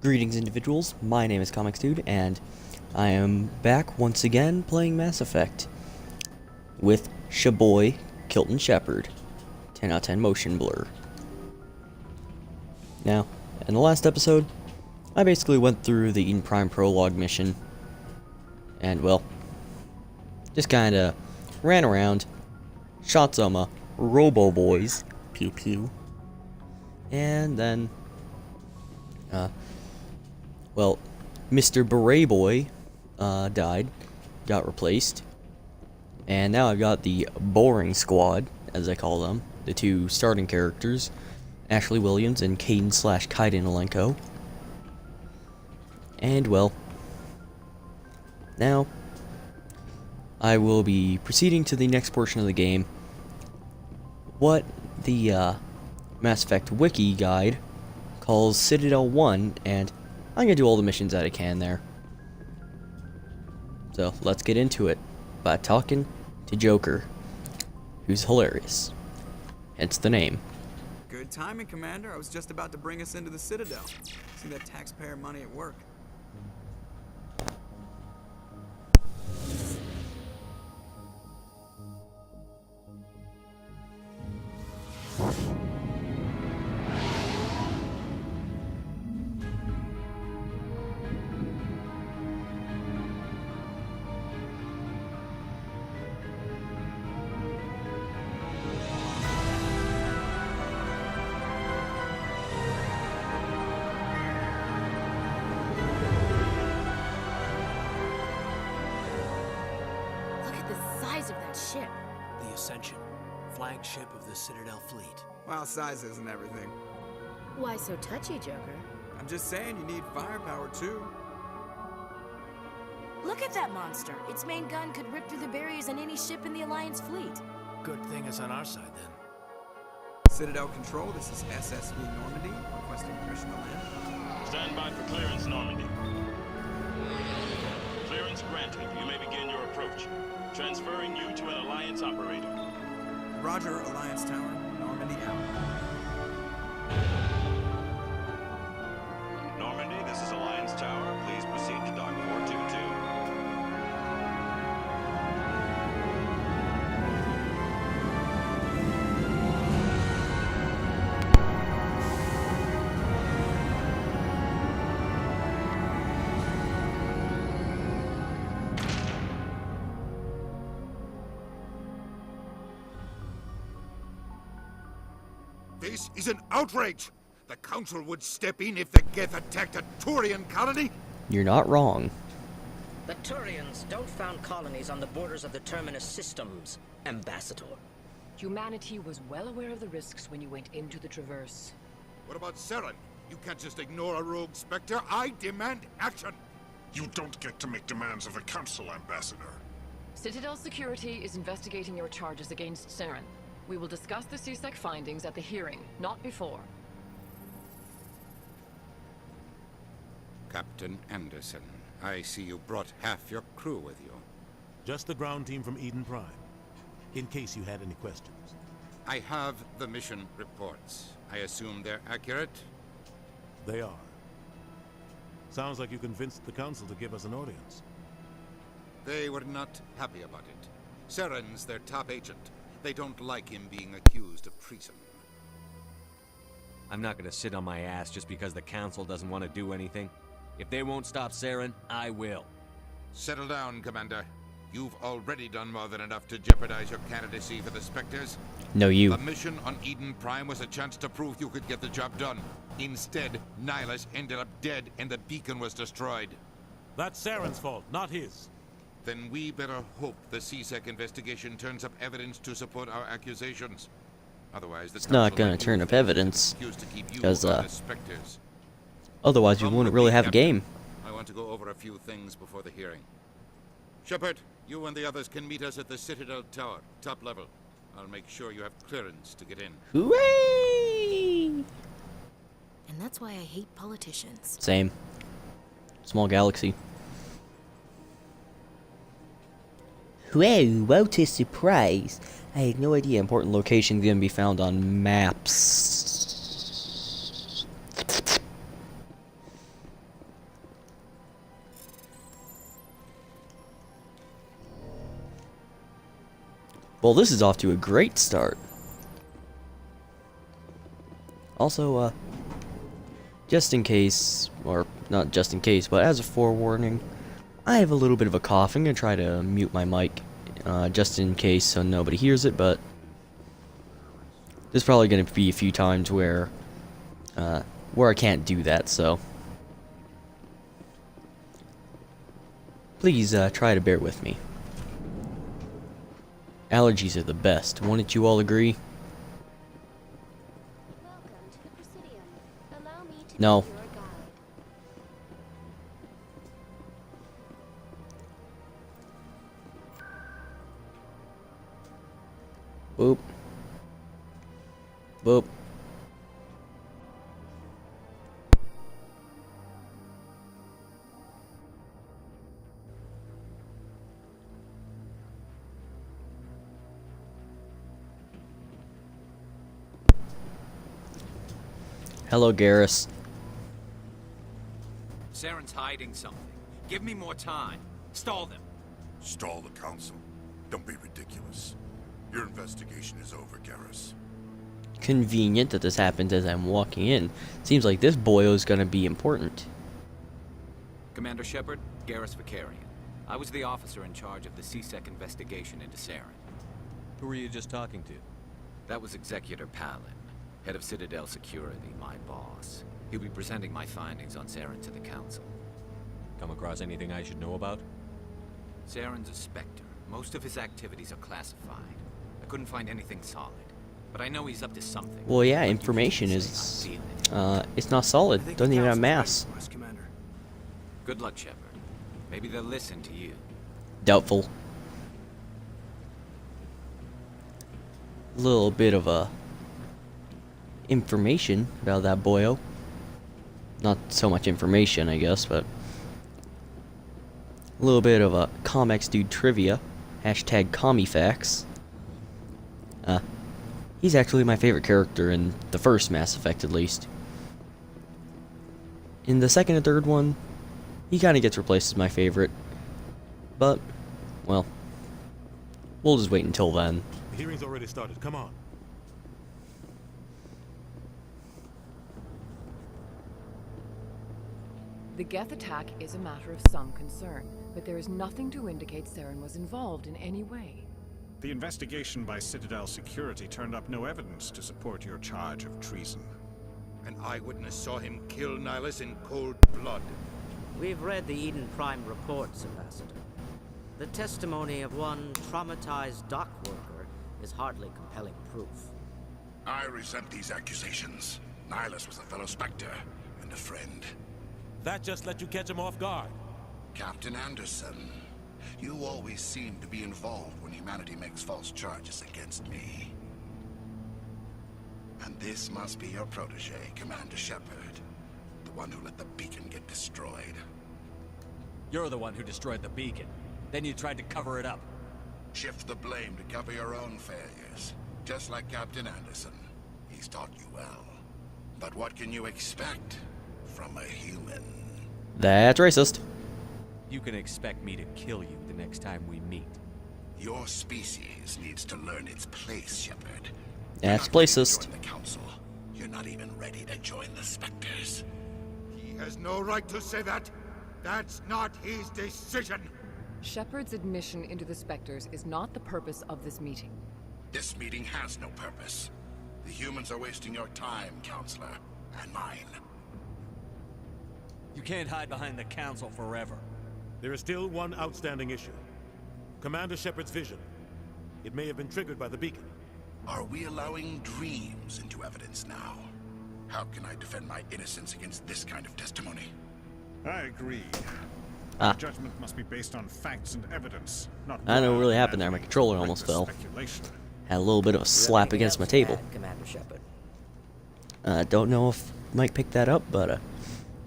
Greetings, individuals. My name is Comics Dude, and I am back once again playing Mass Effect with Shaboy Kilton Shepard. 10 out of 10 motion blur. Now, in the last episode, I basically went through the Eden Prime prologue mission, and well, just kinda ran around, shot some Robo Boys, pew pew, and then well, Mr. Beret Boy died, got replaced, and now I've got the boring squad, as I call them, the two starting characters, Ashley Williams and Caden/Kaiden Alenko. And well, now I will be proceeding to the next portion of the game, what the Mass Effect Wiki guide calls Citadel 1, and I'm gonna do all the missions that I can there. So let's get into it by talking to Joker, who's hilarious, hence the name. Good timing, Commander. I was just about to bring us into the Citadel. See that taxpayer money at work. Of that ship. The Ascension, flagship of the Citadel fleet. Well, size isn't everything. Why so touchy, Joker? I'm just saying you need firepower too. Look at that monster. Its main gun could rip through the barriers in any ship in the Alliance fleet. Good thing it's on our side then. Citadel Control, this is SSV Normandy, requesting permission to land. Stand by for clearance, Normandy. Clearance granted. You may begin your approach. Transferring you to an Alliance operator. Roger, Alliance Tower. Normandy out. Normandy, this is Alliance Tower. Please proceed to Dock 422. This is an outrage! The Council would step in if the Geth attacked a Turian colony? You're not wrong. The Turians don't found colonies on the borders of the Terminus systems, Ambassador. Humanity was well aware of the risks when you went into the Traverse. What about Saren? You can't just ignore a rogue Spectre. I demand action! You don't get to make demands of the Council, Ambassador. Citadel Security is investigating your charges against Saren. We will discuss the CSEC findings at the hearing, not before. Captain Anderson, I see you brought half your crew with you. Just the ground team from Eden Prime, in case you had any questions. I have the mission reports. I assume they're accurate? They are. Sounds like you convinced the Council to give us an audience. They were not happy about it. Saren's their top agent. They don't like him being accused of treason. I'm not gonna sit on my ass just because the Council doesn't want to do anything. If they won't stop Saren, I will. Settle down, Commander. You've already done more than enough to jeopardize your candidacy for the Spectres. No, you. The mission on Eden Prime was a chance to prove you could get the job done. Instead, Nihilus ended up dead and the beacon was destroyed. That's Saren's fault, not his. Then we better hope the CSEC investigation turns up evidence to support our accusations. Otherwise, It's not gonna turn up evidence, because otherwise we wouldn't really have a game. I want to go over a few things before the hearing. Shepard, you and the others can meet us at the Citadel Tower, top level. I'll make sure you have clearance to get in. Hooray! And that's why I hate politicians. Same. Small galaxy. Whoa, what a surprise. I had no idea important locations can be found on maps. Well, this is off to a great start. Also, just in case, or not just in case, but as a forewarning, I have a little bit of a cough. I'm going to try to mute my mic, just in case so nobody hears it, but there's probably going to be a few times where I can't do that, so please try to bear with me. Allergies are the best, wouldn't you all agree? Welcome to the Presidium. Allow me to No. be your guide. Boop. Boop. Hello, Garrus. Saren's hiding something. Give me more time. Stall them. Stall the council? Don't be ridiculous. Your investigation is over, Garrus. Convenient that this happened as I'm walking in. Seems like this boyo's gonna be important. Commander Shepard, Garrus Vicarian. I was the officer in charge of the CSEC investigation into Saren. Who were you just talking to? That was Executor Palin, head of Citadel Security, my boss. He'll be presenting my findings on Saren to the Council. Come across anything I should know about? Saren's a Spectre. Most of his activities are classified. I couldn't find anything solid, but I know he's up to something. Well, yeah, Like you information say, is, I'll deal it's not solid. Doesn't even have mass. Good luck, Shepard. Maybe they'll listen to you. Doubtful. Little bit of information about that boyo. Not so much information, I guess, but a little bit of a Comex Dude trivia. Hashtag Comifacts. He's actually my favorite character in the first Mass Effect, at least. In the second and third one, he kind of gets replaced as my favorite. But, well, we'll just wait until then. The hearing's already started. Come on. The Geth attack is a matter of some concern, but there is nothing to indicate Saren was involved in any way. The investigation by Citadel Security turned up no evidence to support your charge of treason. An eyewitness saw him kill Nihilus in cold blood. We've read the Eden Prime reports, Ambassador. The testimony of one traumatized dock worker is hardly compelling proof. I resent these accusations. Nihilus was a fellow Spectre and a friend. That just let you catch him off guard. Captain Anderson, you always seem to be involved when humanity makes false charges against me. And this must be your protege, Commander Shepard. The one who let the beacon get destroyed. You're the one who destroyed the beacon. Then you tried to cover it up. Shift the blame to cover your own failures. Just like Captain Anderson. He's taught you well. But what can you expect from a human? That's racist. You can expect me to kill you the next time we meet. Your species needs to learn its place, Shepard. That's placist. Join the Council. You're not even ready to join the Spectres. He has no right to say that. That's not his decision. Shepard's admission into the Spectres is not the purpose of this meeting. This meeting has no purpose. The humans are wasting your time, Counselor, and mine. You can't hide behind the Council forever. There is still one outstanding issue. Commander Shepard's vision. It may have been triggered by the beacon. Are we allowing dreams into evidence now? How can I defend my innocence against this kind of testimony? I agree. Judgment must be based on facts and evidence, not I know what really happened there. My controller almost fell. Had a little bit of a slap against my table. Commander Shepard. Don't know if Mike picked that up, but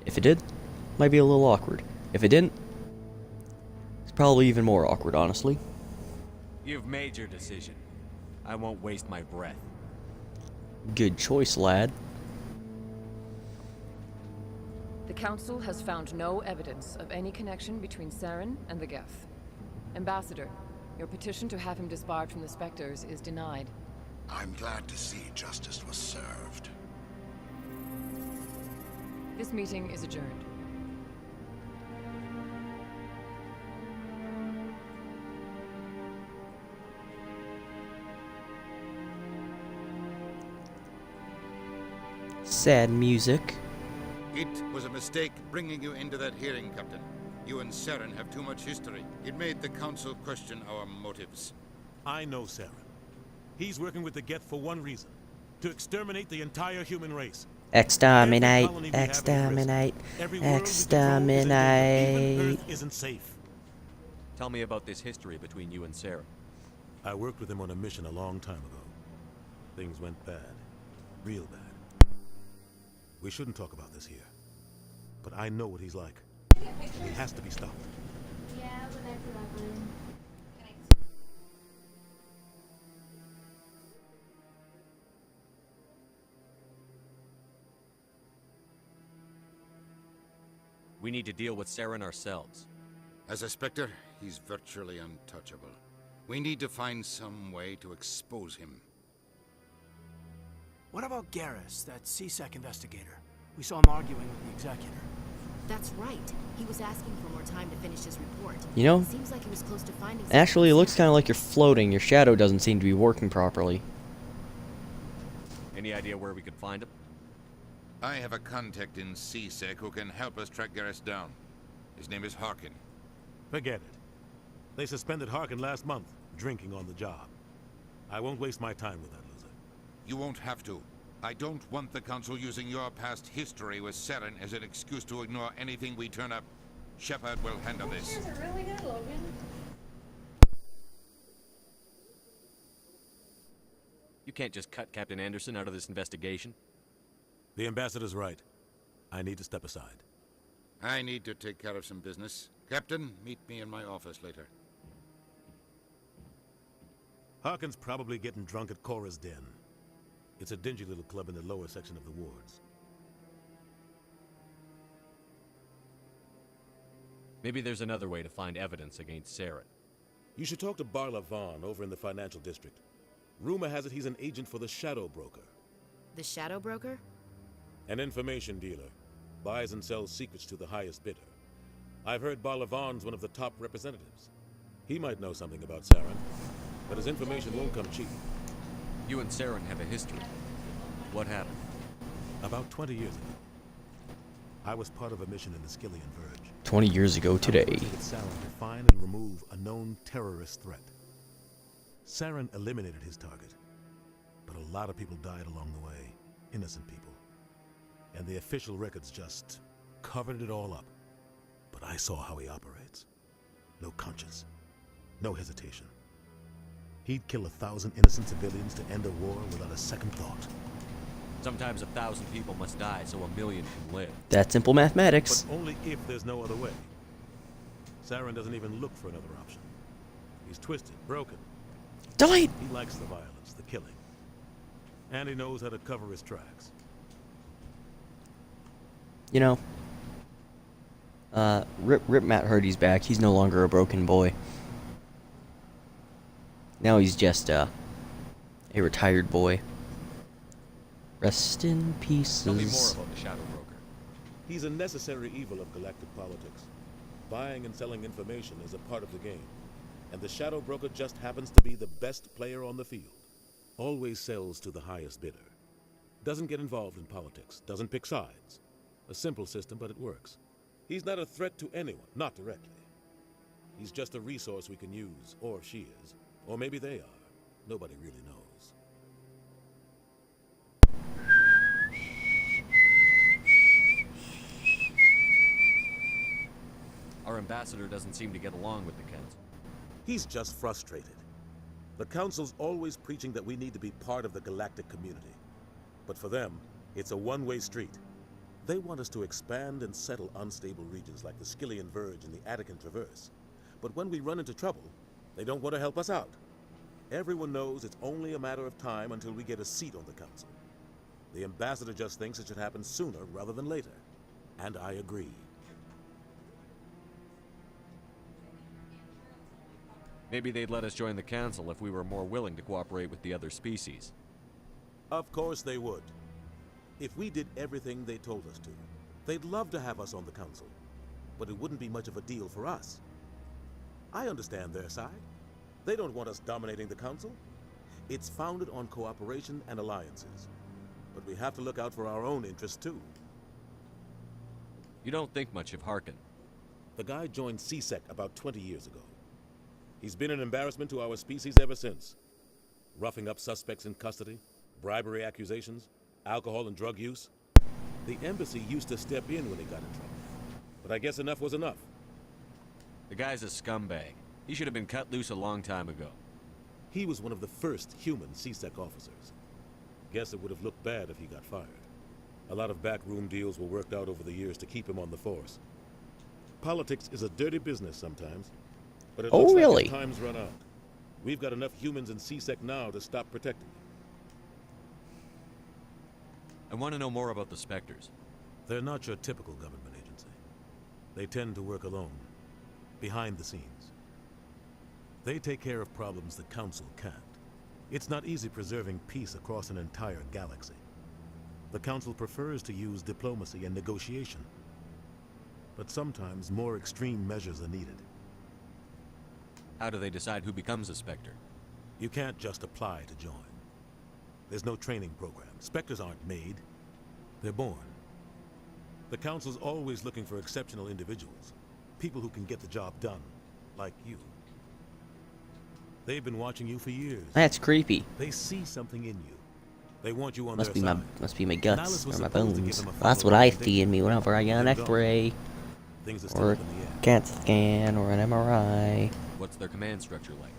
if it did, might be a little awkward. If it didn't, it's probably even more awkward, honestly. You've made your decision. I won't waste my breath. Good choice, lad. The Council has found no evidence of any connection between Saren and the Geth. Ambassador, Your petition to have him disbarred from the Spectres is denied. I'm glad to see justice was served. This meeting is adjourned. Sad music. It was a mistake bringing you into that hearing, Captain. You and Saren have too much history. It made the Council question our motives. I know Saren. He's working with the Geth for one reason. To exterminate the entire human race. Exterminate, exterminate, exterminate. Even Earth isn't safe. Tell me about this history between you and Saren. I worked with him on a mission a long time ago. Things went bad. Real bad. We shouldn't talk about this here. But I know what he's like. He has to be stopped. Yeah, whatever. We need to deal with Saren ourselves. As a Spectre, he's virtually untouchable. We need to find some way to expose him. What about Garrus, that CSEC investigator? We saw him arguing with the Executor. That's right. He was asking for more time to finish his report. You know, Seems like he was close to finding actually, it something. looks kind of like you're floating. Your shadow doesn't seem to be working properly. Any idea where we could find him? I have a contact in CSEC who can help us track Garrus down. His name is Harkin. Forget it. They suspended Harkin last month, drinking on the job. I won't waste my time with that loser. You won't have to. I don't want the Council using your past history with Saren as an excuse to ignore anything we turn up. Shepard will handle this. Really good, Logan. You can't just cut Captain Anderson out of this investigation. The Ambassador's right. I need to step aside. I need to take care of some business. Captain, meet me in my office later. Harkin's probably getting drunk at Cora's Den. It's a dingy little club in the lower section of the wards. Maybe there's another way to find evidence against Saren. You should talk to Barla Vaughn over in the financial district. Rumor has it he's an agent for the Shadow Broker. The Shadow Broker? An information dealer. Buys and sells secrets to the highest bidder. I've heard Barla Vaughn's one of the top representatives. He might know something about Saren, but his information won't come cheap. You and Saren have a history. What happened? About 20 years ago, I was part of a mission in the Skillian Verge. 20 years ago today. I was with Saren to find and remove a known terrorist threat. Saren eliminated his target, but a lot of people died along the way. Innocent people. And the official records just covered it all up. But I saw how he operates. No conscience. No hesitation. He'd kill 1,000 innocent civilians to end a war without a second thought. Sometimes 1,000 people must die so 1,000,000 can live. That's simple mathematics. But only if there's no other way. Saren doesn't even look for another option. He's twisted, broken. Died! He likes the violence, the killing. And he knows how to cover his tracks. You know, rip Matt Hardy's back. He's no longer a broken boy. Now he's just a retired boy. Rest in pieces. Tell me more about the Shadow Broker. He's a necessary evil of galactic politics. Buying and selling information is a part of the game. And the Shadow Broker just happens to be the best player on the field. Always sells to the highest bidder. Doesn't get involved in politics. Doesn't pick sides. A simple system, but it works. He's not a threat to anyone, not directly. He's just a resource we can use, or she is. Or maybe they are. Nobody really knows. Our ambassador doesn't seem to get along with the council. He's just frustrated. The council's always preaching that we need to be part of the galactic community. But for them, it's a one-way street. They want us to expand and settle unstable regions like the Skillian Verge and the Attican Traverse. But when we run into trouble, they don't want to help us out. Everyone knows it's only a matter of time until we get a seat on the council. The ambassador just thinks it should happen sooner rather than later. And I agree. Maybe they'd let us join the council if we were more willing to cooperate with the other species. Of course they would. If we did everything they told us to, they'd love to have us on the council. But it wouldn't be much of a deal for us. I understand their side. They don't want us dominating the council. It's founded on cooperation and alliances. But we have to look out for our own interests too. You don't think much of Harkin. The guy joined CSEC about 20 years ago. He's been an embarrassment to our species ever since. Roughing up suspects in custody, bribery accusations, alcohol and drug use. The embassy used to step in when he got in trouble. But I guess enough was enough. The guy's a scumbag. He should have been cut loose a long time ago. He was one of the first human CSEC officers. Guess it would have looked bad if he got fired. A lot of backroom deals were worked out over the years to keep him on the force. Politics is a dirty business sometimes, but it looks like his time's run out. We've got enough humans in CSEC now to stop protecting him. I want to know more about the Spectres. They're not your typical government agency. They tend to work alone, behind the scenes. They take care of problems the Council can't. It's not easy preserving peace across an entire galaxy. The Council prefers to use diplomacy and negotiation. But sometimes more extreme measures are needed. How do they decide who becomes a Spectre? You can't just apply to join. There's no training program. Spectres aren't made. They're born. The Council's always looking for exceptional individuals. People who can get the job done. Like you. They've been watching you for years. That's creepy. They see something in you. They want you on their side. Must be my guts or my bones. That's what I see in me whenever I get an X-ray, or a CAT scan, or an MRI. What's their command structure like?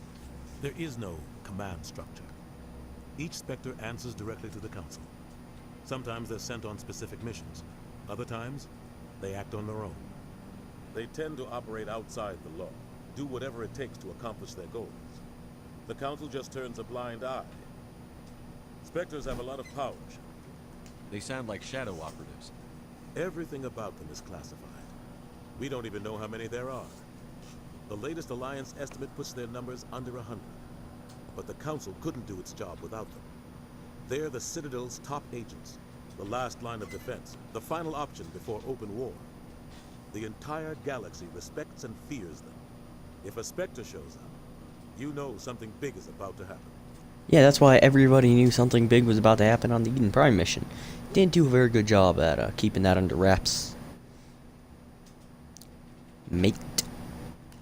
There is no command structure. Each Spectre answers directly to the Council. Sometimes they're sent on specific missions. Other times, they act on their own. They tend to operate outside the law, do whatever it takes to accomplish their goals. The Council just turns a blind eye. Spectres have a lot of power. They sound like shadow operatives. Everything about them is classified. We don't even know how many there are. The latest Alliance estimate puts their numbers under 100. But the Council couldn't do its job without them. They're the Citadel's top agents, the last line of defense, the final option before open war. The entire galaxy respects and fears them. If a Spectre shows up, you know something big is about to happen. Yeah, that's why everybody knew something big was about to happen on the Eden Prime mission. Didn't do a very good job at keeping that under wraps. Mate.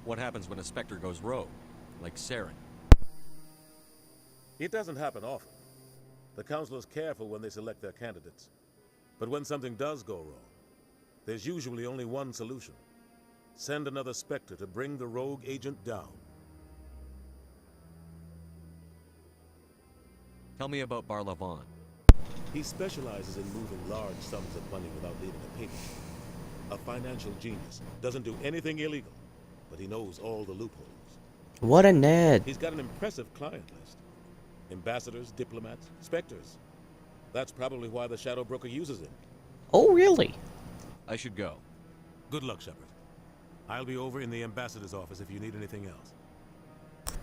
What happens when a Spectre goes rogue, like Saren? It doesn't happen often. The Council is careful when they select their candidates. But when something does go wrong, there's usually only one solution. Send another Spectre to bring the rogue agent down. Tell me about Barlavon. He specializes in moving large sums of money without leaving a paper trail. A financial genius. Doesn't do anything illegal, but he knows all the loopholes. What a nerd. He's got an impressive client list. Ambassadors, diplomats, Spectres. That's probably why the Shadow Broker uses him. Oh, really? I should go. Good luck, Shepard. I'll be over in the ambassador's office if you need anything else.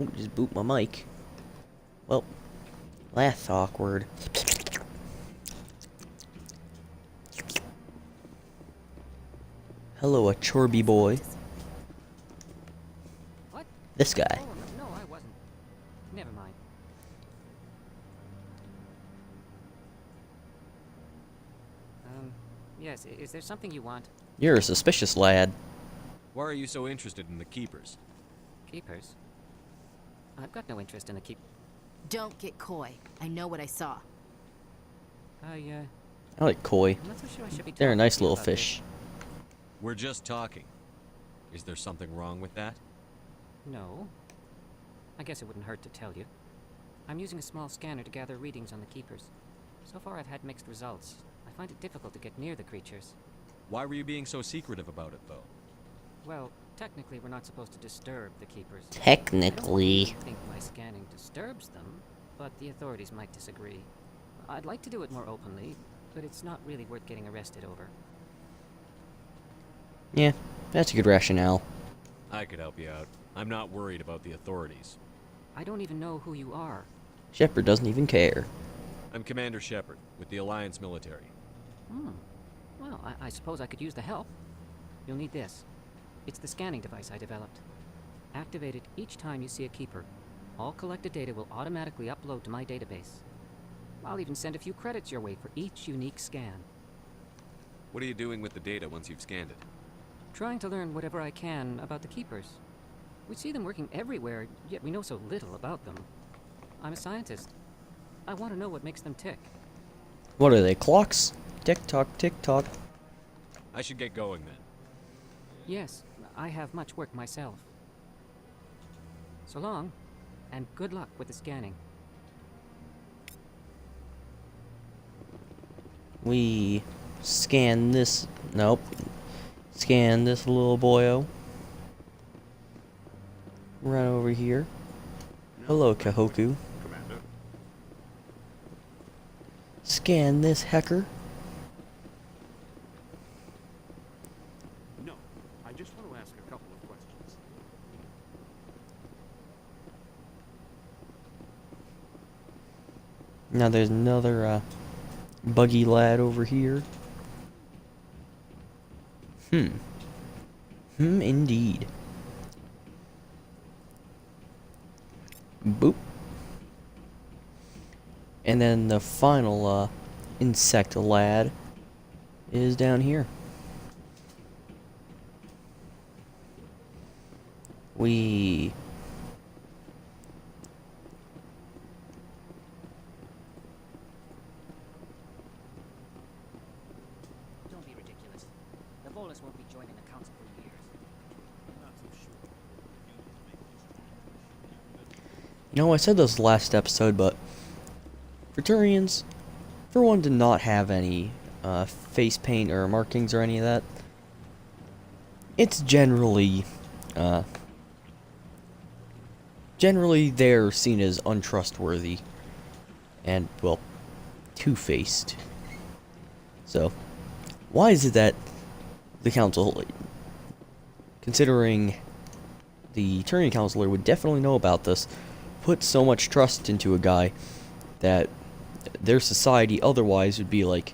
Ooh, just boot my mic. Well, that's awkward. Hello, a chorby boy. What? This guy. Oh, no, I wasn't. Never mind. Yes, is there something you want? You're a suspicious lad. Why are you so interested in the Keepers? Keepers? I've got no interest in the keep. Don't get coy. I know what I saw. I like koi. I'm not so sure I should be They're a talking nice to you little about fish. We're just talking. Is there something wrong with that? this. No. I guess it wouldn't hurt to tell you. I'm using a small scanner to gather readings on the Keepers. So far I've had mixed results. I find it difficult to get near the creatures. Why were you being so secretive about it, though? Well, technically we're not supposed to disturb the Keepers. Technically. I don't think my scanning disturbs them, but the authorities might disagree. I'd like to do it more openly, but it's not really worth getting arrested over. Yeah, that's a good rationale. I could help you out. I'm not worried about the authorities. I don't even know who you are. Shepard doesn't even care. I'm Commander Shepard, with the Alliance military. Well, I suppose I could use the help. You'll need this. It's the scanning device I developed. Activate it each time you see a keeper. All collected data will automatically upload to my database. I'll even send a few credits your way for each unique scan. What are you doing with the data once you've scanned it? Trying to learn whatever I can about the keepers. We see them working everywhere, yet we know so little about them. I'm a scientist. I want to know what makes them tick. What are they, clocks? Tick-tock, tick-tock. I should get going then. Yes, I have much work myself. So long, and good luck with the scanning. We scan this. Nope. Scan this little boyo. Run over here. Hello, Kahoku. Commander. Scan this hecker. No, I just want to ask a couple of questions. Now there's another buggy lad over here. Indeed. Boop. And then the final insect lad is down here. We Don't be ridiculous. The Volus won't be joining the council for years. I'm not so sure. You know, I said this last episode, but Fraturians, for one, did not have any face paint or markings or any of that. It's generally they're seen as untrustworthy and, well, two-faced. So, why is it that the council, considering the Turian counselor would definitely know about this, put so much trust into a guy that their society otherwise would be like,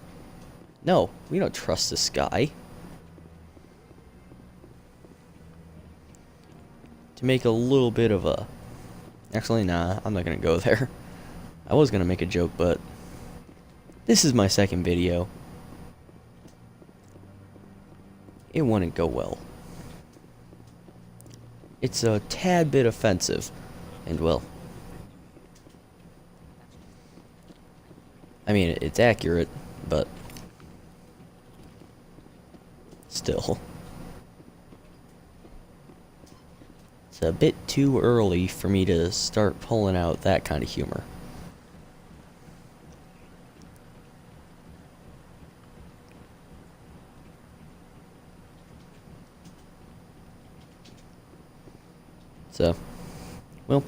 no, we don't trust this guy. To make a little bit of a... Actually, nah, I'm not gonna go there. I was gonna make a joke, but this is my second video. It wouldn't go well. It's a tad bit offensive, and well, I mean, it's accurate, but still. It's a bit too early for me to start pulling out that kind of humor. So, well,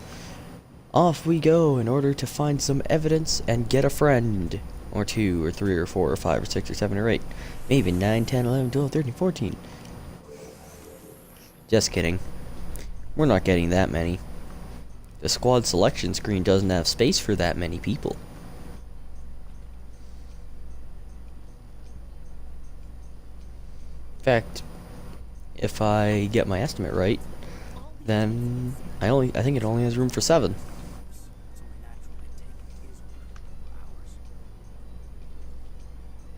off we go in order to find some evidence and get a friend. Or 2, or 3, or 4, or 5, or 6, or 7, or 8. Maybe 9, 10, 11, 12, 13, 14. Just kidding. We're not getting that many. The squad selection screen doesn't have space for that many people. In fact, if I get my estimate right, then I think it only has room for 7.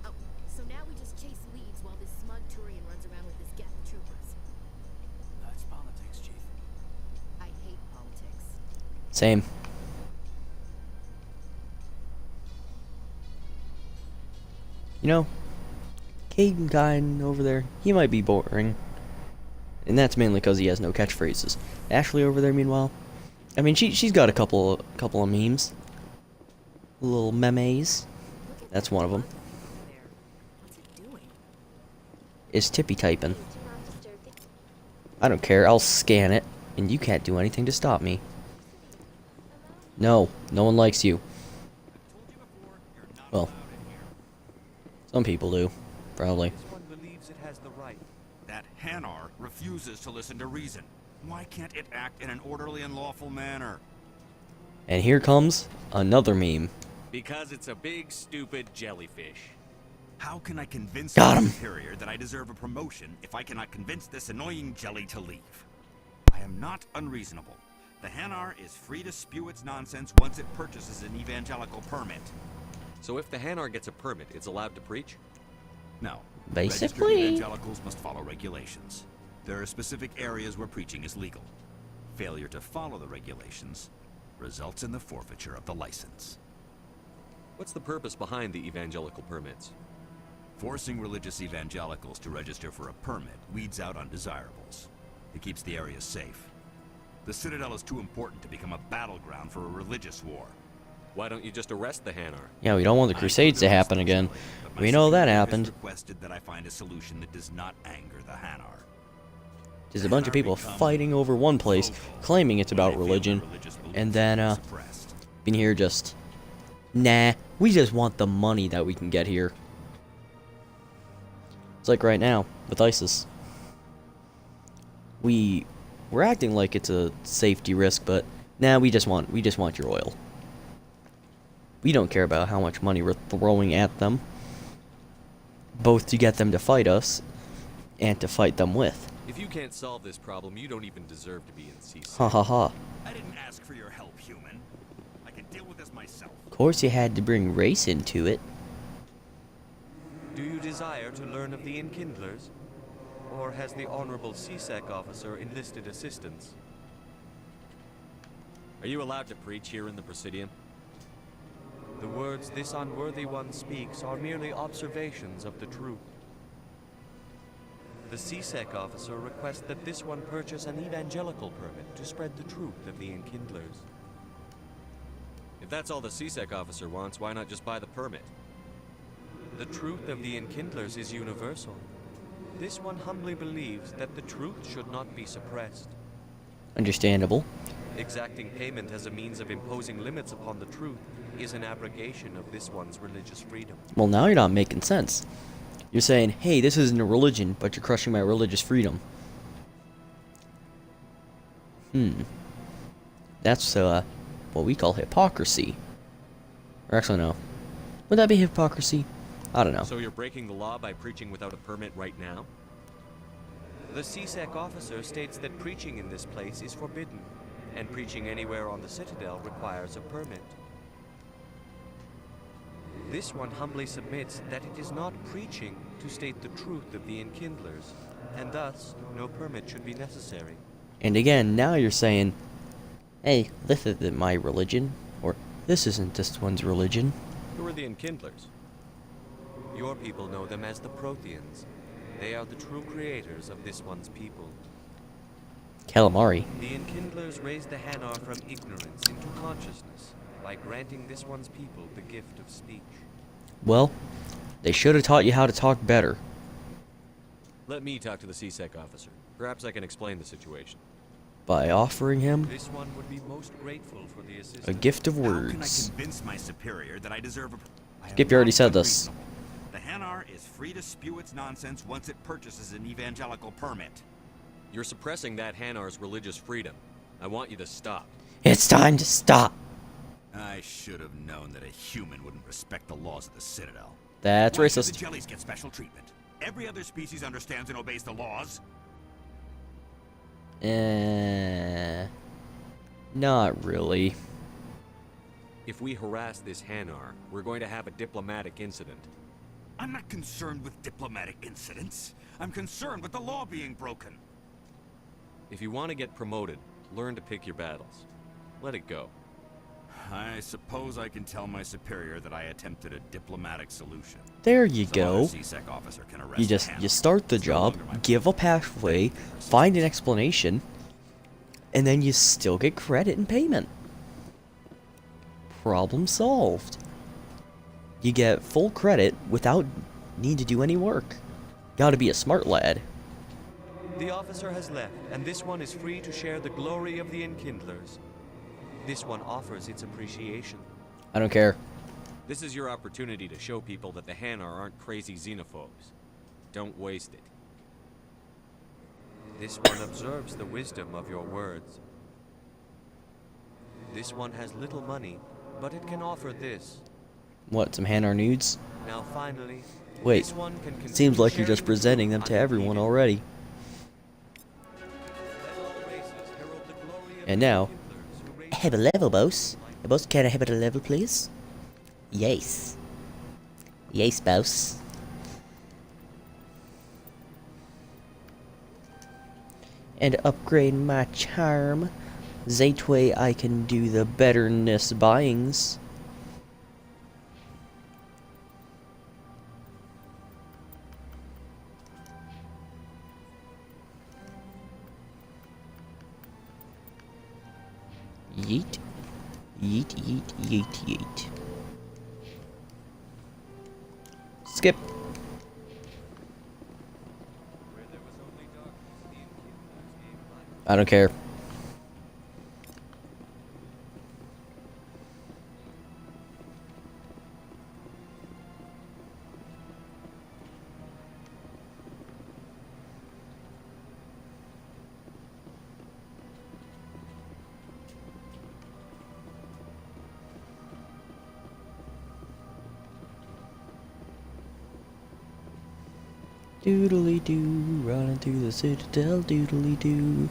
Oh, so now we just chase leads while this smug Turian runs around with his gang of troopers. That's politics, Chief. I hate politics. Same. You know, Caden Kine over there, he might be boring. And that's mainly because he has no catchphrases. Ashley over there, meanwhile, I mean, she's got a couple of memes. Little memes. That's one of them. What's it doing? Is Tippy typing. I don't care, I'll scan it, and you can't do anything to stop me. No, no one likes you. Well, some people do, probably. This one believes it has the right. That Hanar refuses to listen to reason. Why can't it act in an orderly and lawful manner? And here comes another meme. Because it's a big, stupid jellyfish. How can I convince Got my him. superior that I deserve a promotion if I cannot convince this annoying jelly to leave? I am not unreasonable. The Hanar is free to spew its nonsense once it purchases an evangelical permit. So if the Hanar gets a permit, it's allowed to preach? No. Basically. Registered evangelicals must follow regulations. There are specific areas where preaching is legal. Failure to follow the regulations results in the forfeiture of the license. What's the purpose behind the evangelical permits? Forcing religious evangelicals to register for a permit weeds out undesirables. It keeps the area safe. The Citadel is too important to become a battleground for a religious war. Why don't you just arrest the Hanar? Yeah, we don't want the Crusades to happen again. We know that happened. Requested that I find a solution that does not anger the Hanar. There's a bunch of people fighting over one place, claiming it's about religion, and then, being here just, nah, we just want the money that we can get here. It's like right now, with ISIS. We're acting like it's a safety risk, but nah, we just want your oil. We don't care about how much money we're throwing at them, both to get them to fight us, and to fight them with. If you can't solve this problem, you don't even deserve to be in CC. Ha ha ha. I didn't ask for your help, human. I can deal with this myself. Of course you had to bring race into it. Do you desire to learn of the Enkindlers? Or has the Honorable CSEC officer enlisted assistance? Are you allowed to preach here in the Presidium? The words this unworthy one speaks are merely observations of the truth. The CSEC officer requests that this one purchase an evangelical permit to spread the truth of the Enkindlers. If that's all the CSEC officer wants, why not just buy the permit? The truth of the Enkindlers is universal. This one humbly believes that the truth should not be suppressed. Understandable. Exacting payment as a means of imposing limits upon the truth is an abrogation of this one's religious freedom. Well, now you're not making sense. You're saying, hey, this isn't a religion, but you're crushing my religious freedom. That's, what we call hypocrisy. Or actually, no. Would that be hypocrisy? I don't know. So you're breaking the law by preaching without a permit right now? The CSEC officer states that preaching in this place is forbidden, and preaching anywhere on the Citadel requires a permit. This one humbly submits that it is not preaching to state the truth of the Enkindlers, and thus no permit should be necessary. And again, now you're saying, hey, this isn't my religion, or this isn't this one's religion. Who are the Enkindlers? Your people know them as the Protheans. They are the true creators of this one's people. Calamari. The Enkindlers raised the Hanar from ignorance into consciousness by granting this one's people the gift of speech. Well, they should have taught you how to talk better. Let me talk to the CSEC officer. Perhaps I can explain the situation. By offering him This one would be most grateful for the assistance. a gift of How can I words. convince my superior that I deserve a... I am Skip, you already not said this. unreasonable. The Hanar is free to spew its nonsense once it purchases an evangelical permit. You're suppressing that Hanar's religious freedom. I want you to stop. It's time to stop. I should have known that a human wouldn't respect the laws of the Citadel. That's Why should racist. the jellies get special treatment? Every other species understands and obeys the laws. Not really. If we harass this Hanar, we're going to have a diplomatic incident. I'm not concerned with diplomatic incidents. I'm concerned with the law being broken. If you want to get promoted, learn to pick your battles. Let it go. I suppose I can tell my superior that I attempted a diplomatic solution. There you Some go. other CSEC officer can arrest You the just Hanar. start the It's no job, longer my give up halfway, find an explanation, and then you still get credit and payment. Problem solved. You get full credit without need to do any work. Gotta be a smart lad. The officer has left, and this one is free to share the glory of the Enkindlers. This one offers its appreciation. I don't care. This is your opportunity to show people that the Hanar aren't crazy xenophobes. Don't waste it. This one observes the wisdom of your words. This one has little money, but it can offer this. What, some Hanar nudes? Now finally, Wait, this one can continue seems like you're just sharing presenting them truth to everyone unimpeded. already. Let all races herald the glory of And now, Kindlers who raise I have a level, boss. Boss, can I have a level, please? Yes. Yes, boss. And upgrade my charm. That way I can do the betterness buyings. Yeet. Yeet, yeet, yeet, yeet. Skip. I don't care. Doodly doo, running through the Citadel, doodly doo.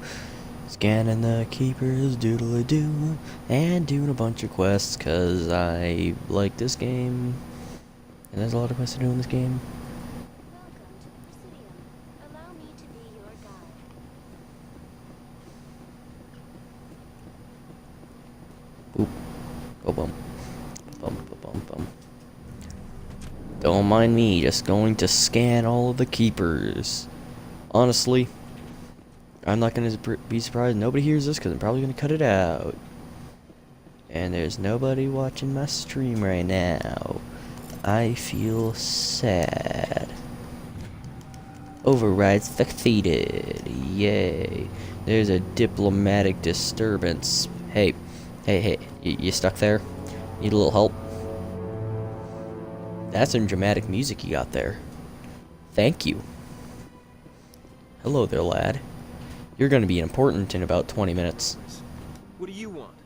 Scanning the keepers, doodly doo. And doing a bunch of quests, cause I like this game. And there's a lot of quests to do in this game. Welcome to Citadel. Allow me to be your guide. Boop. Boom, boom. Bum, bum, bum, bum. Don't mind me, just going to scan all of the keepers. Honestly, I'm not going to be surprised nobody hears this because I'm probably going to cut it out. And there's nobody watching my stream right now. I feel sad. Override succeeded. Yay. There's a diplomatic disturbance. Hey, you stuck there? Need a little help? That's some dramatic music you got there. Thank you. Hello there, lad. You're gonna be important in about 20 minutes. What do you want?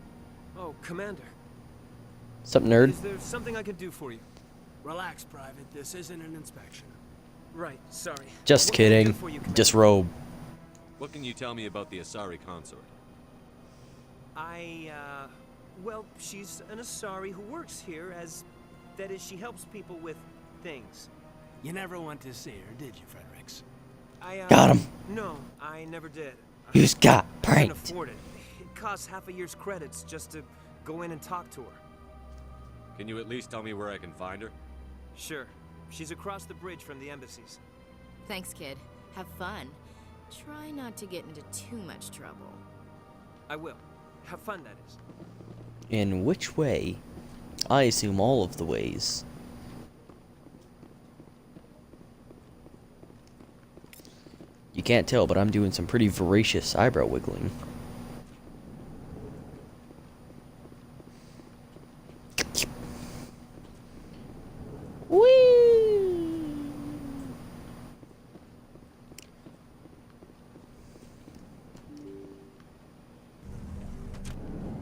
Oh, Commander. Sup, nerd? Is there something I can do for you? Relax, Private. This isn't an inspection. Right, sorry. Just What can I do kidding. for you, Commander? Disrobe. What can you tell me about the Asari consort? Well, she's an Asari who works here as... That is, she helps people with things. You never went to see her, did you, Fredericks? Got him. No, I never did. You just got I couldn't pranked. afford it. It costs half a year's credits just to go in and talk to her. Can you at least tell me where I can find her? Sure. She's across the bridge from the embassies. Thanks, kid. Have fun. Try not to get into too much trouble. I will. Have fun, that is. In which way? I assume all of the ways. You can't tell, but I'm doing some pretty voracious eyebrow wiggling. Whee!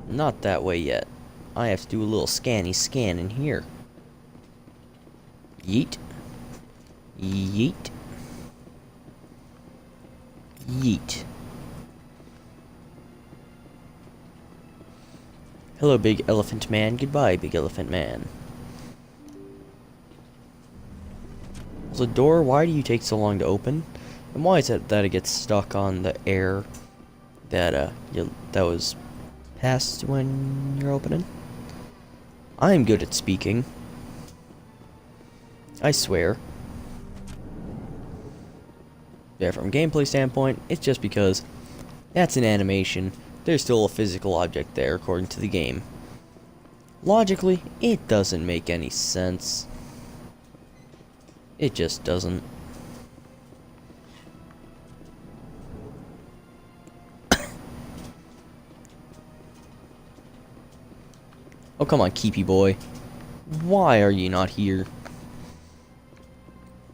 Not that way yet. I have to do a little scanny scan in here. Yeet. Yeet. Yeet. Hello, Big Elephant Man. Goodbye, Big Elephant Man. The door, why do you take so long to open? And why is it that it gets stuck on the air that that was passed when you're opening? I'm good at speaking. I swear. Yeah, from a gameplay standpoint, it's just because that's an animation. There's still a physical object there according to the game. Logically, it doesn't make any sense. It just doesn't. Oh, come on, Keepy boy. Why are you not here?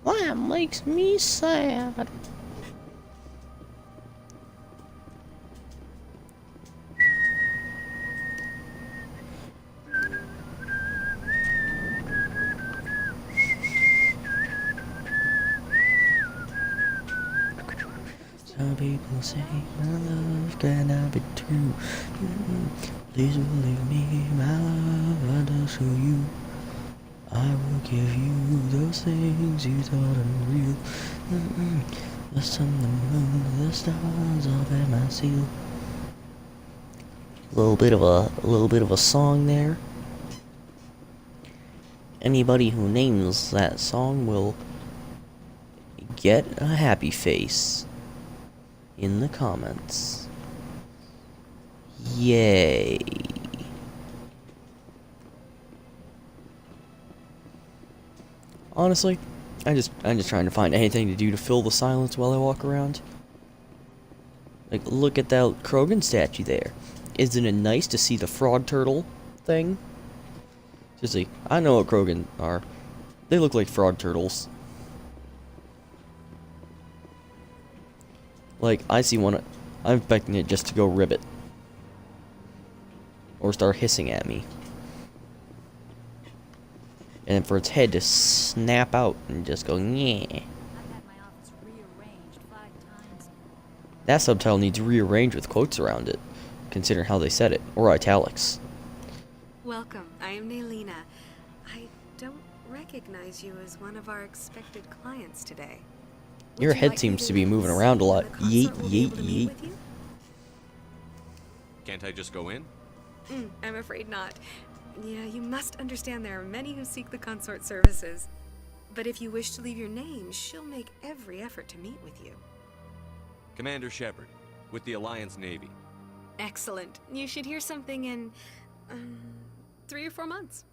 That makes me sad. Some people say my love cannot be true. Please believe me, my love, I will show you. I will give you those things you thought are real. The sun, the moon, the stars, all bear my seal. A little bit of a song there. Anybody who names that song will get a happy face in the comments. Yay. Honestly, I'm just trying to find anything to do to fill the silence while I walk around. Like, look at that Krogan statue there. Isn't it nice to see the frog turtle thing? Seriously, I know what Krogan are. They look like frog turtles. Like, I see one, I'm expecting it just to go ribbit. Or start hissing at me. And for its head to snap out and just go, yeah. That subtitle needs rearranged with quotes around it, considering how they said it, or italics. Welcome, I am Nelina. I don't recognize you as one of our expected clients today. Your head seems to be moving around a lot. Yeet, yeet, yeet. Can't I just go in? I'm afraid not. Yeah, you must understand there are many who seek the consort services. But if you wish to leave your name, she'll make every effort to meet with you. Commander Shepard, with the Alliance Navy. Excellent. You should hear something in 3 or 4 months.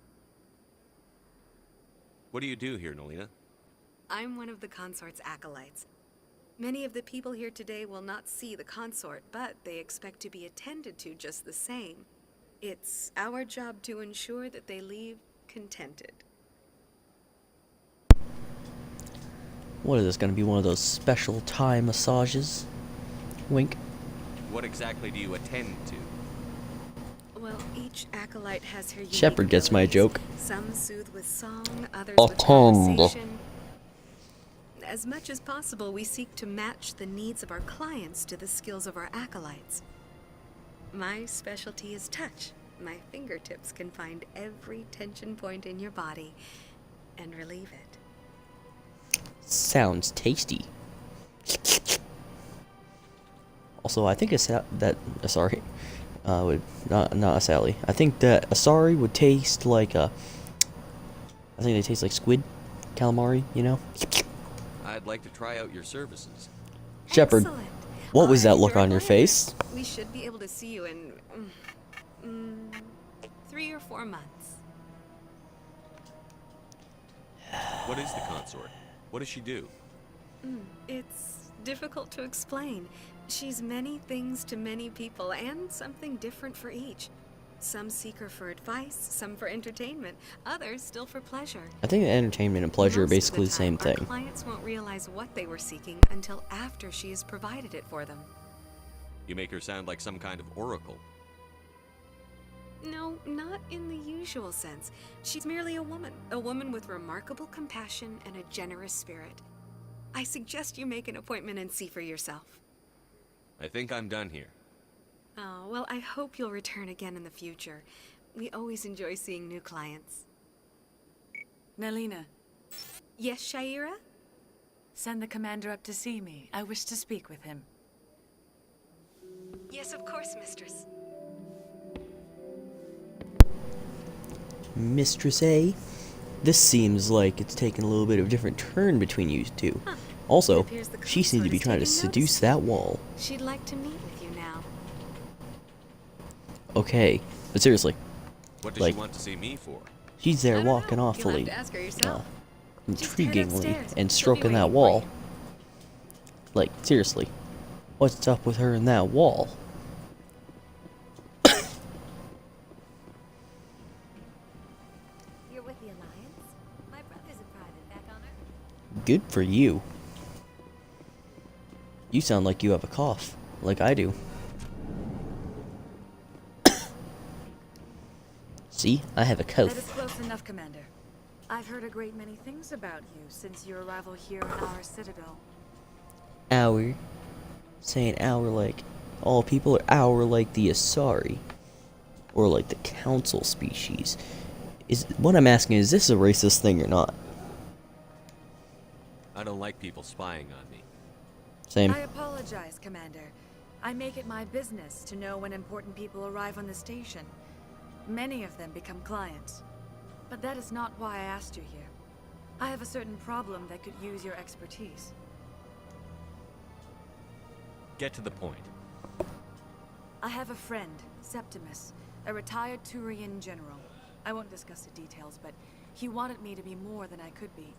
What do you do here, Nelina? I'm one of the consort's acolytes. Many of the people here today will not see the consort, but they expect to be attended to just the same. It's our job to ensure that they leave contented. What is this going to be, one of those special Thai massages? Wink. What exactly do you attend to? Well, each acolyte has her unique Shepard gets my abilities. joke. Some soothe with song, others with Attend. conversation. As much as possible, we seek to match the needs of our clients to the skills of our acolytes. My specialty is touch. My fingertips can find every tension point in your body and relieve it. Sounds tasty. Also, I think Asari would not Asali. I think that Asari would taste like I think they taste like squid, calamari. You know. I'd like to try out your services. Shepard, Excellent. what was that Already look on your direct orders. face? We should be able to see you in 3 or 4 months. What is the consort? What does she do? It's difficult to explain. She's many things to many people, and something different for each. Some seek her for advice, some for entertainment, others still for pleasure. I think that entertainment and pleasure are Most of basically the same time, thing. Our clients won't realize what they were seeking until after she has provided it for them. You make her sound like some kind of oracle. No, not in the usual sense. She's merely a woman with remarkable compassion and a generous spirit. I suggest you make an appointment and see for yourself. I think I'm done here. Oh, well, I hope you'll return again in the future. We always enjoy seeing new clients. Nelina. Yes, Shaira? Send the commander up to see me. I wish to speak with him. Yes, of course, mistress. Mistress A? This seems like it's taken a little bit of a different turn between you two. Huh. Also, It appears the she seemed to be consort trying to has taken seduce notice. that wall. She'd like to meet with you now. Okay, but seriously, What does like, she want to see me for? she's there I don't walking know. You'll awfully have to ask her yourself. Just head intriguingly upstairs. and She'll stroking be that waiting for wall. you. Like, seriously, what's up with her and that wall? You're with the Alliance? My brother's a private back on Earth. Good for you. You sound like you have a cough, like I do. See, I have a That is cough. close enough, Commander. I've heard a great many things about you since your arrival here in our Citadel. Hour. saying our like all people are our like the Asari or like the council species. Is what I'm asking, is this a racist thing or not? I don't like people spying on me. Same. I apologize, Commander. I make it my business to know when important people arrive on the station. Many of them become clients. But that is not why I asked you here. I have a certain problem that could use your expertise. Get to the point. I have a friend, Septimus, a retired Turian general. I won't discuss the details, but he wanted me to be more than I could be.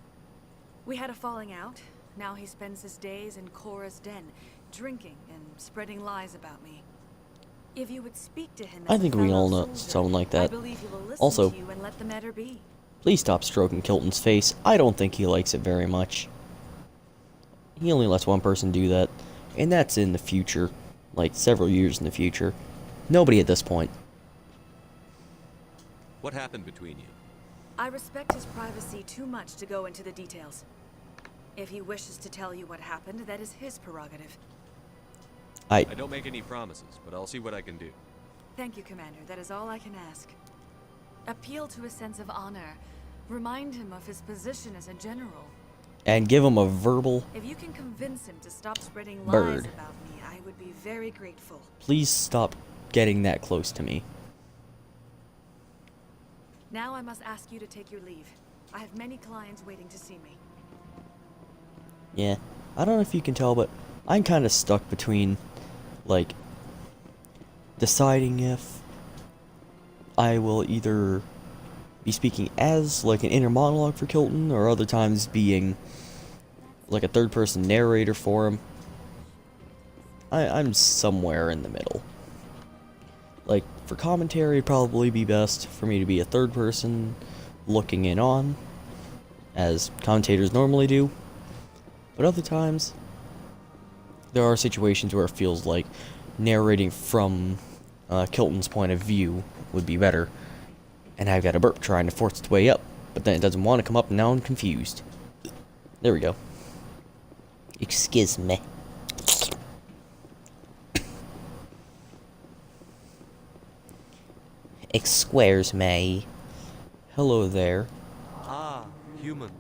We had a falling out. Now he spends his days in Korra's den, drinking and spreading lies about me. If you would speak to him as I think a we fellow all know soldier, someone like that. I believe he will listen Also, to you and let the matter be. please stop stroking Kilton's face. I don't think he likes it very much. He only lets one person do that, and that's in the future, like several years in the future. Nobody at this point. What happened between you? I respect his privacy too much to go into the details. If he wishes to tell you what happened, that is his prerogative. I don't make any promises, but I'll see what I can do. Thank you, Commander. That is all I can ask. Appeal to his sense of honor. Remind him of his position as a general. And give him a verbal If you can convince him to stop spreading bird. lies about me, I would be very grateful. Please stop getting that close to me. Now I must ask you to take your leave. I have many clients waiting to see me. Yeah, I don't know if you can tell, but I'm kind of stuck between, like, deciding if I will either be speaking as, like, an inner monologue for Kilton, or other times being, like, a third-person narrator for him. I'm somewhere in the middle. Like, for commentary, it'd probably be best for me to be a third person looking in on, as commentators normally do. But other times, there are situations where it feels like narrating from Kilton's point of view would be better. And I've got a burp trying to force its way up, but then it doesn't want to come up, and now I'm confused. There we go. Excuse me. Excuse me. Hello there. Ah, human.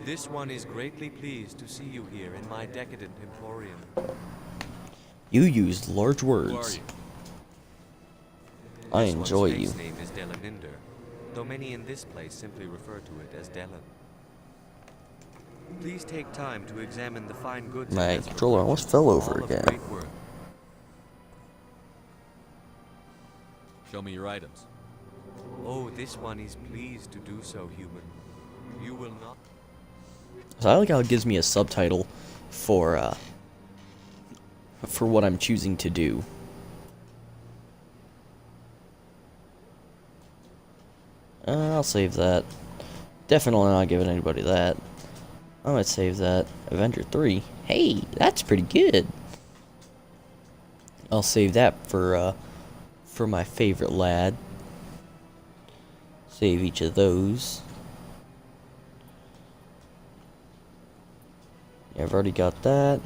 This one is greatly pleased to see you here in my decadent emporium. You used large words. Who are you? I This enjoy one's you. face name is Delaninder, though many in this place simply refer to it as Delan. Please take time to examine the fine goods. My controller almost fell over all of again. great worth. Show me your items. Oh, this one is pleased to do so, human. You will not. So I like how it gives me a subtitle for what I'm choosing to do. I'll save that. Definitely not giving anybody that. I might save that. Avenger 3. Hey, that's pretty good. I'll save that for my favorite lad. Save each of those. Yeah, I've already got that.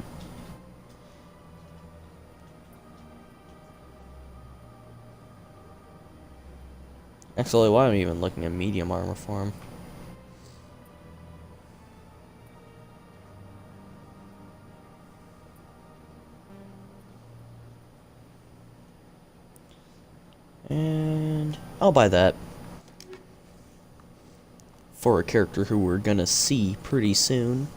Actually, why am I even looking at medium armor for him? And I'll buy that for a character who we're gonna see pretty soon.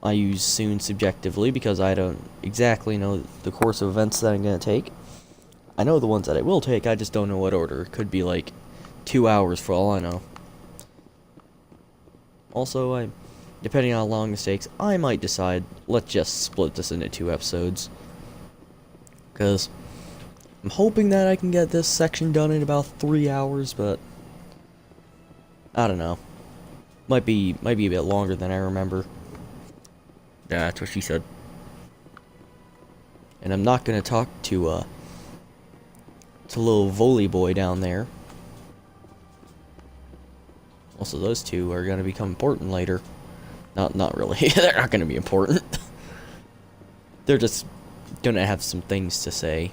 I use soon subjectively because I don't exactly know the course of events that I'm gonna take. I know the ones that I will take, I just don't know what order. It could be like 2 hours for all I know. Also, depending on how long this takes, I might decide, let's just split this into 2 episodes. Because I'm hoping that I can get this section done in about 3 hours, but I don't know. Might be a bit longer than I remember. That's what she said. And I'm not gonna talk to little volley boy down there. Also, those two are gonna become important later. Not really. They're not gonna be important. They're just gonna have some things to say.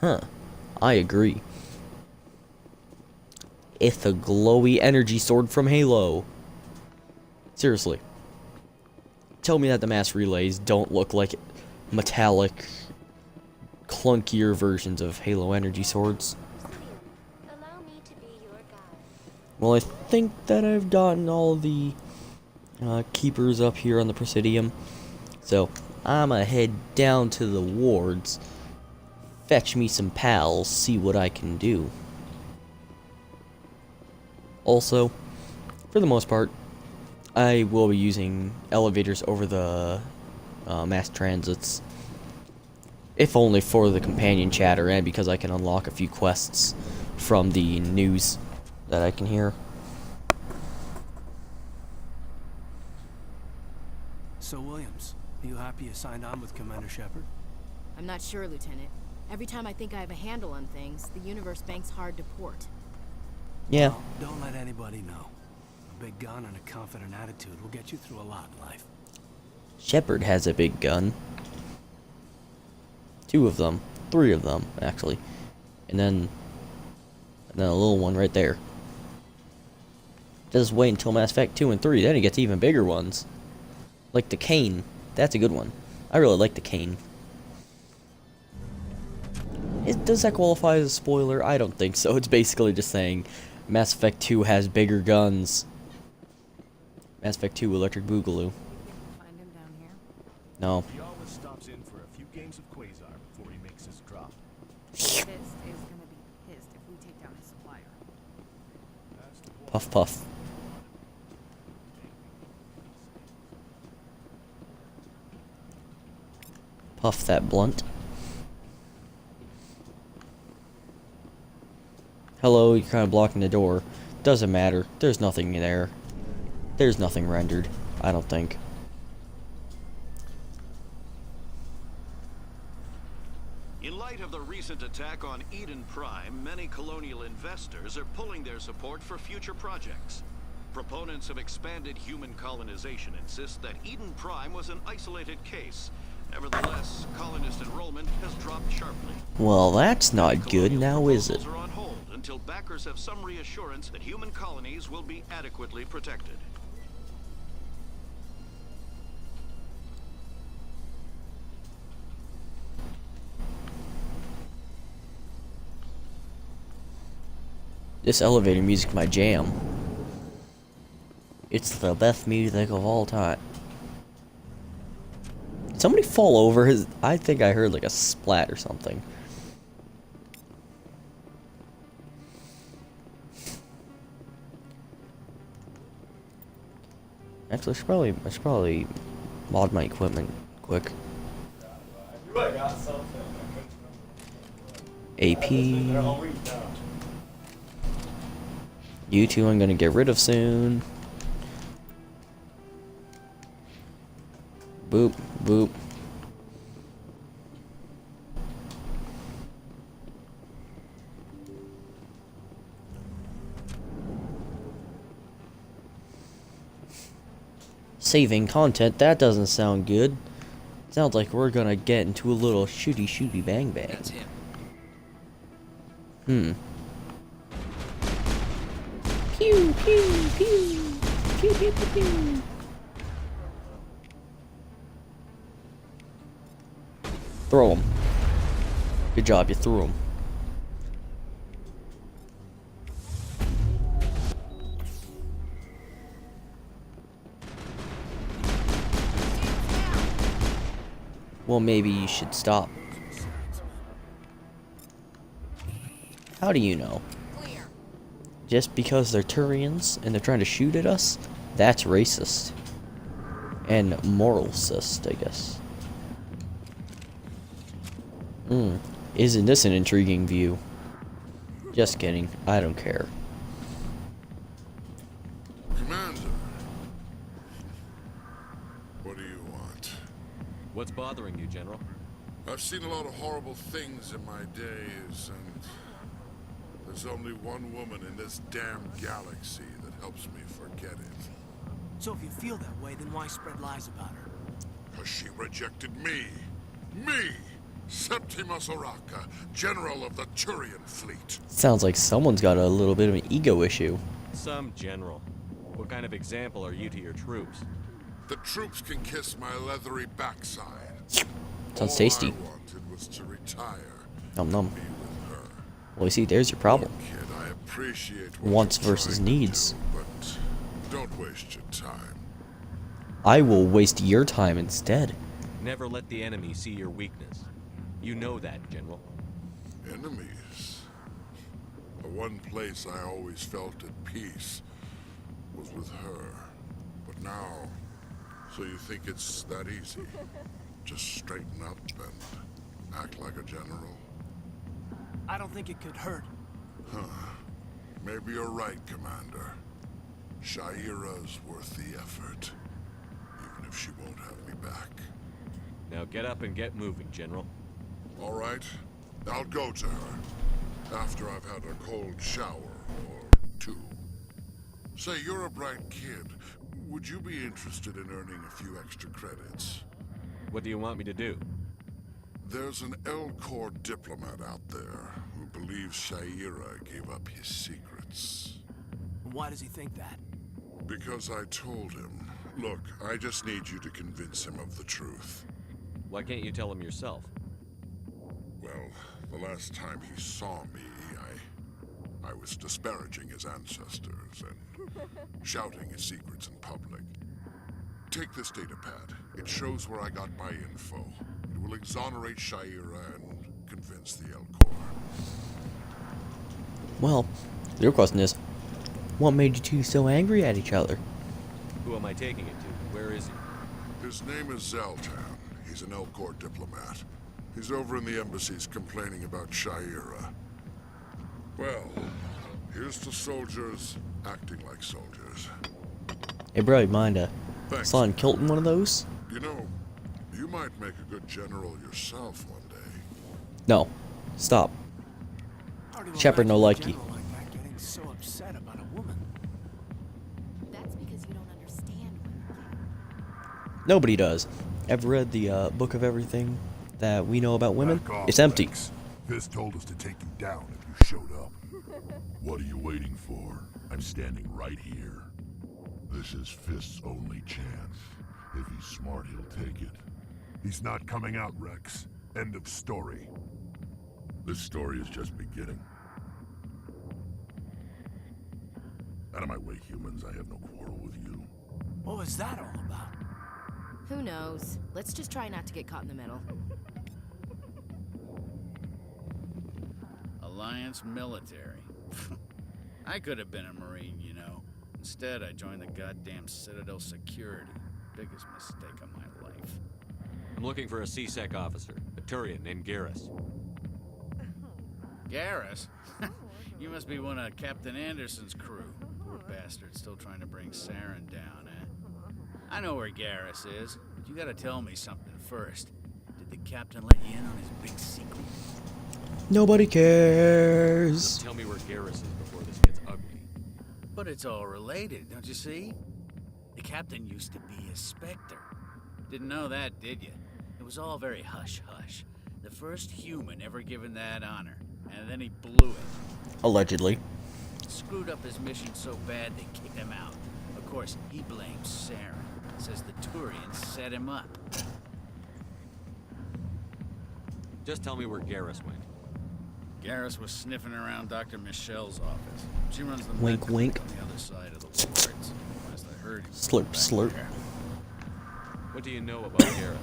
Huh. I agree. It's a glowy energy sword from Halo. Seriously. Tell me that the mass relays don't look like metallic, clunkier versions of Halo energy swords. Well, I think that I've gotten all of the keepers up here on the Presidium. So, I'ma head down to the wards, fetch me some pals, see what I can do. Also, for the most part, I will be using elevators over the mass transits. If only for the companion chatter and because I can unlock a few quests from the news that I can hear. So, Williams, are you happy you signed on with Commander Shepard? I'm not sure, Lieutenant. Every time I think I have a handle on things, the universe bank's hard to port. Yeah. Well, don't let anybody know. A big gun and a confident attitude will get you through a lot in life. Shepard has a big gun. 2 of them. 3 of them, actually. And then a little one right there. Just wait until Mass Effect 2 and 3, then he gets even bigger ones. Like the cane. That's a good one. I really like the cane. Does that qualify as a spoiler? I don't think so. It's basically just saying Mass Effect 2 has bigger guns. Mass Effect 2 Electric Boogaloo. Find him down here. No. He always stops in for a few games of Quasar before he makes his drop. Fist is gonna be pissed if we take down his supplier. Puff puff. Puff that blunt. Hello, you're kind of blocking the door. Doesn't matter. There's nothing there. There's nothing rendered, I don't think. In light of the recent attack on Eden Prime, many colonial investors are pulling their support for future projects. Proponents of expanded human colonization insist that Eden Prime was an isolated case. Nevertheless, colonist enrollment has dropped sharply. Well, that's not good, now is it? Are on hold until backers have some reassurance that human colonies will be adequately protected. This elevator music's my jam. It's the best music of all time. Did somebody fall over? I think I heard like a splat or something. Actually, I should probably mod my equipment quick. AP. You two I'm gonna get rid of soon. Boop, boop. Saving content, that doesn't sound good. Sounds like we're gonna get into a little shooty bang bang. That's him. Pew pew pew pew pew pew pew. Throw him. Good job, you threw him. Well, maybe you should stop. How do you know? Just because they're Turians and they're trying to shoot at us? That's racist. And moralist, I guess. Isn't this an intriguing view? Just kidding. I don't care. Commander. What do you want? What's bothering you, General? I've seen a lot of horrible things in my days, and there's only one woman in this damn galaxy that helps me forget it. So if you feel that way, then why spread lies about her? Because she rejected me. Me! Septimus Oraka, General of the Turian Fleet. Sounds like someone's got a little bit of an ego issue. Some general. What kind of example are you to your troops? The troops can kiss my leathery backside. Sounds tasty. All I wanted was to retire. Nom nom. Be with her. Well, you see, there's your problem. Kid, I appreciate what Wants you're versus trying to needs. do, but don't waste your time. I will waste your time instead. Never let the enemy see your weakness. You know that, General. Enemies? The one place I always felt at peace was with her. But now, so you think it's that easy? Just straighten up and act like a general? I don't think it could hurt. Huh. Maybe you're right, Commander. Shaira's worth the effort. Even if she won't have me back. Now get up and get moving, General. All right. I'll go to her. After I've had a cold shower or two. Say, you're a bright kid. Would you be interested in earning a few extra credits? What do you want me to do? There's an L-Corps diplomat out there who believes Shaira gave up his secrets. Why does he think that? Because I told him. Look, I just need you to convince him of the truth. Why can't you tell him yourself? Well, the last time he saw me, I was disparaging his ancestors and shouting his secrets in public. Take this data pad. It shows where I got my info. It will exonerate Shaira and convince the L-Corps. Well, the real question is, what made you two so angry at each other? Who am I taking it to? Where is he? His name is Zaltan. He's an L-Corps diplomat. He's over in the embassies complaining about Shaira. Well, here's to soldiers acting like soldiers. Hey bro, you mind Thanks. selling Kilton one of those? You know, you might make a good general yourself one day. No. Stop. Shepard no likey. Like getting so upset about a woman. That's because you don't understand women. Nobody does. Ever read the book of everything that we know about women? Back off, It's empty. Rex. Fist told us to take you down if you showed up. What are you waiting for? I'm standing right here. This is Fist's only chance. If he's smart, he'll take it. He's not coming out, Rex. End of story. This story is just beginning. Out of my way, humans. I have no quarrel with you. What was that all about? Who knows? Let's just try not to get caught in the middle. Alliance military. I could have been a Marine, you know. Instead, I joined the goddamn Citadel security. Biggest mistake of my life. I'm looking for a C-Sec officer, a Turian named Garrus. Garrus? You must be one of Captain Anderson's crew. Poor bastard still trying to bring Saren down, eh? I know where Garrus is, but you gotta tell me something first. Did the captain let you in on his big secret? Nobody cares. Just tell me where Garrus is before this gets ugly. But it's all related, don't you see? The captain used to be a Spectre. Didn't know that, did you? It was all very hush-hush. The first human ever given that honor. And then he blew it. Allegedly. Screwed up his mission so bad they kicked him out. Of course, he blames Saren. Says the Turians set him up. Just tell me where Garrus went. Garrus was sniffing around Dr. Michelle's office. She runs the Wink, medical wink. on the other side of the wards. Last I heard, he was Slurp, back slurp. there. What do you know about Garrus?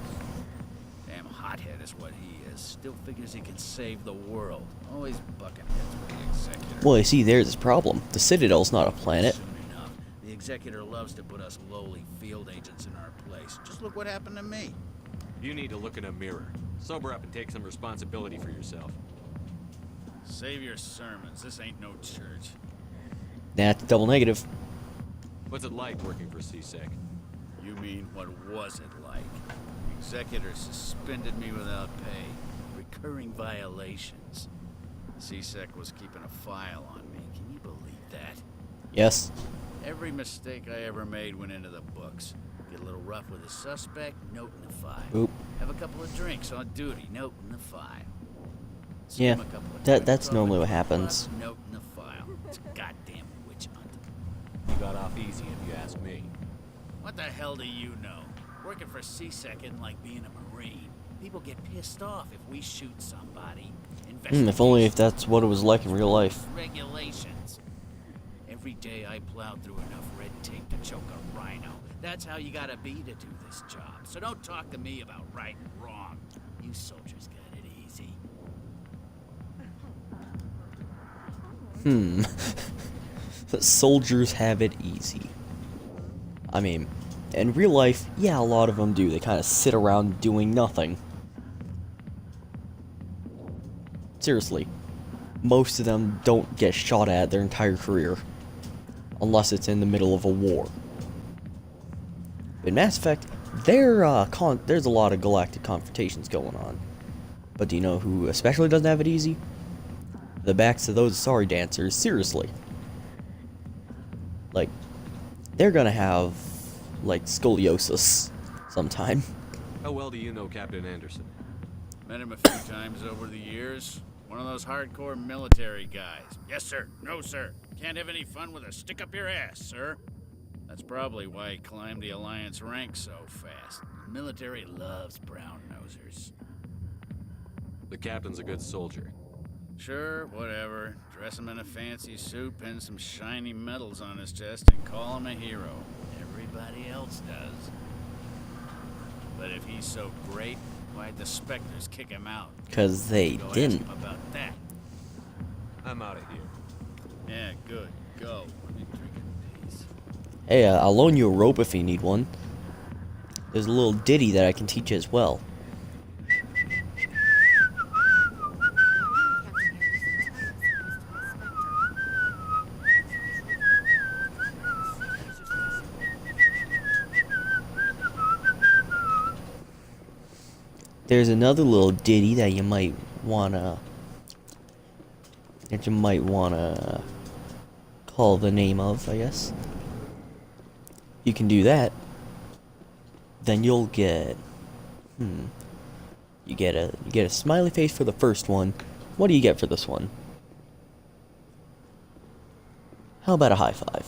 Damn hothead is what he is. Still figures he can save the world. Always bucking heads with the Executor. Well, you see, there's his problem. The Citadel's not a planet. Soon enough, the Executor loves to put us lowly field agents in our place. Just look what happened to me. You need to look in a mirror. Sober up and take some responsibility for yourself. Save your sermons. This ain't no church. That's double negative. What's it like working for C-Sec? You mean, what was it like? The Executor suspended me without pay. Recurring violations. C-Sec was keeping a file on me. Can you believe that? Yes. Every mistake I ever made went into the books. Get a little rough with a suspect, note in the file. Oop. Have a couple of drinks on duty, note in the file. See Yeah, him a couple of that's times, normally off what at happens. club, note in the file. It's a goddamn witch hunt. You got off easy if you ask me. What the hell do you know? Working for CSEC isn't like being a Marine. People get pissed off if we shoot somebody. If only if that's what it was like in real life. Regulations. Every day I plowed through enough red tape to choke a rhino. That's how you gotta be to do this job. So don't talk to me about right and wrong. You soldiers got it easy. The soldiers have it easy. I mean, in real life, yeah, a lot of them do. They kind of sit around doing nothing. Seriously, most of them don't get shot at their entire career. Unless it's in the middle of a war. In Mass Effect, there's a lot of galactic confrontations going on. But do you know who especially doesn't have it easy? The backs of those sorry dancers, seriously. Like, they're gonna have, like, scoliosis sometime. How well do you know Captain Anderson? Met him a few times over the years. One of those hardcore military guys. Yes, sir. No, sir. Can't have any fun with a stick up your ass, sir. That's probably why he climbed the Alliance ranks so fast. The military loves brown-nosers. The captain's a good soldier. Sure, whatever. Dress him in a fancy suit, pin some shiny medals on his chest, and call him a hero. Everybody else does. But if he's so great, why'd the Spectres kick him out? 'Cause they Go didn't. ask him about that. I'm out of here. Yeah, good. Go. Let me drink in peace. Hey, I'll loan you a rope if you need one. There's a little ditty that I can teach you as well. There's another little ditty that you might wanna call the name of, I guess. You can do that. Then you'll get you get a smiley face for the first one. What do you get for this one? How about a high five?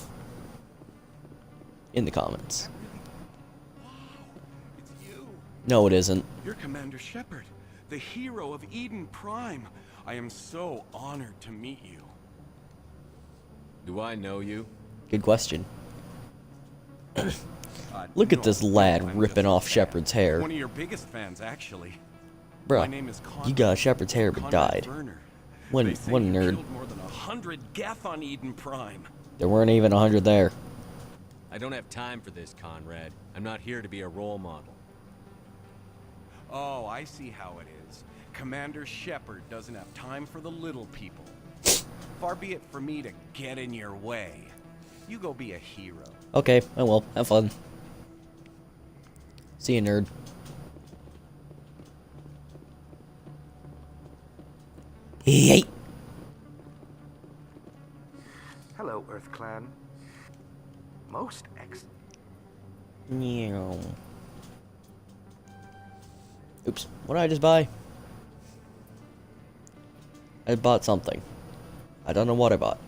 In the comments. No, it isn't. You're Commander Shepard, the hero of Eden Prime. I am so honored to meet you. Do I know you? Good question. Look at this lad ripping off Shepard's hair. One of your biggest fans, actually. Bruh, My name is you got Shepard's hair but died. What a nerd. Killed more than 100 Geth on Eden Prime. There weren't even 100 there. I don't have time for this, Conrad. I'm not here to be a role model. Oh, I see how it is. Commander Shepard doesn't have time for the little people. Far be it for me to get in your way. You go be a hero. Okay, oh well, have fun. See you, nerd. Yay! Hello, Earth Clan. Most excellent. Meow. Oops, what did I just buy? I bought something. I don't know what I bought.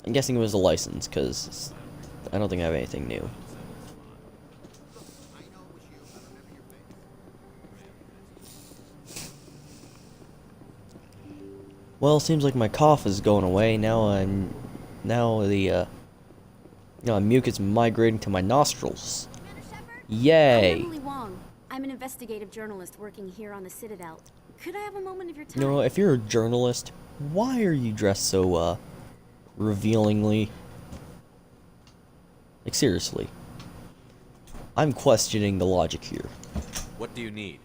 I'm guessing it was a license, because I don't think I have anything new. Well, seems like my cough is going away. Now the mucus is migrating to my nostrils. Yay! I'm Emily Wong. I'm an investigative journalist working here on the Citadel. Could I have a moment of your time? You know, if you're a journalist, why are you dressed so, revealingly? Like, seriously. I'm questioning the logic here. What do you need?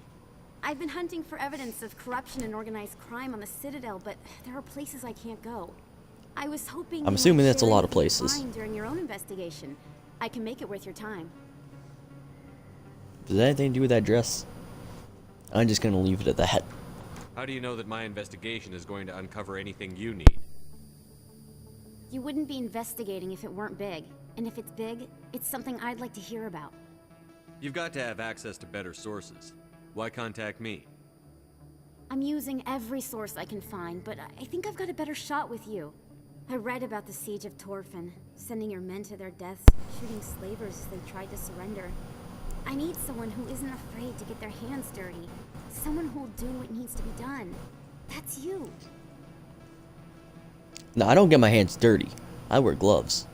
I've been hunting for evidence of corruption and organized crime on the Citadel, but there are places I can't go. I was hoping I'm assuming that's a lot of places. during your own investigation. I can make it worth your time. Does that have anything to do with that dress? I'm just gonna leave it at that. How do you know that my investigation is going to uncover anything you need? You wouldn't be investigating if it weren't big. And if it's big, it's something I'd like to hear about. You've got to have access to better sources. Why contact me? I'm using every source I can find, but I think I've got a better shot with you. I read about the siege of Torfin, sending your men to their deaths, shooting slavers as they tried to surrender. I need someone who isn't afraid to get their hands dirty. Someone who'll do what needs to be done. That's you. No, I don't get my hands dirty. I wear gloves.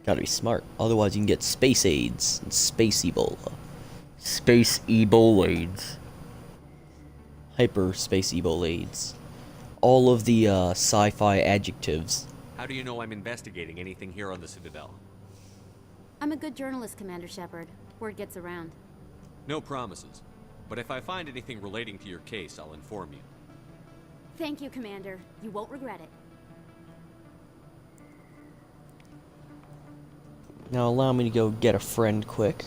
Gotta be smart, otherwise you can get space AIDS and space Ebola. Space Ebola AIDS. Hyperspace Ebola AIDS. All of the sci-fi adjectives. How do you know I'm investigating anything here on the Citadel? I'm a good journalist, Commander Shepard. Word gets around. No promises. But if I find anything relating to your case, I'll inform you. Thank you, Commander. You won't regret it. Now allow me to go get a friend quick.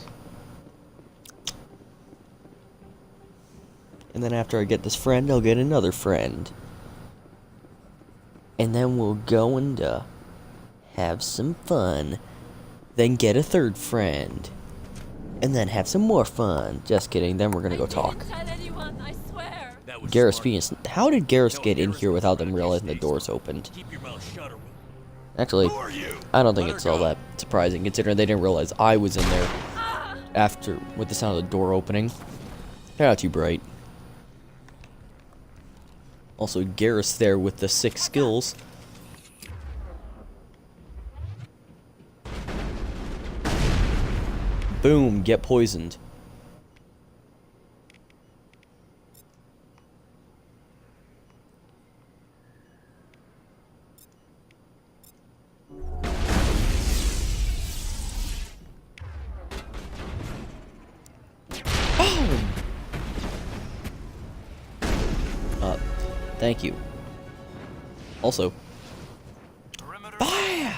And then after I get this friend, I'll get another friend. And then we'll go and have some fun. Then get a third friend. And then have some more fun. Just kidding, then we're gonna go talk. Tell anyone, I swear. Garrus Venus. How did Garrus get in here without them realizing the doors opened? Actually, I don't think it's all that surprising, considering they didn't realize I was in there after, with the sound of the door opening. They're not too bright. Also, Garrus there with the 6 skills. Boom, get poisoned. Thank you. Also, fire!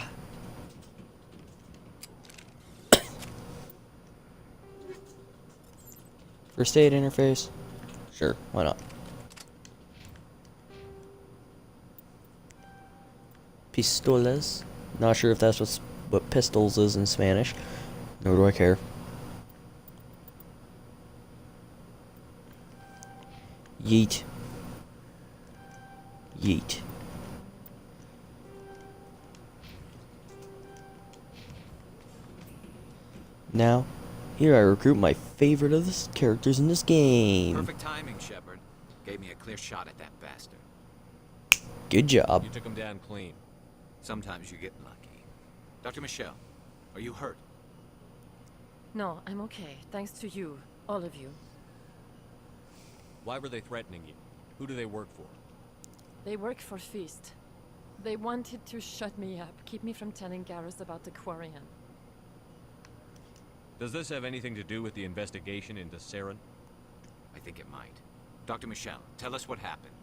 First aid interface? Sure, why not? Pistolas? Not sure if that's what pistols is in Spanish. Nor do I care. Yeet. Yeet. Now, here I recruit my favorite of the characters in this game. Perfect timing, Shepard. Gave me a clear shot at that bastard. Good job. You took him down clean. Sometimes you get lucky. Dr. Michelle, are you hurt? No, I'm okay. Thanks to you. All of you. Why were they threatening you? Who do they work for? They work for Feast. They wanted to shut me up, keep me from telling Garrus about the Quarian. Does this have anything to do with the investigation into Saren? I think it might. Dr. Michelle, tell us what happened.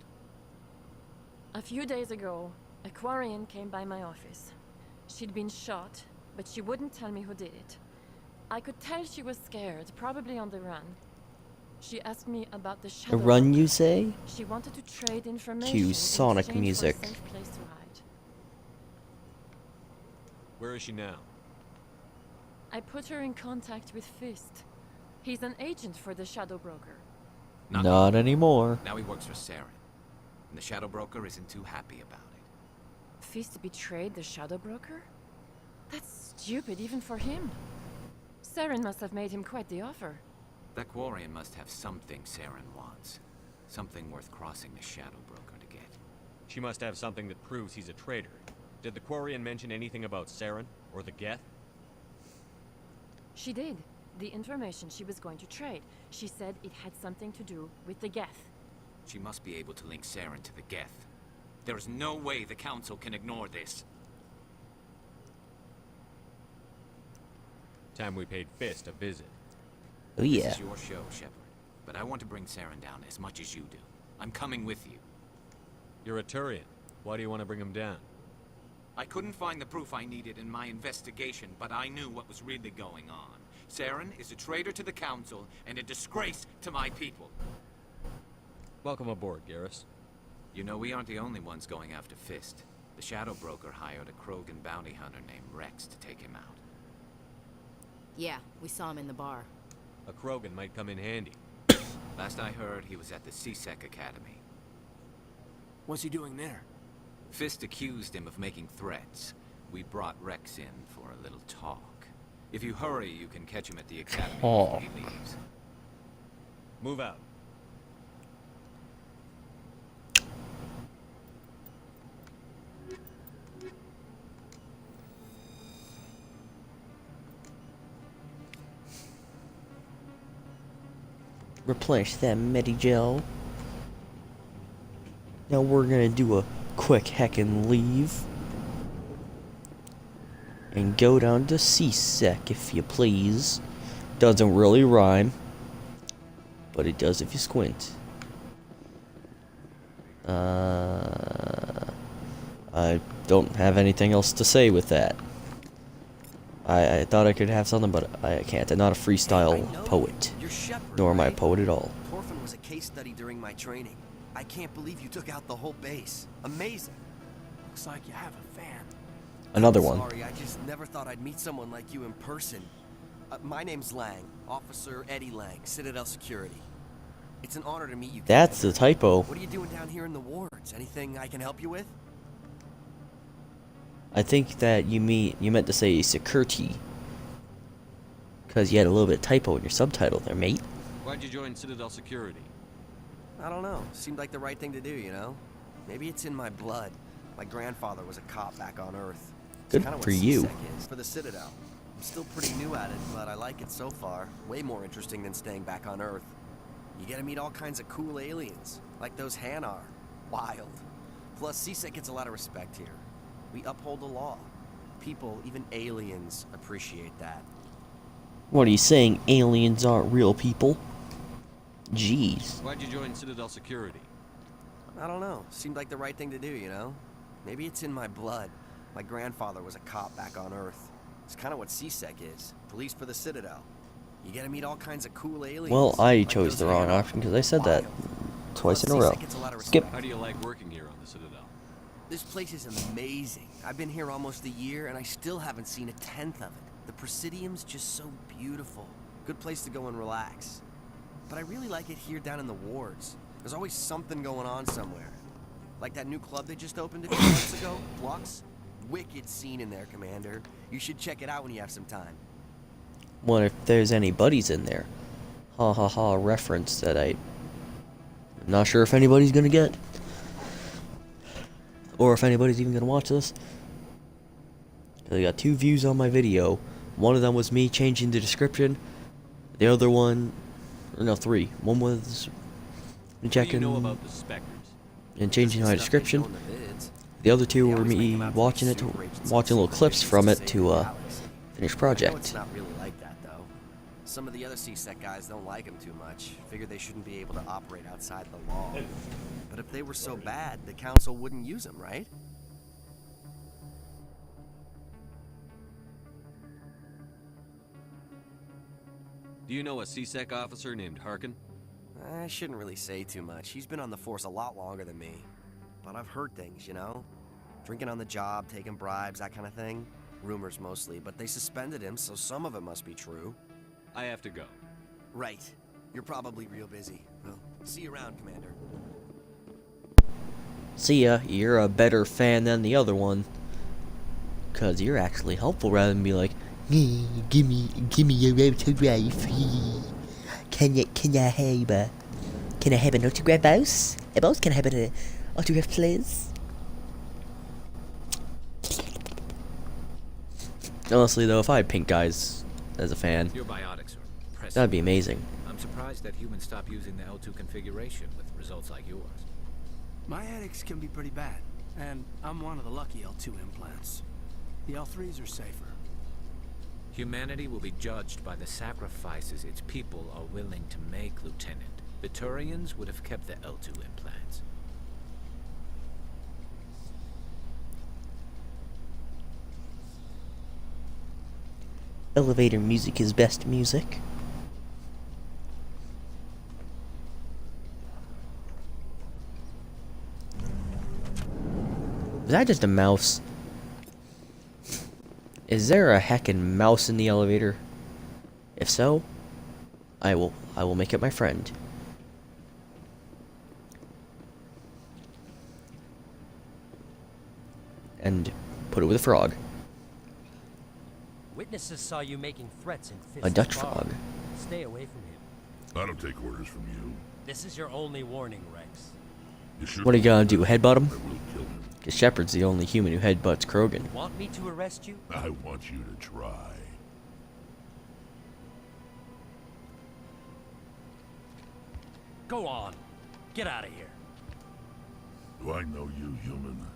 A few days ago, a Quarian came by my office. She'd been shot, but she wouldn't tell me who did it. I could tell she was scared, probably on the run. She asked me about the Shadow. A run, you say? She wanted to trade information. Cue Sonic in exchange music. for a safe place to hide. Where is she now? I put her in contact with Fist. He's an agent for the Shadow Broker. Not anymore. Now he works for Saren. And the Shadow Broker isn't too happy about it. Fist betrayed the Shadow Broker? That's stupid even for him. Saren must have made him quite the offer. That Quarian must have something Saren wants. Something worth crossing the Shadow Broker to get. She must have something that proves he's a traitor. Did the Quarian mention anything about Saren or the Geth? She did. The information she was going to trade. She said it had something to do with the Geth. She must be able to link Saren to the Geth. There is no way the Council can ignore this. Time we paid Fist a visit. Oh yeah. This is your show, Shepard. But I want to bring Saren down as much as you do. I'm coming with you. You're a Turian. Why do you want to bring him down? I couldn't find the proof I needed in my investigation, but I knew what was really going on. Saren is a traitor to the Council and a disgrace to my people. Welcome aboard, Garrus. You know, we aren't the only ones going after Fist. The Shadow Broker hired a Krogan bounty hunter named Rex to take him out. Yeah, we saw him in the bar. A Krogan might come in handy. Last I heard, he was at the CSEC Academy. What's he doing there? Fist accused him of making threats. We brought Rex in for a little talk. If you hurry, you can catch him at the academy before he leaves. Move out. Replenish that Medigel. Now we're gonna do a quick heckin' leave. And go down to CSEC, if you please. Doesn't really rhyme. But it does if you squint. I don't have anything else to say with that. I thought I could have something, but I can't. I'm not a freestyle poet. Nor am I a poet at all. Torfin was a case study during my training. I can't believe you took out the whole base. Amazing. Looks like you have a fan. Another one. Sorry, I just never thought I'd meet someone like you in person. My name's Lang, Officer Eddie Lang, Citadel Security. It's an honor to meet you. That's the typo. What are you doing down here in the wards? Anything I can help you with? I think that you meant to say security. Because you had a little bit of typo in your subtitle there, mate. Why'd you join Citadel Security? I don't know. Seemed like the right thing to do, you know? Maybe it's in my blood. My grandfather was a cop back on Earth. Good for you. CSEC is for the Citadel. I'm still pretty new at it, but I like it so far. Way more interesting than staying back on Earth. You get to meet all kinds of cool aliens, like those Hanar. Wild. Plus, CSEC gets a lot of respect here. We uphold the law. People, even aliens, appreciate that. What are you saying? Aliens aren't real people? Jeez. Why'd you join Citadel Security? I don't know. Seemed like the right thing to do, you know? Maybe it's in my blood. My grandfather was a cop back on Earth. It's kind of what CSEC is. Police for the Citadel. You get to meet all kinds of cool aliens. Well, I chose the wrong option because I said that twice in a row. Skip. How do you like working here on the Citadel? This place is amazing. I've been here almost a year and I still haven't seen a tenth of it. The Presidium's just so beautiful. Good place to go and relax. But I really like it here down in the wards. There's always something going on somewhere. Like that new club they just opened a few months ago, Flux. Wicked scene in there, Commander. You should check it out when you have some time. Wonder if there's any buddies in there. Ha ha ha reference that I'm not sure if anybody's gonna get. Or if anybody's even gonna watch this. I got 2 views on my video. One of them was me changing the description. The other one, or no, 3. One was checking about the Spectres? And changing my description. The other 2 were me watching it, watching little clips from it to finish project. It's not really like that though. Some of the other CSEC guys don't like them too much. Figure they shouldn't be able to operate outside the law. But if they were so bad, the council wouldn't use them, right? Do you know a CSEC officer named Harkin? I shouldn't really say too much. He's been on the force a lot longer than me. But I've heard things, you know? Drinking on the job, taking bribes, that kind of thing. Rumors mostly, but they suspended him, so some of it must be true. I have to go. Right. You're probably real busy. Well, see you around, Commander. See ya, you're a better fan than the other one. Cause you're actually helpful rather than be like, give me your autograph. Can I have an autograph, boss? Boss, can I have an autograph, please? Honestly, though, if I had pink eyes as a fan, Your biotics are impressive. that'd be amazing. I'm surprised that humans stopped using the L2 configuration with results like yours. My headaches can be pretty bad, and I'm one of the lucky L2 implants. The L3s are safer. Humanity will be judged by the sacrifices its people are willing to make, Lieutenant. The Turians would have kept the L2 implants. Elevator music is best music. that just a mouse? Is there a heckin' mouse in the elevator? If so, I will make it my friend. And put it with a frog. Witnesses saw you making threats in Fist's A Dutch bar. frog. Stay away from him. I don't take orders from you. This is your only warning, Rex. What are you gonna do, headbutt him? Because Shepard's the only human who headbutts Krogan. Want me to arrest you? I want you to try. Go on. Get out of here. Do I know you, human?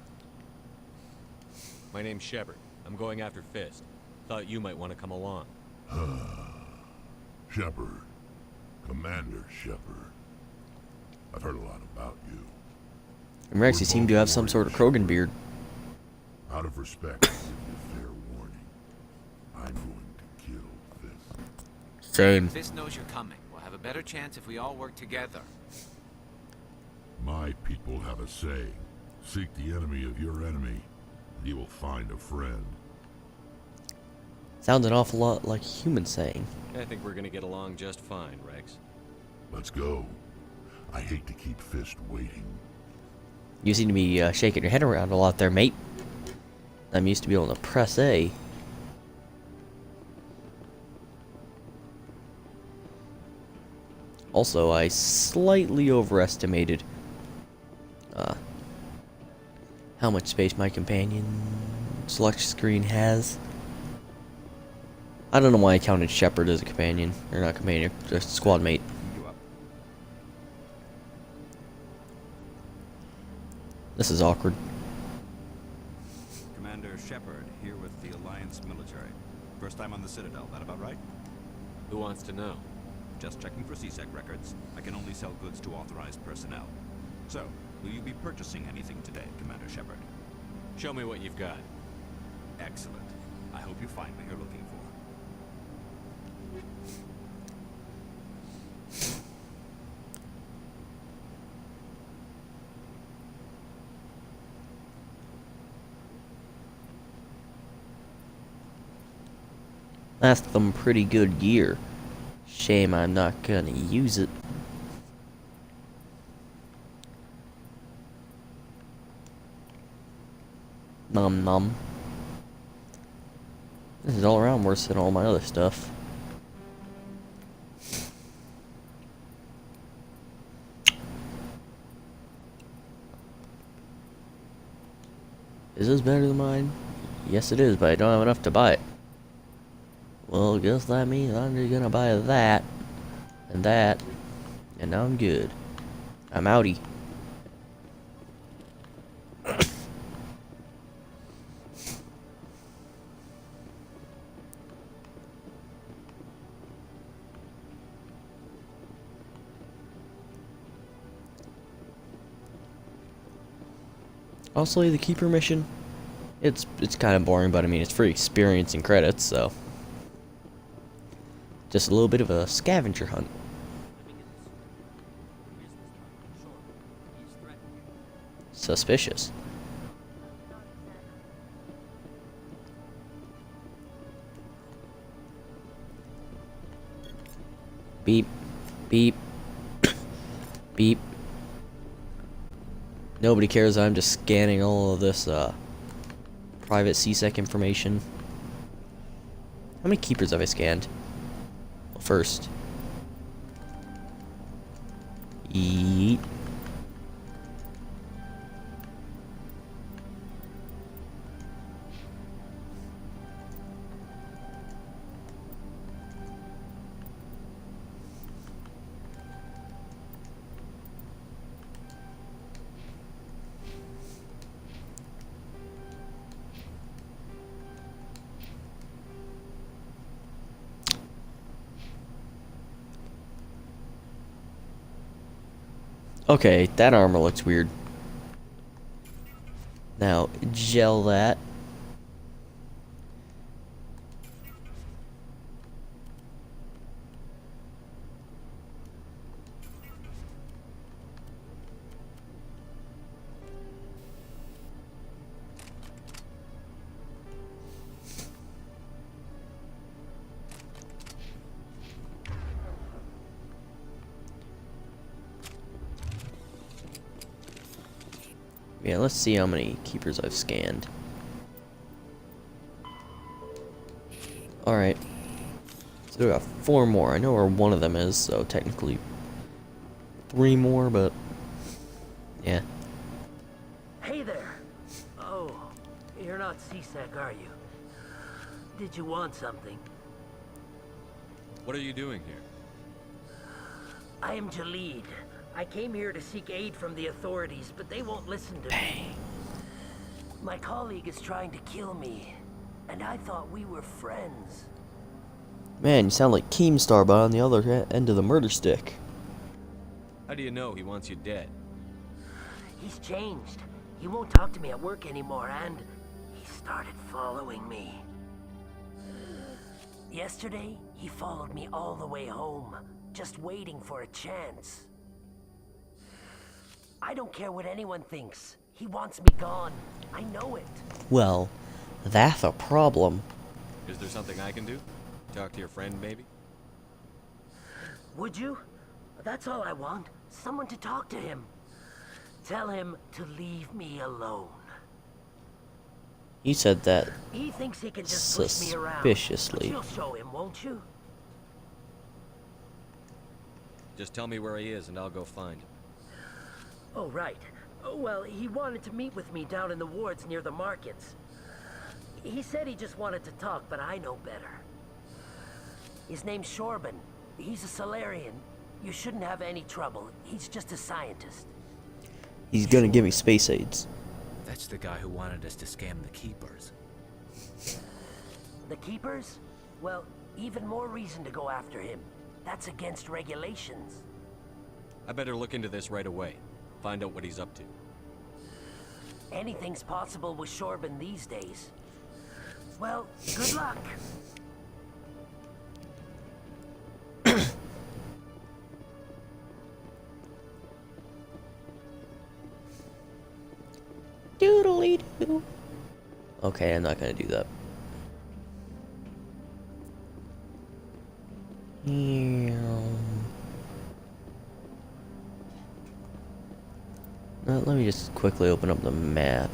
My name's Shepard. I'm going after Fist. Thought you might want to come along. Shepard. Commander Shepard. I've heard a lot about you. And Rex, you seem to have some sort of Krogan beard. Out of respect, I'll give you a fair warning. I'm going to kill Fist. Same. Fist knows you're coming. We'll have a better chance if we all work together. My people have a saying. Seek the enemy of your enemy, and you will find a friend. Sounds an awful lot like a human saying. I think we're gonna get along just fine, Rex. Let's go. I hate to keep Fist waiting. You seem to be shaking your head around a lot there, mate. I'm used to be able to press A. Also, I slightly overestimated how much space my companion select screen has. I don't know why I counted Shepard as a companion, or not companion, just squad mate. This is awkward. Commander Shepard, here with the Alliance military. First time on the Citadel, that about right? Who wants to know? Just checking for CSEC records. I can only sell goods to authorized personnel. So, will you be purchasing anything today, Commander Shepard? Show me what you've got. Excellent. I hope you find what you're looking for. That's some pretty good gear. Shame I'm not gonna use it. Nom nom. This is all around worse than all my other stuff. Is this better than mine? Yes it is, but I don't have enough to buy it. Well, I guess that means I'm just gonna buy that, and now I'm good. I'm outie. Also, the Keeper mission, it's kind of boring, but I mean, it's free experience and credits, so. Just a little bit of a scavenger hunt. Suspicious. Beep. Beep. Beep. Nobody cares, I'm just scanning all of this private CSEC information. How many keepers have I scanned? Well, first. Eat. Okay, that armor looks weird. Now, gel that. Yeah, let's see how many keepers I've scanned. Alright. So we got 4 more. I know where one of them is, so technically 3 more, but yeah. Hey there. Oh, you're not CSEC, are you? Did you want something? What are you doing here? I am Jalid. I came here to seek aid from the authorities, but they won't listen to me. My colleague is trying to kill me, and I thought we were friends. Man, you sound like Keemstar, but on the other end of the murder stick. How do you know he wants you dead? He's changed. He won't talk to me at work anymore, and he started following me. Yesterday, he followed me all the way home, just waiting for a chance. I don't care what anyone thinks. He wants me gone. I know it. Well, that's a problem. Is there something I can do? Talk to your friend, maybe? Would you? That's all I want. Someone to talk to him. Tell him to leave me alone. You said that He thinks he can just push me around. suspiciously. You'll show him, won't you? Just tell me where he is and I'll go find him. Oh, right. Oh, well, he wanted to meet with me down in the wards near the markets. He said he just wanted to talk, but I know better. His name's Shorban. He's a Solarian. You shouldn't have any trouble. He's just a scientist. He's gonna give me space aids. That's the guy who wanted us to scam the Keepers. The Keepers? Well, even more reason to go after him. That's against regulations. I better look into this right away. Find out what he's up to. Anything's possible with Shorban these days. Well, good luck. Doodly-doo. Okay, I'm not gonna do that. Let me just quickly open up the map.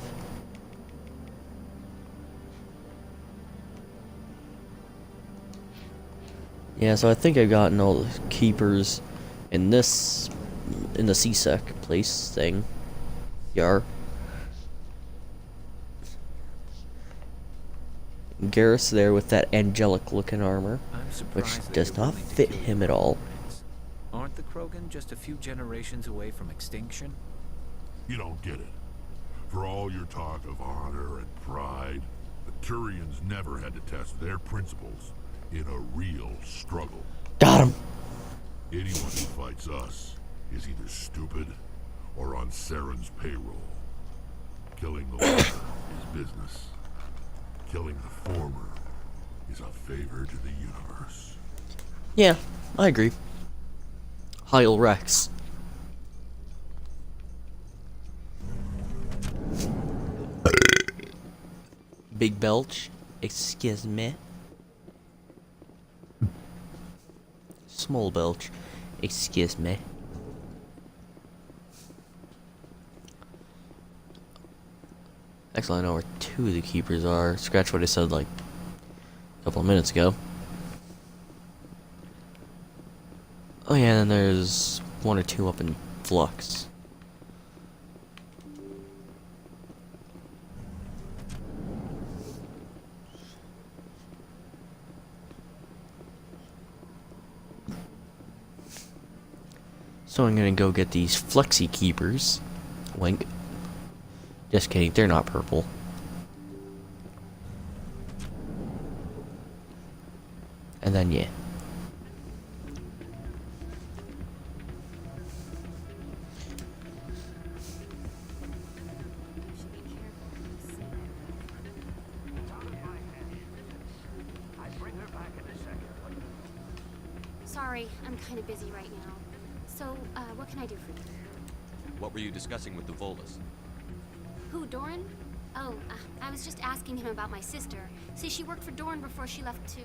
Yeah, so I think I've gotten all the keepers in the CSEC place thing. Yar. Garrus there with that angelic looking armor, which does not fit him at all. Aren't the Krogan just a few generations away from extinction? You don't get it. For all your talk of honor and pride, the Turians never had to test their principles in a real struggle. Got him. Anyone who fights us is either stupid or on Saren's payroll. Killing the latter is business. Killing the former is a favor to the universe. Yeah, I agree. Heil Rex. Big Belch. Excuse me. Small Belch. Excuse me. Actually, I know where 2 of the keepers are. Scratch what I said like a couple of minutes ago. Oh yeah, and then there's 1 or 2 up in Flux. So I'm gonna go get these Flexi Keepers. Wink. Just kidding, they're not purple. And then, yeah. Sorry, I'm kind of busy right now. So, what can I do for you? What were you discussing with the Volus? Who, Doran? Oh, I was just asking him about my sister. See, she worked for Doran before she left to...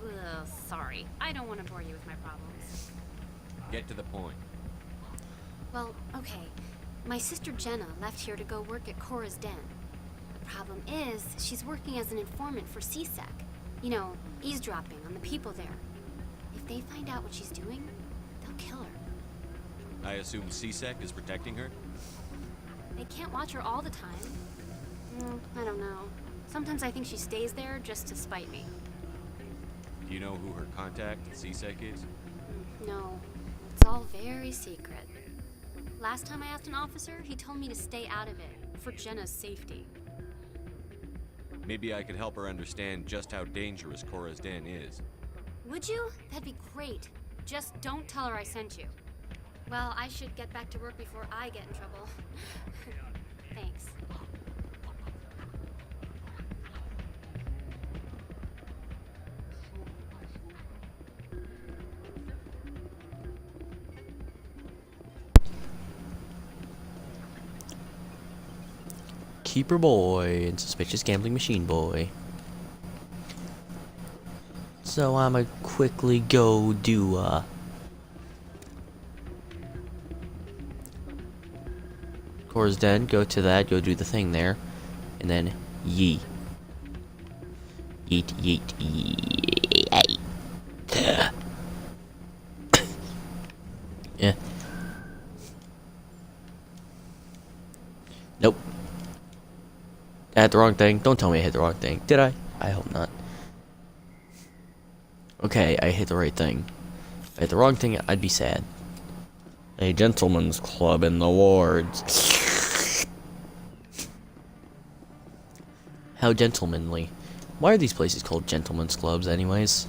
Ugh, sorry. I don't want to bore you with my problems. Get to the point. Well, okay. My sister Jenna left here to go work at Cora's Den. The problem is, she's working as an informant for CSEC. You know, eavesdropping on the people there. If they find out what she's doing, they'll kill her. I assume CSEC is protecting her? They can't watch her all the time. I don't know. Sometimes I think she stays there just to spite me. Do you know who her contact at CSEC is? No, it's all very secret. Last time I asked an officer, he told me to stay out of it, for Jenna's safety. Maybe I could help her understand just how dangerous Cora's Den is. Would you? That'd be great. Just don't tell her I sent you. Well, I should get back to work before I get in trouble. Thanks. Keeper boy and suspicious gambling machine boy. So I'ma quickly go do Cora's Den, go to that, go do the thing there, and then yeet. Yeet, yeet, yeet. Yeah. Nope. I hit the wrong thing. Don't tell me I hit the wrong thing. Did I? I hope not. Okay, I hit the right thing. If I hit the wrong thing, I'd be sad. A gentleman's club in the wards. How gentlemanly. Why are these places called gentlemen's clubs anyways?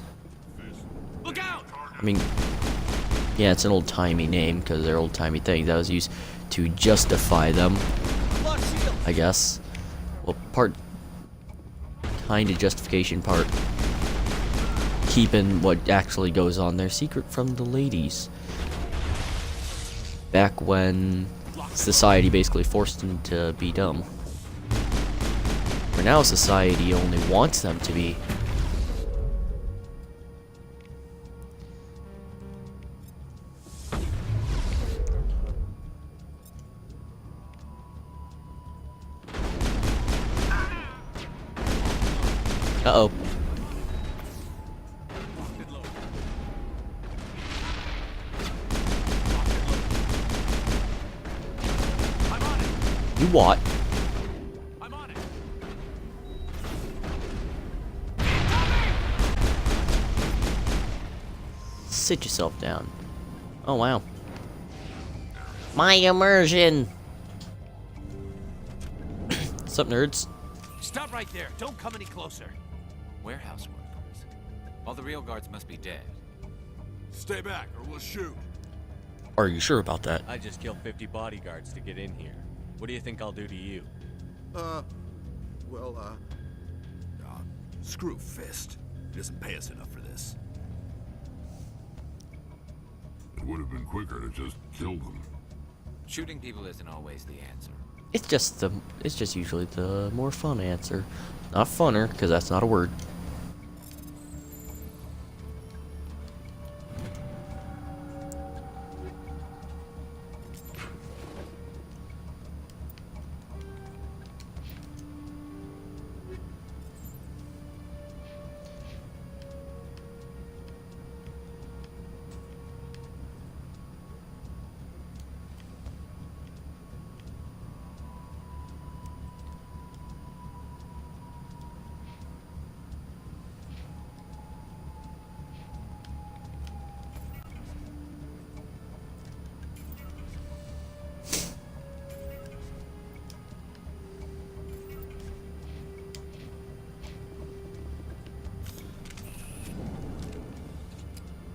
Look out! I mean, yeah, it's an old-timey name because they're old-timey things that was used to justify them, I guess. Well, part kind of justification, part keeping what actually goes on there secret from the ladies. Back when society basically forced them to be dumb. For now, society only wants them to be. Uh-oh. You what? I'm on it. Sit yourself down. Oh, wow. My immersion! What's up, nerds? Stop right there. Don't come any closer. Warehouse workers. All the real guards must be dead. Stay back or we'll shoot. Are you sure about that? I just killed 50 bodyguards to get in here. What do you think I'll do to you? Screw Fist. He doesn't pay us enough for this. It would have been quicker to just kill them. Shooting people isn't always the answer. It's just usually the more fun answer. Not funner, because that's not a word.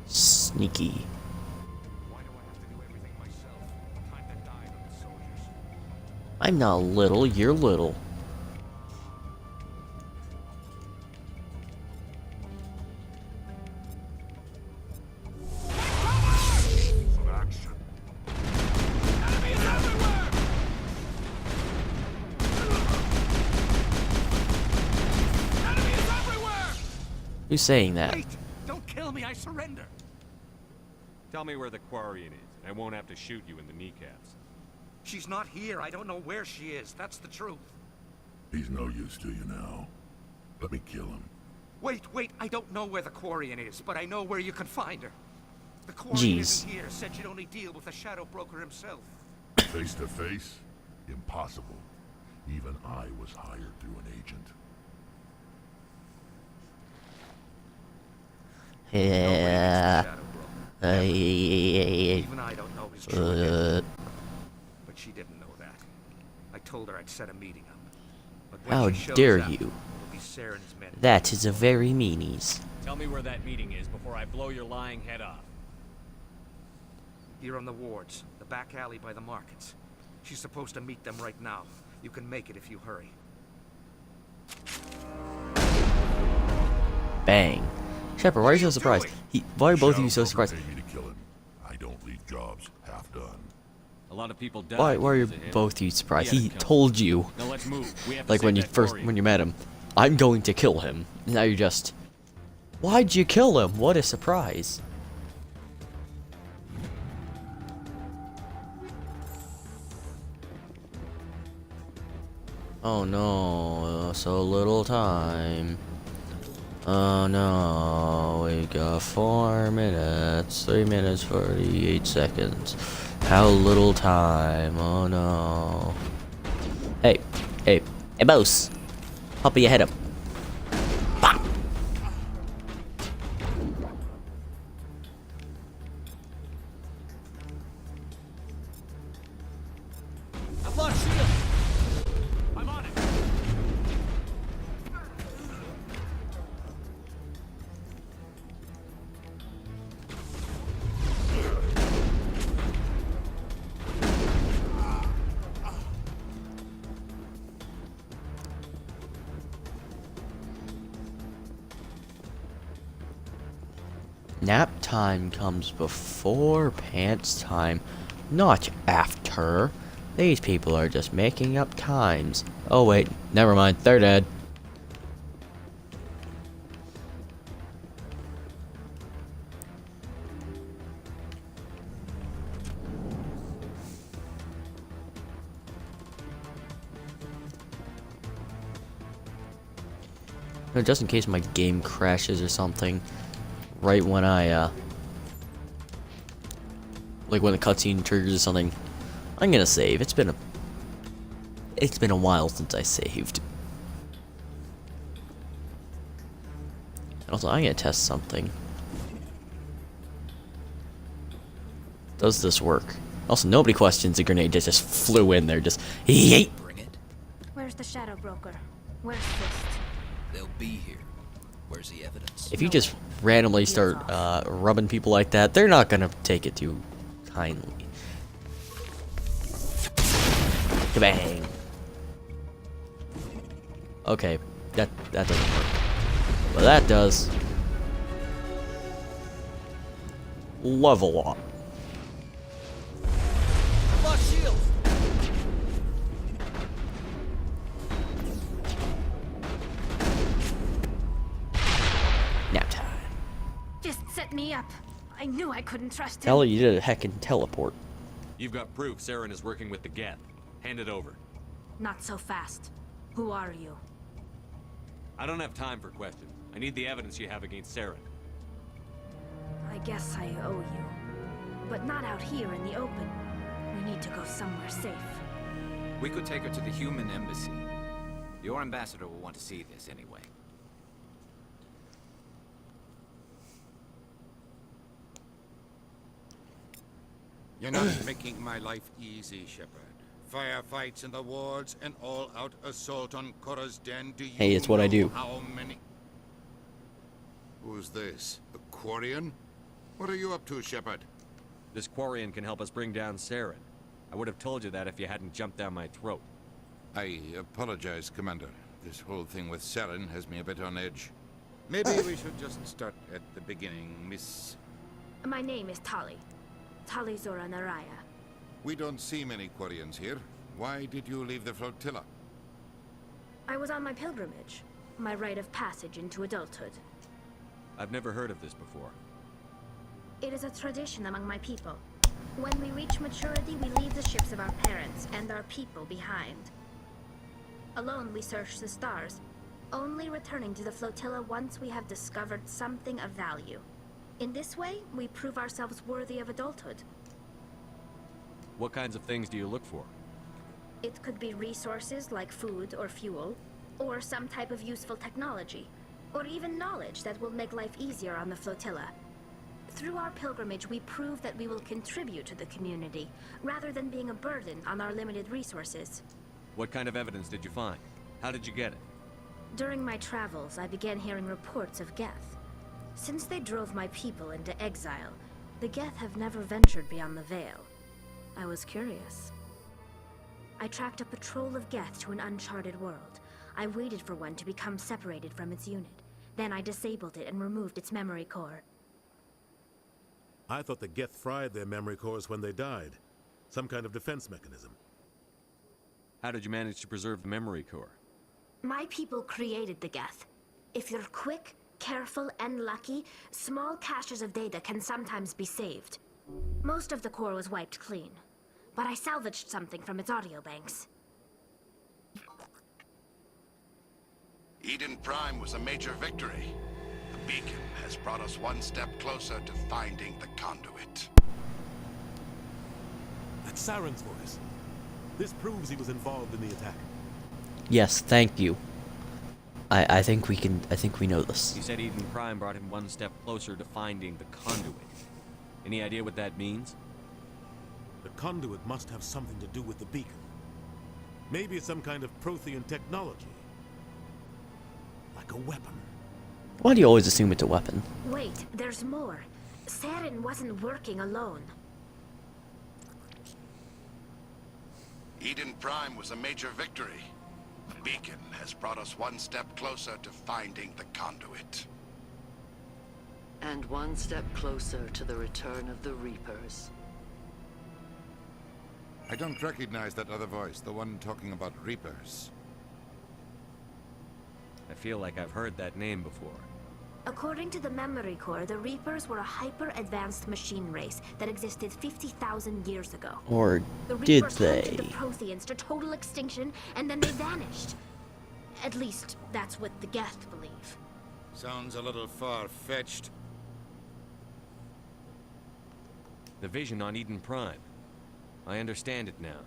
Sneaky. I'm not little, you're little. Who's saying that? Wait! Don't kill me, I surrender! Tell me where the Quarian is, and I won't have to shoot you in the kneecaps. She's not here. I don't know where she is. That's the truth. He's no use to you now. Let me kill him. Wait. I don't know where the Quarian is, but I know where you can find her. The Quarian Jeez. isn't here. Said she'd only deal with the Shadow Broker himself. Face to face? Impossible. Even I was hired through an agent. Yeah. Even I don't know his true identity. But she didn't know that. I told her I'd set a meeting up. But when How she shows dare up, you? it'll be Saren's men. That is a very meanies. Tell me where that meeting is before I blow your lying head off. Here on the wards, the back alley by the markets. She's supposed to meet them right now. You can make it if you hurry. Bang. Shepard, why are you so surprised? Why are both of you so surprised? Pay me to kill him. I don't leave jobs half done. A lot of people died. Why are you because of him. both of you surprised? He He had to come. told you, Now let's move. We have to like when save you that when you met him, I'm going to kill him. Now you're just, why'd you kill him? What a surprise. Oh no, so little time. Oh no, we got 4 minutes, 3 minutes, 48 seconds. How little time, oh no. Hey, boss. Hop your head up. Bah! I've lost shield. I'm on it. Nap time comes before pants time, not after. These people are just making up times. Oh wait, never mind, they're dead. No, just in case my game crashes or something, right when I, like when the cutscene triggers or something, I'm gonna save. It's been a while since I saved. Also, I'm gonna test something. Does this work? Also, nobody questions the grenade that just flew in there. Just yeet. Bring it. Where's the Shadow Broker? Where's Fist? They'll be here. Where's the evidence? If you just randomly start rubbing people like that, they're not gonna take it too kindly. Kabang. Okay, that doesn't work. Well, that does. Level up. I've lost shield. Nap time. Fist set me up. I knew I couldn't trust him. Tell her you did a heckin' teleport. You've got proof Saren is working with the Geth. Hand it over. Not so fast. Who are you? I don't have time for questions. I need the evidence you have against Saren. I guess I owe you. But not out here in the open. We need to go somewhere safe. We could take her to the human embassy. Your ambassador will want to see this anyway. You're not making my life easy, Shepard. Firefights in the wards, an all-out assault on Korra's den. Do you Hey, it's what I do. know how many... Who's this? A Quarian? What are you up to, Shepard? This Quarian can help us bring down Saren. I would have told you that if you hadn't jumped down my throat. I apologize, Commander. This whole thing with Saren has me a bit on edge. Maybe we should just start at the beginning, Miss... My name is Tali. Tali Zora Naraya. We don't see many Quarians here. Why did you leave the flotilla? I was on my pilgrimage. My rite of passage into adulthood. I've never heard of this before. It is a tradition among my people. When we reach maturity, we leave the ships of our parents and our people behind. Alone, we search the stars, only returning to the flotilla once we have discovered something of value. In this way, we prove ourselves worthy of adulthood. What kinds of things do you look for? It could be resources like food or fuel, or some type of useful technology, or even knowledge that will make life easier on the flotilla. Through our pilgrimage, we prove that we will contribute to the community, rather than being a burden on our limited resources. What kind of evidence did you find? How did you get it? During my travels, I began hearing reports of Geth. Since they drove my people into exile, the Geth have never ventured beyond the Veil. I was curious. I tracked a patrol of Geth to an uncharted world. I waited for one to become separated from its unit. Then I disabled it and removed its memory core. I thought the Geth fried their memory cores when they died. Some kind of defense mechanism. How did you manage to preserve the memory core? My people created the Geth. If you're quick, careful, and lucky, small caches of data can sometimes be saved. Most of the core was wiped clean, but I salvaged something from its audio banks. Eden Prime was a major victory. The beacon has brought us one step closer to finding the conduit. That's Saren's voice. This proves he was involved in the attack. Yes, thank you. I think we know this. He said Eden Prime brought him one step closer to finding the conduit. Any idea what that means? The conduit must have something to do with the beacon. Maybe it's some kind of Prothean technology. Like a weapon. Why do you always assume it's a weapon? Wait, there's more. Saren wasn't working alone. Eden Prime was a major victory. The beacon has brought us one step closer to finding the conduit. And one step closer to the return of the Reapers. I don't recognize that other voice, the one talking about Reapers. I feel like I've heard that name before. According to the memory core, the Reapers were a hyper-advanced machine race that existed 50,000 years ago. Or the did Reapers they? hunted the Protheans to total extinction, and then they vanished. At least, that's what the Geth believe. Sounds a little far-fetched. The vision on Eden Prime. I understand it now.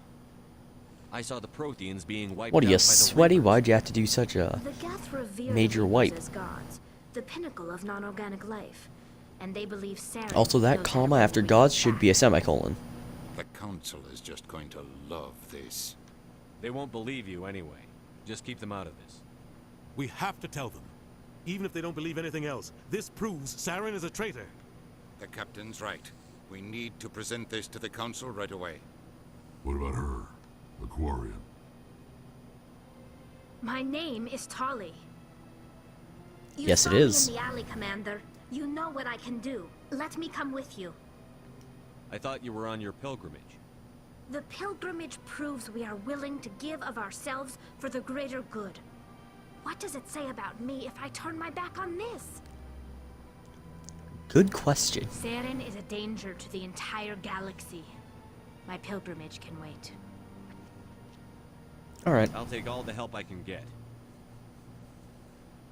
I saw the Protheans being wiped What are out you, by the sweaty? Reapers. Why'd you have to do such a The Geth revere major the wipe? Reapers as gods, the pinnacle of non-organic life, and they believe Saren Also, that knows comma how to after bring gods us should back. be a semicolon. The Council is just going to love this. They won't believe you anyway. Just keep them out of this. We have to tell them. Even if they don't believe anything else, this proves Saren is a traitor. The Captain's right. We need to present this to the Council right away. What about her? Aquarian. My name is Tali. You Yes, it saw me is. in the alley, Commander. You know what I can do. Let me come with you. I thought you were on your pilgrimage. The pilgrimage proves we are willing to give of ourselves for the greater good. What does it say about me if I turn my back on this? Good question. Saren is a danger to the entire galaxy. My pilgrimage can wait. Alright. I'll take all the help I can get.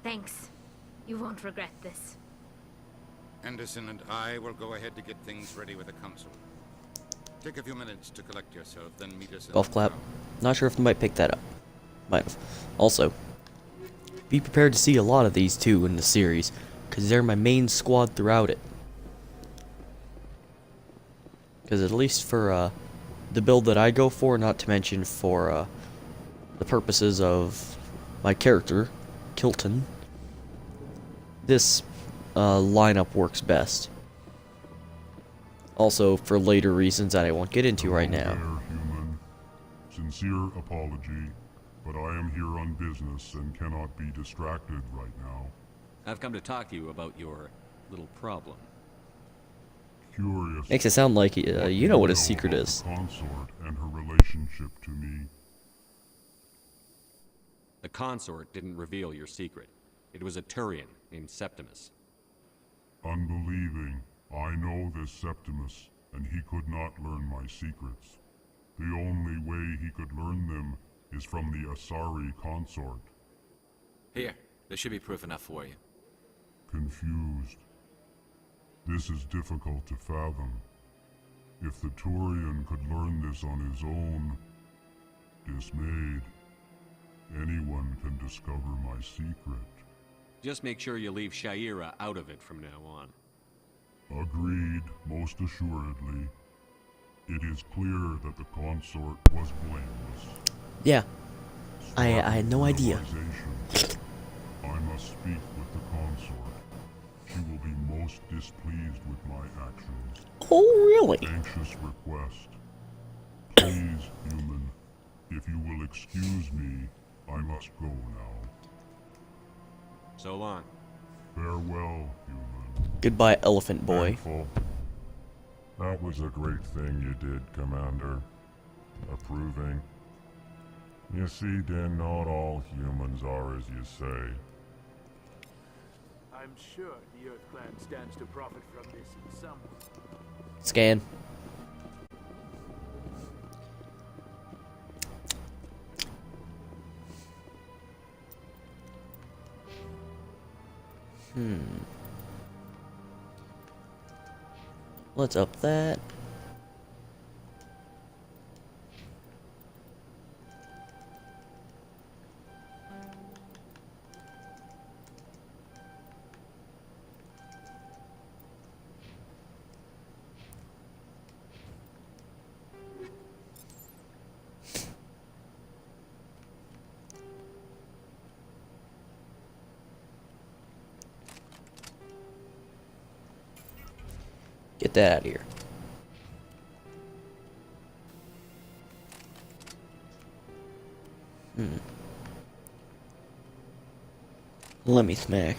Thanks. You won't regret this. Anderson and I will go ahead to get things ready with the Council. Take a few minutes to collect yourself, then meet us in Golf the clap. town. Not sure if they might pick that up. Might have. Also, be prepared to see a lot of these too in the series, because they're my main squad throughout it. Because at least for the build that I go for, not to mention for the purposes of my character, Kilton, this lineup works best. Also, for later reasons that I won't get into right now. Hello there, human. Sincere apology, but I am here on business and cannot be distracted right now. I've come to talk to you about your little problem. Curious. Makes it sound like you know what his secret about is. the consort and her relationship to me. The consort didn't reveal your secret. It was a Turian named Septimus. Unbelieving, I know this Septimus, and he could not learn my secrets. The only way he could learn them is from the Asari consort. Here, there should be proof enough for you. Confused. This is difficult to fathom. If the Turian could learn this on his own, dismayed, anyone can discover my secret. Just make sure you leave Shaira out of it from now on. Agreed, most assuredly. It is clear that the consort was blameless. Yeah. I had no idea. I must speak with the consort. She will be most displeased with my actions. Oh, really? Anxious request. Please, human, if you will excuse me, I must go now. So long. Farewell, human. Goodbye, elephant boy. Thankful. That was a great thing you did, Commander. Approving. You see, Din, not all humans are as you say. I'm sure the Earth Clan stands to profit from this in some way. Scan. Let's up that. Get that out of here. Let me smash.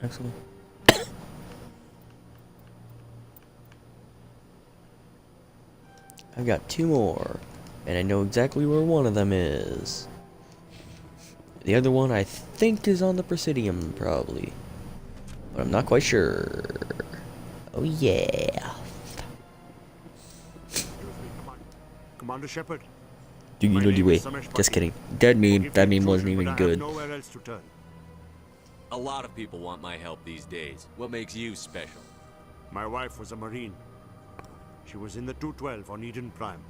Excellent. I've got 2 more, and I know exactly where one of them is. The other one I think is on the Presidium, probably. But I'm not quite sure. Oh yeah. Commander Shepard. Do you know the way? Just kidding. That meme wasn't even good. Nowhere else to turn. A lot of people want my help these days. What makes you special? My wife was a Marine. She was in the 212 on Eden Prime.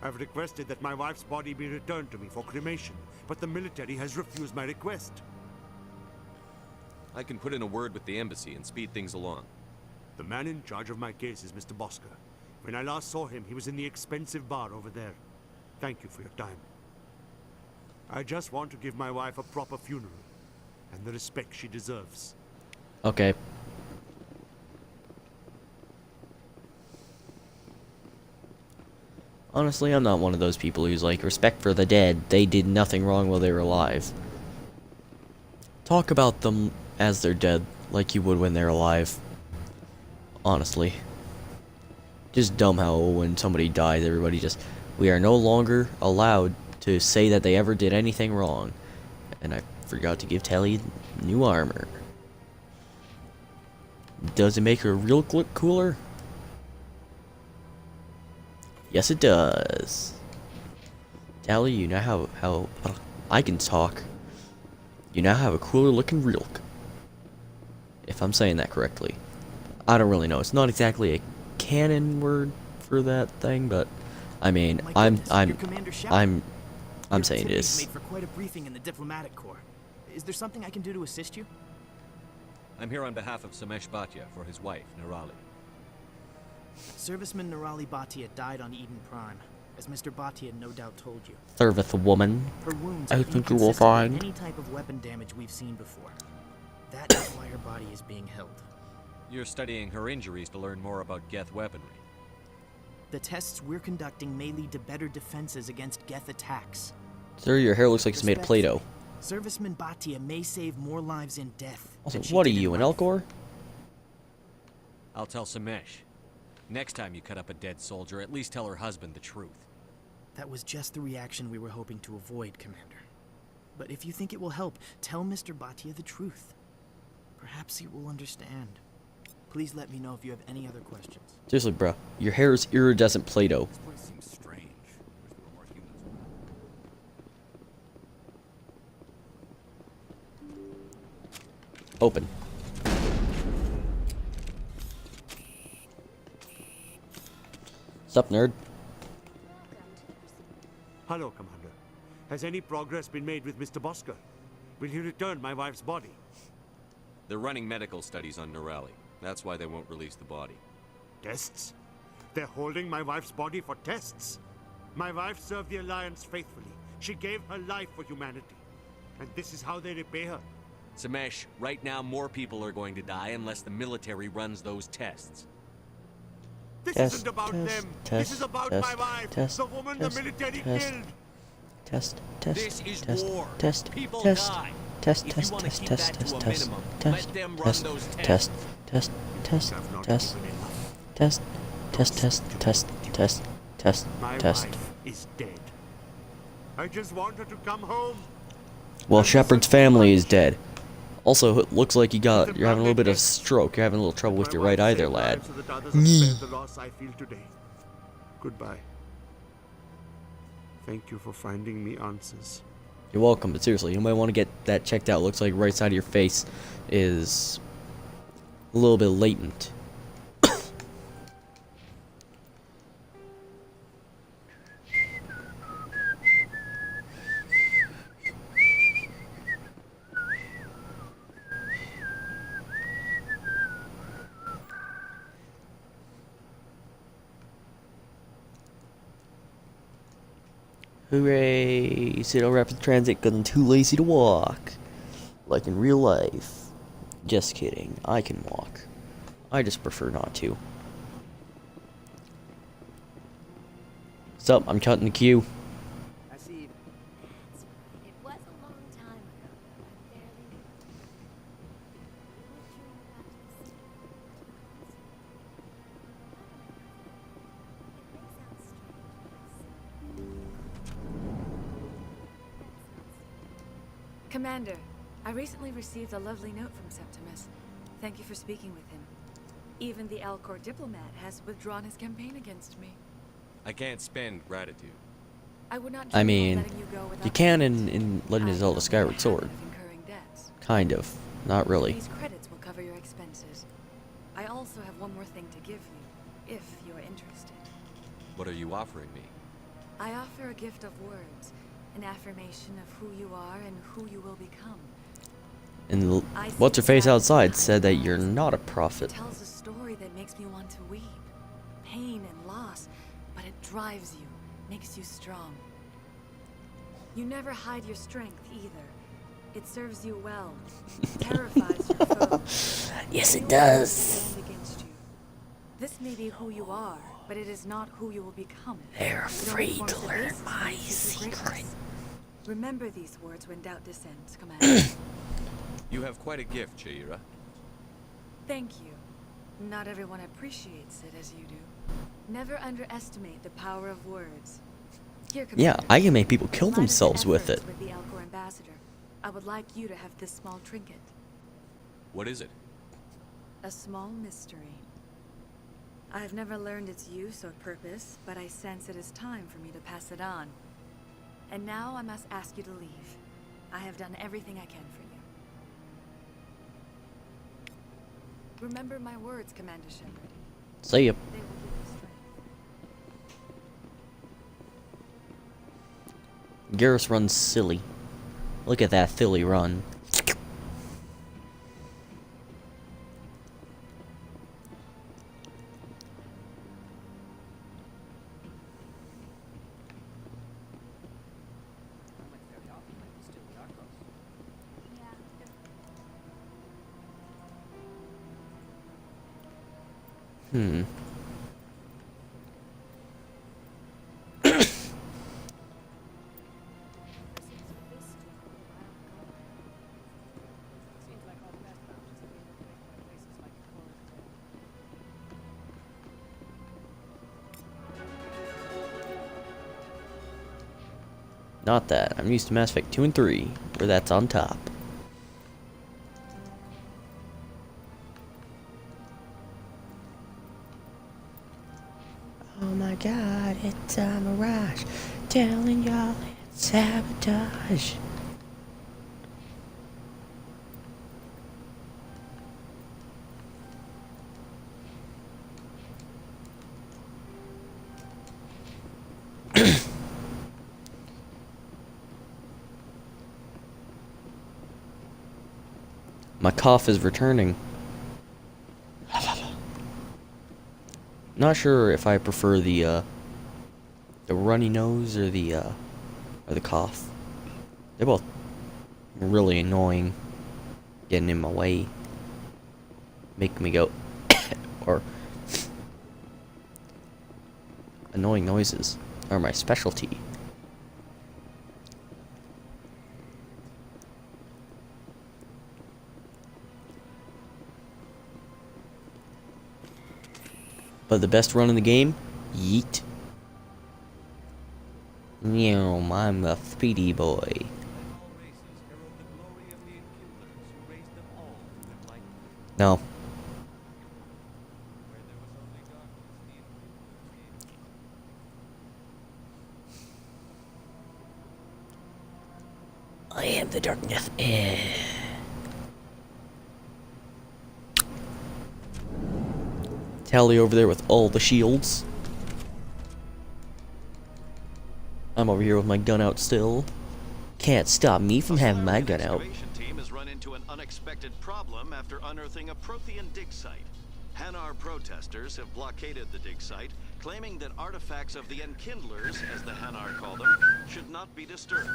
I've requested that my wife's body be returned to me for cremation, but the military has refused my request. I can put in a word with the embassy and speed things along. The man in charge of my case is Mr. Bosker. When I last saw him, he was in the expensive bar over there. Thank you for your time. I just want to give my wife a proper funeral, and the respect she deserves. Okay. Honestly, I'm not one of those people who's like, respect for the dead. They did nothing wrong while they were alive. Talk about them as they're dead, like you would when they're alive. Honestly. Just dumb how when somebody dies, everybody just... We are no longer allowed to say that they ever did anything wrong. And I forgot to give Tally new armor. Does it make her real look cooler? Yes, it does. Tally, you now have how I can talk. You now have a cooler looking reelk. If I'm saying that correctly. I don't really know. It's not exactly a canon word for that thing, but I mean, I'm saying it is. Made for quite a briefing in the diplomatic corps. Is there something I can do to assist you? I'm here on behalf of Samesh Bhatia for his wife, Nirali. Serviceman Nirali Bhatia died on Eden Prime, as Mr. Bhatia no doubt told you. Service woman. Her wounds I are think you will inconsistent with find any type of weapon damage we've seen before. That is why her body is being held. You're studying her injuries to learn more about Geth weaponry. The tests we're conducting may lead to better defenses against Geth attacks. Sir, your hair looks like it's made of Play-Doh. Serviceman Bhatia may save more lives in death. Also, than she what are did in you, an life. Elcor? I'll tell Samesh. Next time you cut up a dead soldier, at least tell her husband the truth. That was just the reaction we were hoping to avoid, Commander. But if you think it will help, tell Mr. Bhatia the truth. Perhaps he will understand. Please let me know if you have any other questions. Seriously, bro. Your hair is iridescent Play-Doh. This place seems strange. Wish there were more humans around. Open. Sup, nerd? Hello, Commander. Has any progress been made with Mr. Bosker? Will he return my wife's body? They're running medical studies on Norali. That's why they won't release the body. Tests? They're holding my wife's body for tests? My wife served the Alliance faithfully. She gave her life for humanity. And this is how they repay her. Samesh, right now more people are going to die unless the military runs those tests. This isn't about them. This is about my wife, the woman the military killed. This is war. People test, die. test, If test, you want to test, keep test, that to a test, minimum, test, let them run test, those tests. test, test, test, test, test, test, test, test, test, My test. wife is dead. I just want her to come home. Well, Shepard's family is dead. Also, it looks like you're having a little bit of stroke. You're having a little trouble with your right eye there, lad. So that others have spared the loss I feel today. Goodbye. Thank you for finding me answers. You're welcome, but seriously, you might want to get that checked out. Looks like right side of your face is a little bit latent. Hooray! Citadel Rapid Transit because I'm too lazy to walk. Like in real life. Just kidding. I can walk. I just prefer not to. Sup, I'm cutting the queue. I see. It was a long time ago. I barely... Commander, I recently received a lovely note from Septimus. Thank you for speaking with him. Even the Alcor diplomat has withdrawn his campaign against me. I can't spend gratitude. I would not I dream of mean, letting you go without you can in Legend of Zelda Skyward Sword. incurring debts. Kind of. Not really. These credits will cover your expenses. I also have one more thing to give you, if you are interested. What are you offering me? I offer a gift of words, an affirmation of who you are and who you will become. And what's her face outside said that you're not a prophet. It tells a story that makes me want to weep. Pain and loss, but it drives you, makes you strong. You never hide your strength either. It serves you well, terrifies your foe. Yes, it You does. stand against you. This may be who you are, but it is not who you will become. They're It only afraid forms to the learn basis my for your future secret. greatness. Remember these words when doubt descends, Commander. You have quite a gift, Chaira. Thank you. Not everyone appreciates it as you do. Never underestimate the power of words. Here, Yeah, Commander. I can make people kill In light of the themselves with it. efforts With the Alcor ambassador, I would like you to have this small trinket. What is it? A small mystery. I have never learned its use or purpose, but I sense it is time for me to pass it on. And now I must ask you to leave. I have done everything I can for you. Remember my words, Commander Shepard. See ya. They will give you strength. Garrus runs silly. Look at that silly run. Hmm. Not that. I'm used to Mass Effect 2 and 3, where that's on top. Oh my god, it's a mirage. Telling y'all it's sabotage. My cough is returning. Not sure if I prefer the runny nose or the cough. They're both really annoying, getting in my way, making me go or annoying noises are my specialty. But the best run in the game? Yeet. Meow, I'm a speedy boy. No. I am the darkness. Tally over there with all the shields. I'm over here with my gun out still. Can't stop me from having my gun out. Team has run into an unexpected problem after unearthing a Prothean dig site. Hanar protesters have blockaded the dig site, claiming that artifacts of the Enkindlers, as the Hanar call them, should not be disturbed.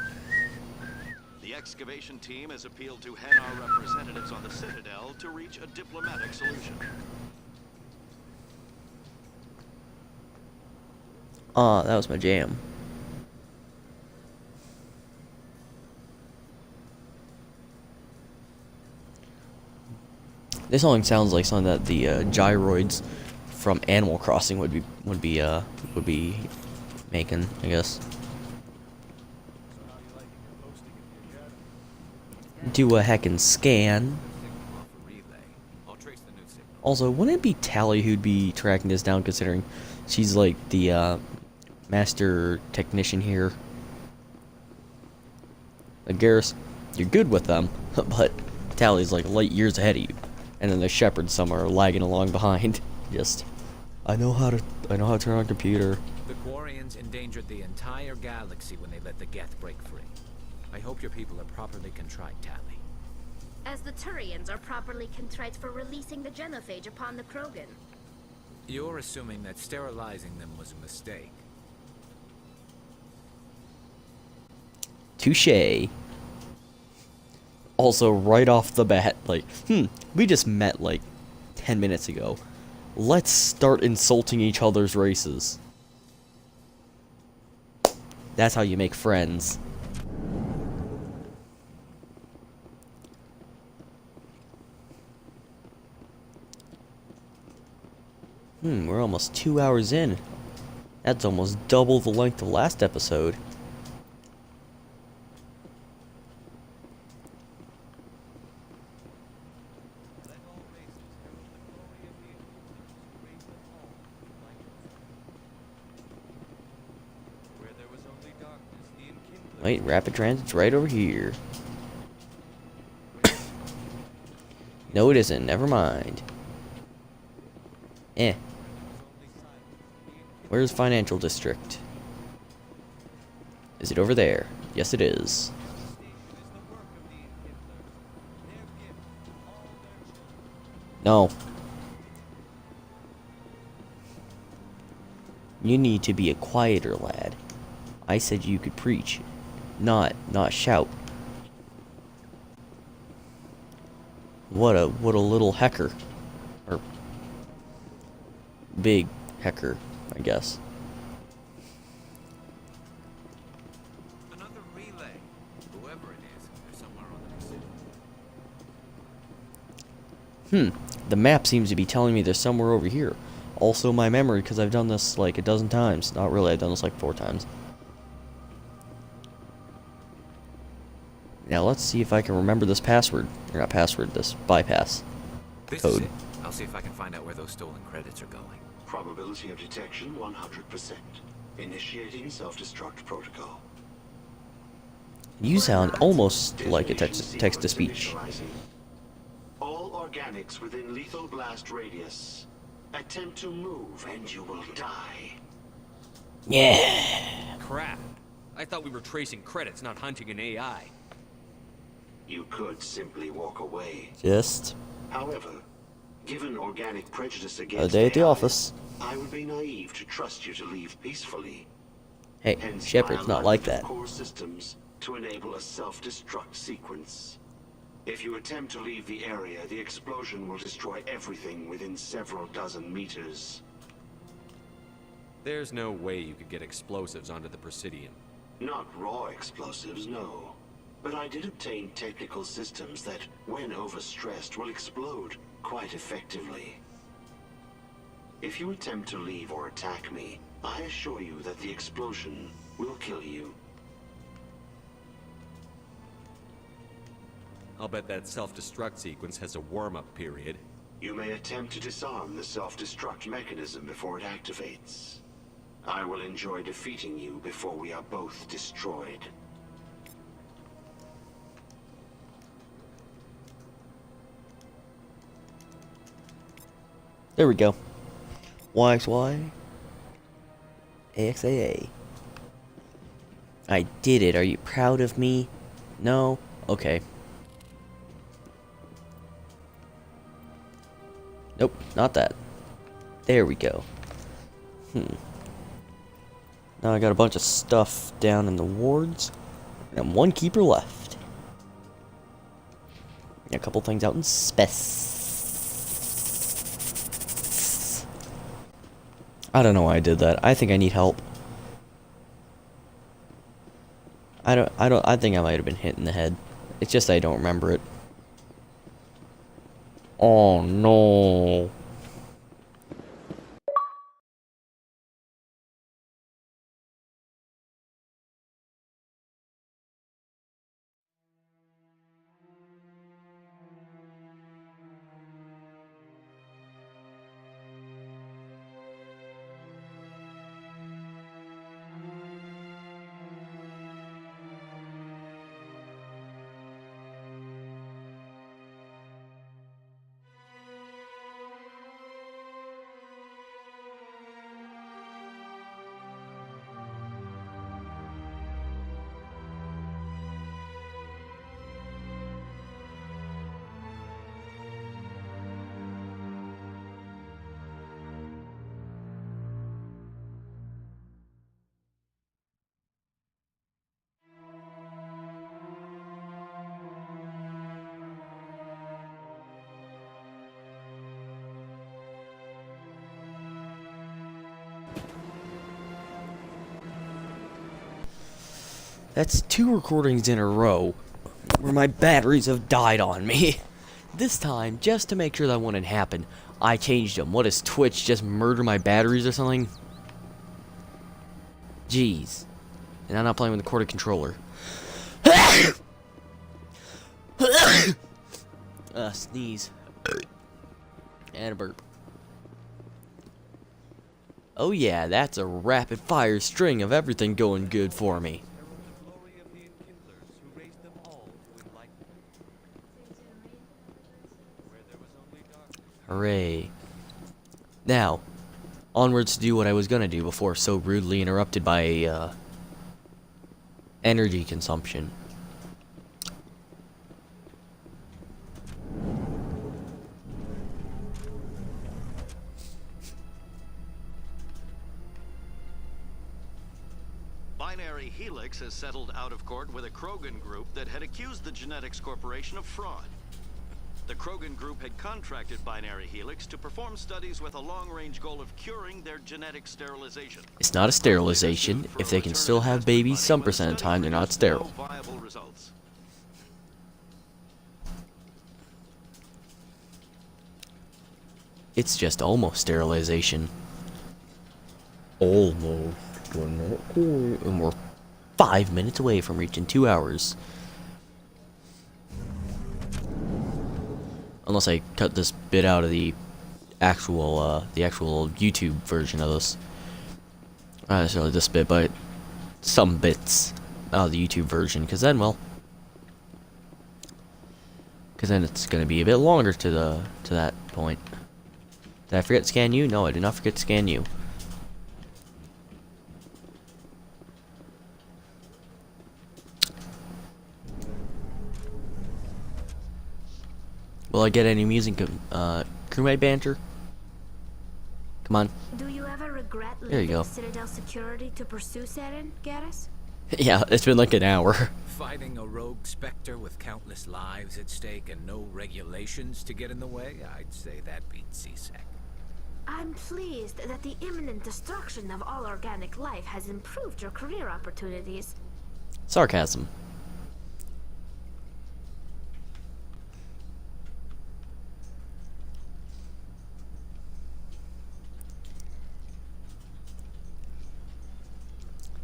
The excavation team has appealed to Hanar representatives on the Citadel to reach a diplomatic solution. Ah, that was my jam. This song sounds like something that the gyroids from Animal Crossing would be making, I guess. Do a heckin' scan. Also, wouldn't it be Tally who'd be tracking this down, considering she's like the master technician here? Like, Garrus, you're good with them, but Tally's like light years ahead of you, and then the shepherds somewhere are lagging along behind. Just, I know how to turn on a computer. The Quarians endangered the entire galaxy when they let the Geth break free. I hope your people are properly contrite, Tally. As the Turians are properly contrite for releasing the genophage upon the Krogan. You're assuming that sterilizing them was a mistake. Touché. Also, right off the bat, like, we just met like 10 minutes ago. Let's start insulting each other's races. That's how you make friends. We're almost 2 hours in. That's almost double the length of last episode. Wait, rapid transit's right over here. No, it isn't. Never mind. Where's Financial District? Is it over there? Yes, it is. No. You need to be a quieter lad. I said you could preach, not shout. What a little hecker. Or big hecker, I guess. Another relay. Whoever it is, they're somewhere on the city. The map seems to be telling me they're somewhere over here. Also my memory, because I've done this like a dozen times. Not really, I've done this like 4 times. Now let's see if I can remember this password. Or not password, this bypass This code. is it. I'll see if I can find out where those stolen credits are going. Probability of detection 100%. Initiating self-destruct protocol. You sound almost like a text-to-speech. All organics within lethal blast radius. Attempt to move and you will die. Yeah. Crap. I thought we were tracing credits, not hunting an AI. You could simply walk away. Just However, given organic prejudice against a day at the AI, office. I would be naive to trust you to leave peacefully. Hey, Hence Shepard's my not like alignment that. of core systems to enable a self-destruct sequence. If you attempt to leave the area, the explosion will destroy everything within several dozen meters. There's no way you could get explosives onto the Presidium. Not raw explosives, no. But I did obtain technical systems that, when overstressed, will explode quite effectively. If you attempt to leave or attack me, I assure you that the explosion will kill you. I'll bet that self-destruct sequence has a warm-up period. You may attempt to disarm the self-destruct mechanism before it activates. I will enjoy defeating you before we are both destroyed. There we go. YXY. AXAA. I did it. Are you proud of me? No? Okay. Nope, not that. There we go. Now I got a bunch of stuff down in the wards. And one keeper left. A couple things out in space. I don't know why I did that. I think I need help. I think I might have been hit in the head. It's just I don't remember it. Oh no. That's 2 recordings in a row where my batteries have died on me. This time, just to make sure that wouldn't happen, I changed them. What does Twitch just murder my batteries or something? Jeez. And I'm not playing with the corded controller. Sneeze. And a burp. Oh yeah, that's a rapid fire string of everything going good for me. Hooray. Now, onwards to do what I was gonna do before so rudely interrupted by, energy consumption. Binary Helix has settled out of court with a Krogan group that had accused the Genetics Corporation of fraud. The Krogan group had contracted Binary Helix to perform studies with a long-range goal of curing their genetic sterilization. It's not a sterilization. If they can still have babies some percent of the time, they're not sterile. No viable results. It's just almost sterilization. Almost. And we're 5 minutes away from reaching 2 hours. Unless I cut this bit out of the actual YouTube version of this. Not necessarily this bit, but some bits out of the YouTube version, because then, well, it's gonna be a bit longer to that point. Did I forget to scan you? No, I did not forget to scan you. Will I get any amusing crewmate banter? Come on. Do you ever regret There you leaving go. Citadel security to pursue Saren, Garrus? Yeah, it's been like an hour. Fighting a rogue specter with countless lives at stake and no regulations to get in the way, I'd say that beats CSEC. I'm pleased that the imminent destruction of all organic life has improved your career opportunities. Sarcasm.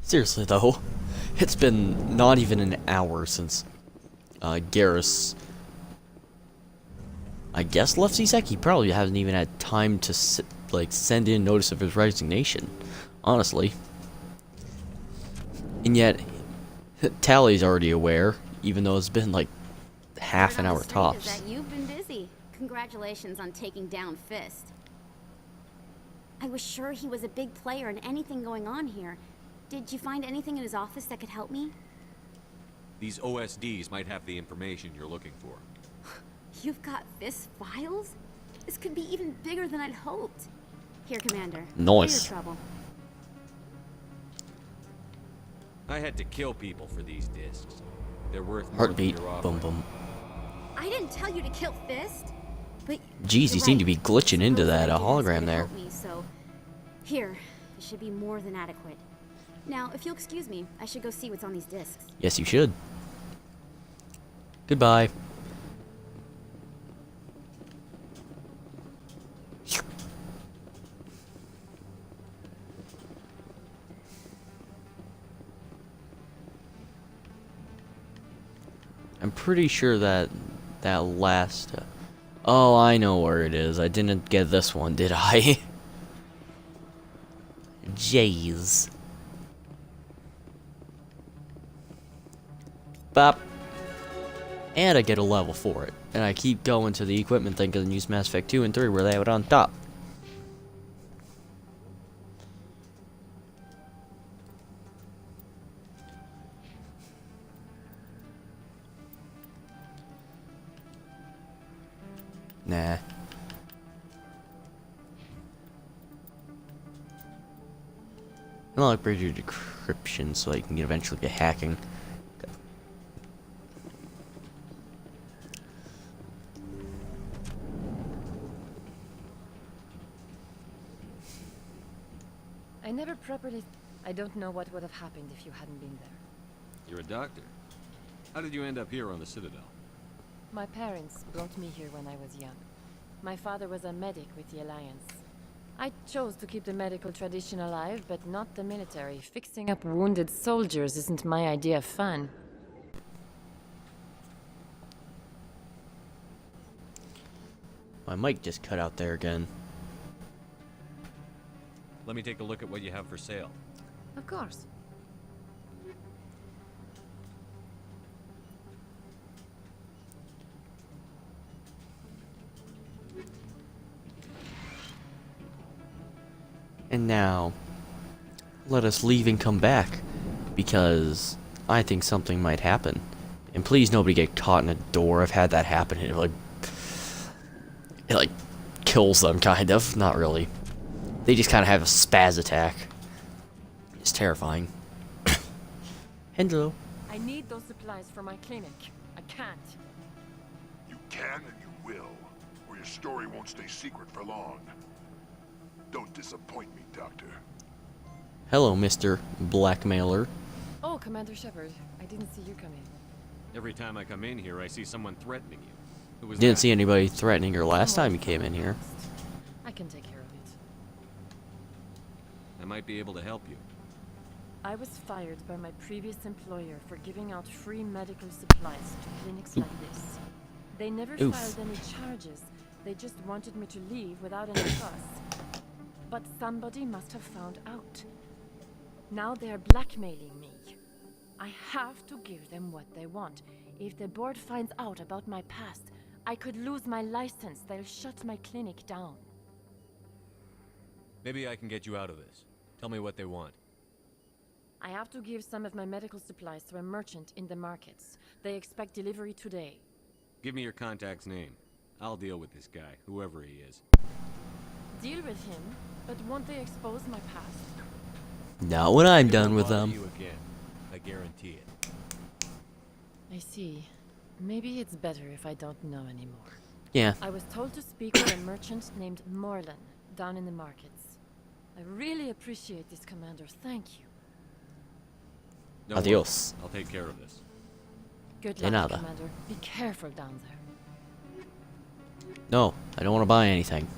Seriously though, it's been not even an hour since Garrus, I guess, left CSEC. He probably hasn't even had time to send in notice of his resignation, honestly. And yet, Tally's already aware, even though it's been like half an hour tops. Is that you've been busy. Congratulations on taking down Fist. I was sure he was a big player in anything going on here. Did you find anything in his office that could help me? These OSDs might have the information you're looking for. You've got Fist files? This could be even bigger than I'd hoped. Here, Commander. Nice. For your trouble. I had to kill people for these discs. They're worth more Heartbeat. than your Boom offering. boom. I didn't tell you to kill Fist. But Jeez, you seem to be glitching into that hologram there. Me, so here, this should be more than adequate. Now, if you'll excuse me, I should go see what's on these discs. Yes, you should. Goodbye. I'm pretty sure that last... oh, I know where it is. I didn't get this one, did I? Jeez. Bop. And I get a level for it. And I keep going to the equipment thing and use Mass Effect 2 and 3 where they have it on top. Nah. I'll upgrade your decryption so I can eventually get hacking. I never properly... I don't know what would have happened if you hadn't been there. You're a doctor. How did you end up here on the Citadel? My parents brought me here when I was young. My father was a medic with the Alliance. I chose to keep the medical tradition alive, but not the military. Fixing up wounded soldiers isn't my idea of fun. My mic just cut out there again. Let me take a look at what you have for sale. Of course. And now, let us leave and come back, because I think something might happen. And please nobody get caught in a door. I've had that happen. It like kills them, kind of. Not really. They just kind of have a spaz attack. It's terrifying. Hello. I need those supplies for my clinic. I can't. You can and you will, or your story won't stay secret for long. Don't disappoint me, Doctor. Hello, Mr. Blackmailer. Oh, Commander Shepard. I didn't see you come in. Every time I come in here, I see someone threatening you. Who was Didn't that? see anybody threatening her last time you came in here. I can take care of it. I might be able to help you. I was fired by my previous employer for giving out free medical supplies to clinics like this. They never Oof. filed any charges. They just wanted me to leave without any fuss. But somebody must have found out. Now they're blackmailing me. I have to give them what they want. If the board finds out about my past, I could lose my license. They'll shut my clinic down. Maybe I can get you out of this. Tell me what they want. I have to give some of my medical supplies to a merchant in the markets. They expect delivery today. Give me your contact's name. I'll deal with this guy, whoever he is. Deal with him, but won't they expose my past? Not when I'm They done won't with bother them. you again. I guarantee it. I see. Maybe it's better if I don't know anymore. Yeah. I was told to speak with a merchant named Morlan down in the markets. I really appreciate this, Commander. Thank you. No Adios. worries. I'll take care of this. Good De luck, nada. Commander. Be careful down there. No, I don't want to buy anything.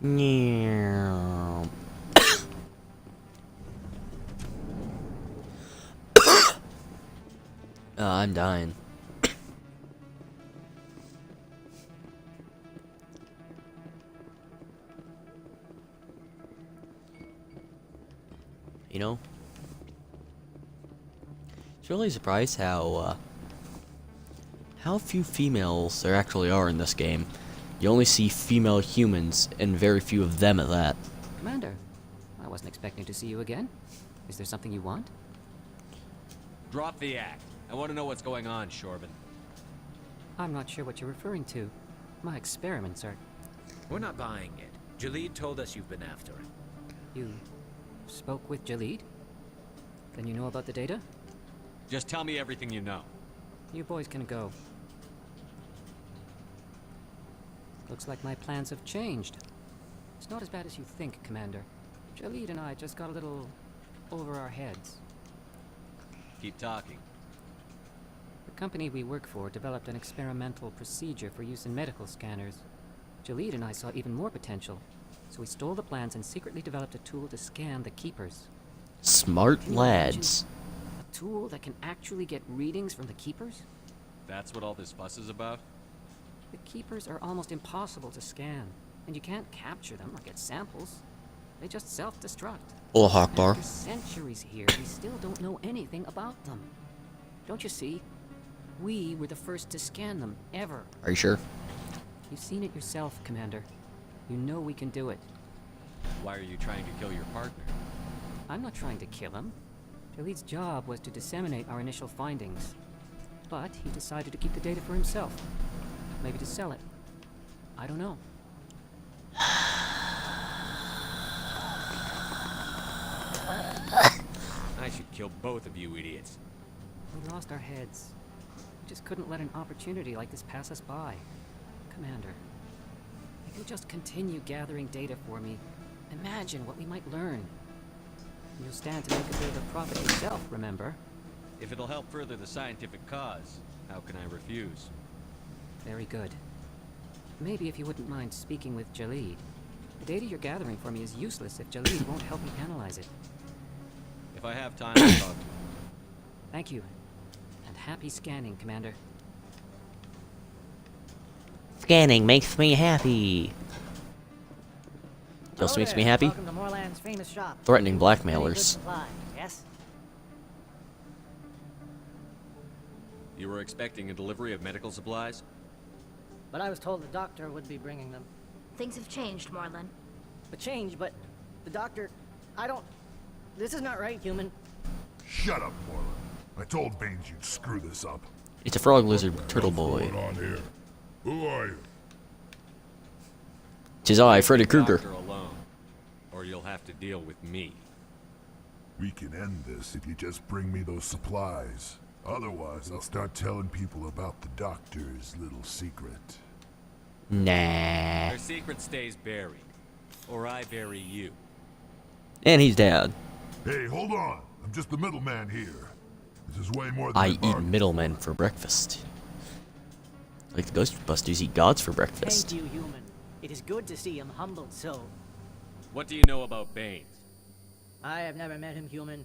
Yeah. I'm dying. You know, it's really surprised how few females there actually are in this game. You only see female humans, and very few of them at that. Commander, I wasn't expecting to see you again. Is there something you want? Drop the act. I want to know what's going on, Shorban. I'm not sure what you're referring to. My experiments are... We're not buying it. Jalid told us you've been after him. You spoke with Jalid? Then you know about the data? Just tell me everything you know. You boys can go. Looks like my plans have changed. It's not as bad as you think, Commander. Jalid and I just got a little over our heads. Keep talking. The company we work for developed an experimental procedure for use in medical scanners. Jalid and I saw even more potential, so we stole the plans and secretly developed a tool to scan the Keepers. Smart lads. A tool that can actually get readings from the Keepers? That's what all this fuss is about? The Keepers are almost impossible to scan, and you can't capture them or get samples. They just self-destruct. Allah Akbar. After centuries here, we still don't know anything about them. Don't you see? We were the first to scan them, ever. Are you sure? You've seen it yourself, Commander. You know we can do it. Why are you trying to kill your partner? I'm not trying to kill him. Jalid's job was to disseminate our initial findings. But he decided to keep the data for himself. Maybe to sell it. I don't know. I should kill both of you idiots. We lost our heads. We just couldn't let an opportunity like this pass us by. Commander, if you'll just continue gathering data for me, imagine what we might learn. You'll stand to make a bit of a profit yourself, remember? If it'll help further the scientific cause, how can I refuse? Very good. Maybe if you wouldn't mind speaking with Jalid. The data you're gathering for me is useless if Jalid won't help me analyze it. If I have time, I'll talk to him. Thank you. And happy scanning, Commander. Scanning makes me happy. Just makes me happy. Welcome to Moorland's famous shop. Threatening Any good blackmailers. supplies, yes? You were expecting a delivery of medical supplies? But I was told the doctor would be bringing them. Things have changed, Morlan. But the doctor... I don't... This is not right, human. Shut up, Moreland. I told Baines you'd screw this up. It's a frog lizard turtle What's boy. going on here? Who are you? 'Tis I, Freddy Krueger. Doctor alone, or you'll have to deal with me. We can end this if you just bring me those supplies. Otherwise, I'll start telling people about the doctor's little secret. Nah. Their secret stays buried, or I bury you. And he's dead. Hey, hold on. I'm just the middleman here. This is way more than I eat bargained middlemen for breakfast. Like the Ghostbusters eat gods for breakfast. Thank you, human. It is good to see him humbled so. What do you know about Baines? I have never met him, human.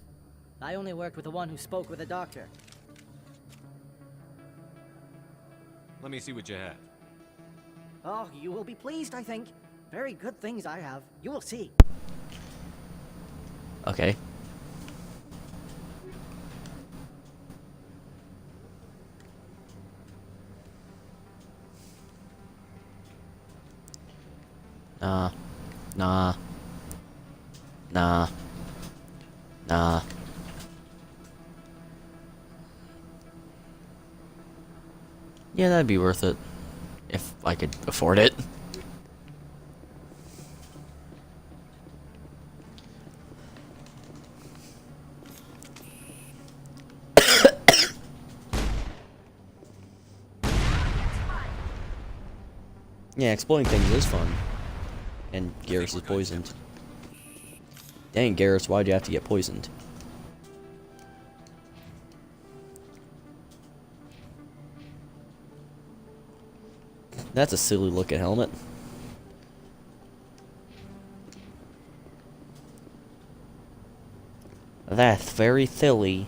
I only worked with the one who spoke with the doctor. Let me see what you have. Oh, you will be pleased, I think. Very good things I have. You will see. Okay. Nah. Nah. Nah. Nah. Yeah, that'd be worth it. If I could afford it. Yeah, exploring things is fun. And Garrus is poisoned. Dang, Garrus, why'd you have to get poisoned? That's a silly looking helmet. That's very silly.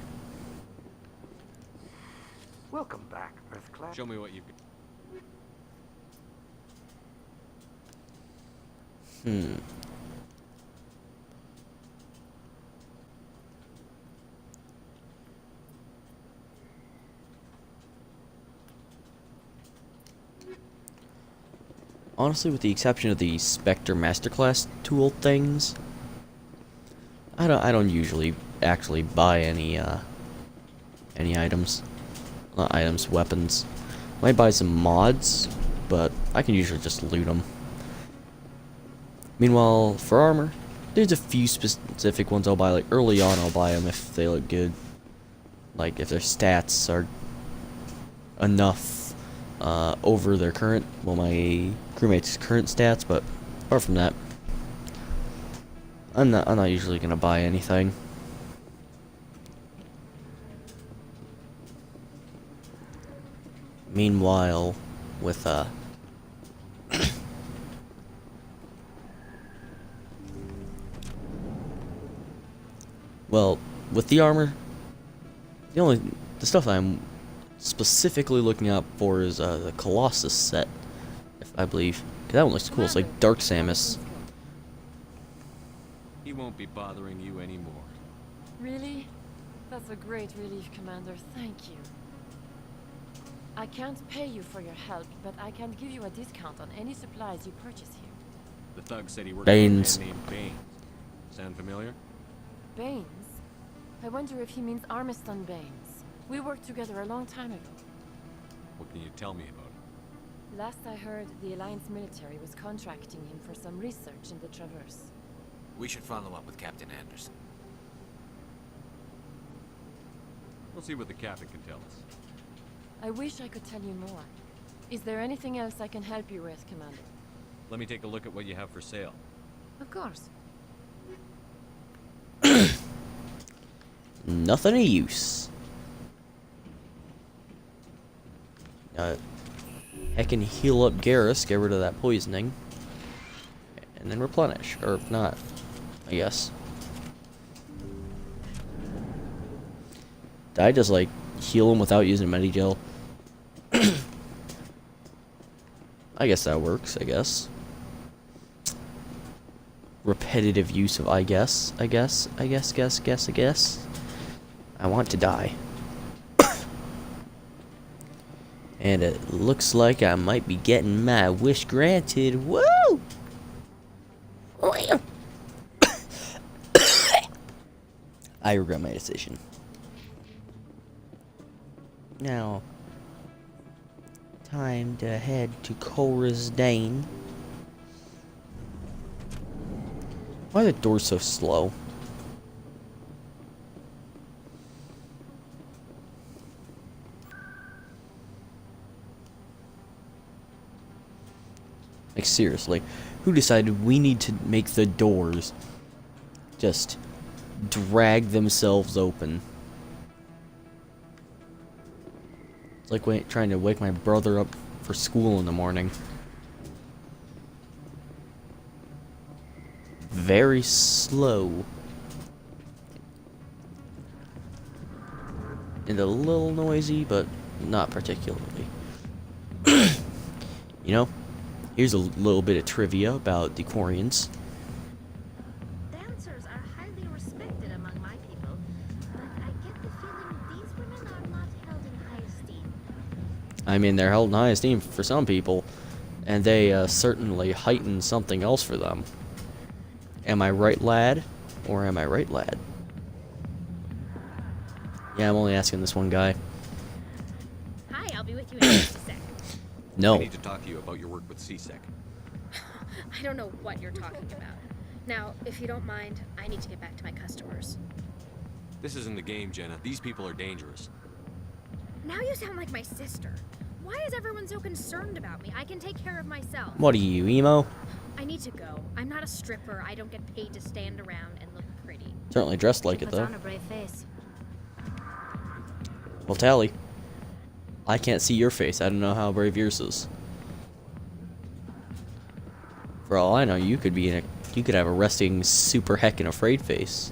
Welcome back, Earthclad. Show me what you've got. Honestly, with the exception of the Spectre Masterclass tool things, I don't usually actually buy any items. Not items, weapons. Might buy some mods, but I can usually just loot them. Meanwhile, for armor, there's a few specific ones I'll buy. Like early on, I'll buy them if they look good. Like if their stats are enough over their current, well, my crewmate's current stats. But apart from that, I'm not usually gonna buy anything. Meanwhile, with well, with the armor, the stuff I'm specifically looking out for is the Colossus set, I believe. 'Cause that one looks cool. It's like Dark Samus. He won't be bothering you anymore. Really? That's a great relief, Commander. Thank you. I can't pay you for your help, but I can give you a discount on any supplies you purchase here. The thug said he worked Baines. with a man named Baines. Sound familiar? Baines? I wonder if he means Armiston Baines. We worked together a long time ago. What can you tell me about him? Last I heard, the Alliance military was contracting him for some research in the Traverse. We should follow up with Captain Anderson. We'll see what the captain can tell us. I wish I could tell you more. Is there anything else I can help you with, Commander? Let me take a look at what you have for sale. Of course. Nothing of use. I can heal up Garrus, get rid of that poisoning, and then replenish. Or not, I guess. Did I just, like, heal him without using Medigel? I guess that works, I guess. Repetitive use of I guess. I want to die. And it looks like I might be getting my wish granted. Woo! I regret my decision. Now, time to head to Cora's Dane. Why are the doors so slow? Like, seriously, who decided we need to make the doors just drag themselves open. It's like trying to wake my brother up for school in the morning. Very slow. And a little noisy, but not particularly. You know, here's a little bit of trivia about the Quarians. Dancers are highly respected among my people, but I get the feeling these women are not held in high esteem. I mean, they're held in high esteem for some people, and they certainly heighten something else for them. Am I right, lad? Or am I right, lad? Yeah, I'm only asking this one guy. Hi, I'll be with you in just a sec. No. I need to talk to you about your work with CSEC. I don't know what you're talking about. Now, if you don't mind, I need to get back to my customers. This isn't a game, Jenna. These people are dangerous. Now you sound like my sister. Why is everyone so concerned about me? I can take care of myself. What are you, emo? I need to go. I'm not a stripper. I don't get paid to stand around and look pretty. Certainly dressed like it, Puts though. on a brave face. Well, Tally, I can't see your face. I don't know how brave yours is. For all I know, you could have a resting super heckin' afraid face.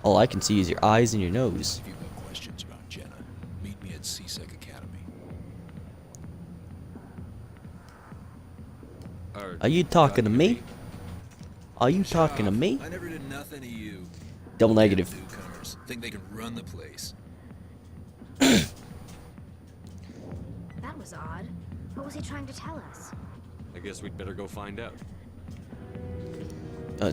All I can see is your eyes and your nose. If you've got questions about Jenna, meet me at CSEC Academy. Are you talking to me? Are you talking to me? I never did nothing to you. Double negative. Newcomers think they can run the place. That was odd. What was he trying to tell us? I guess we'd better go find out.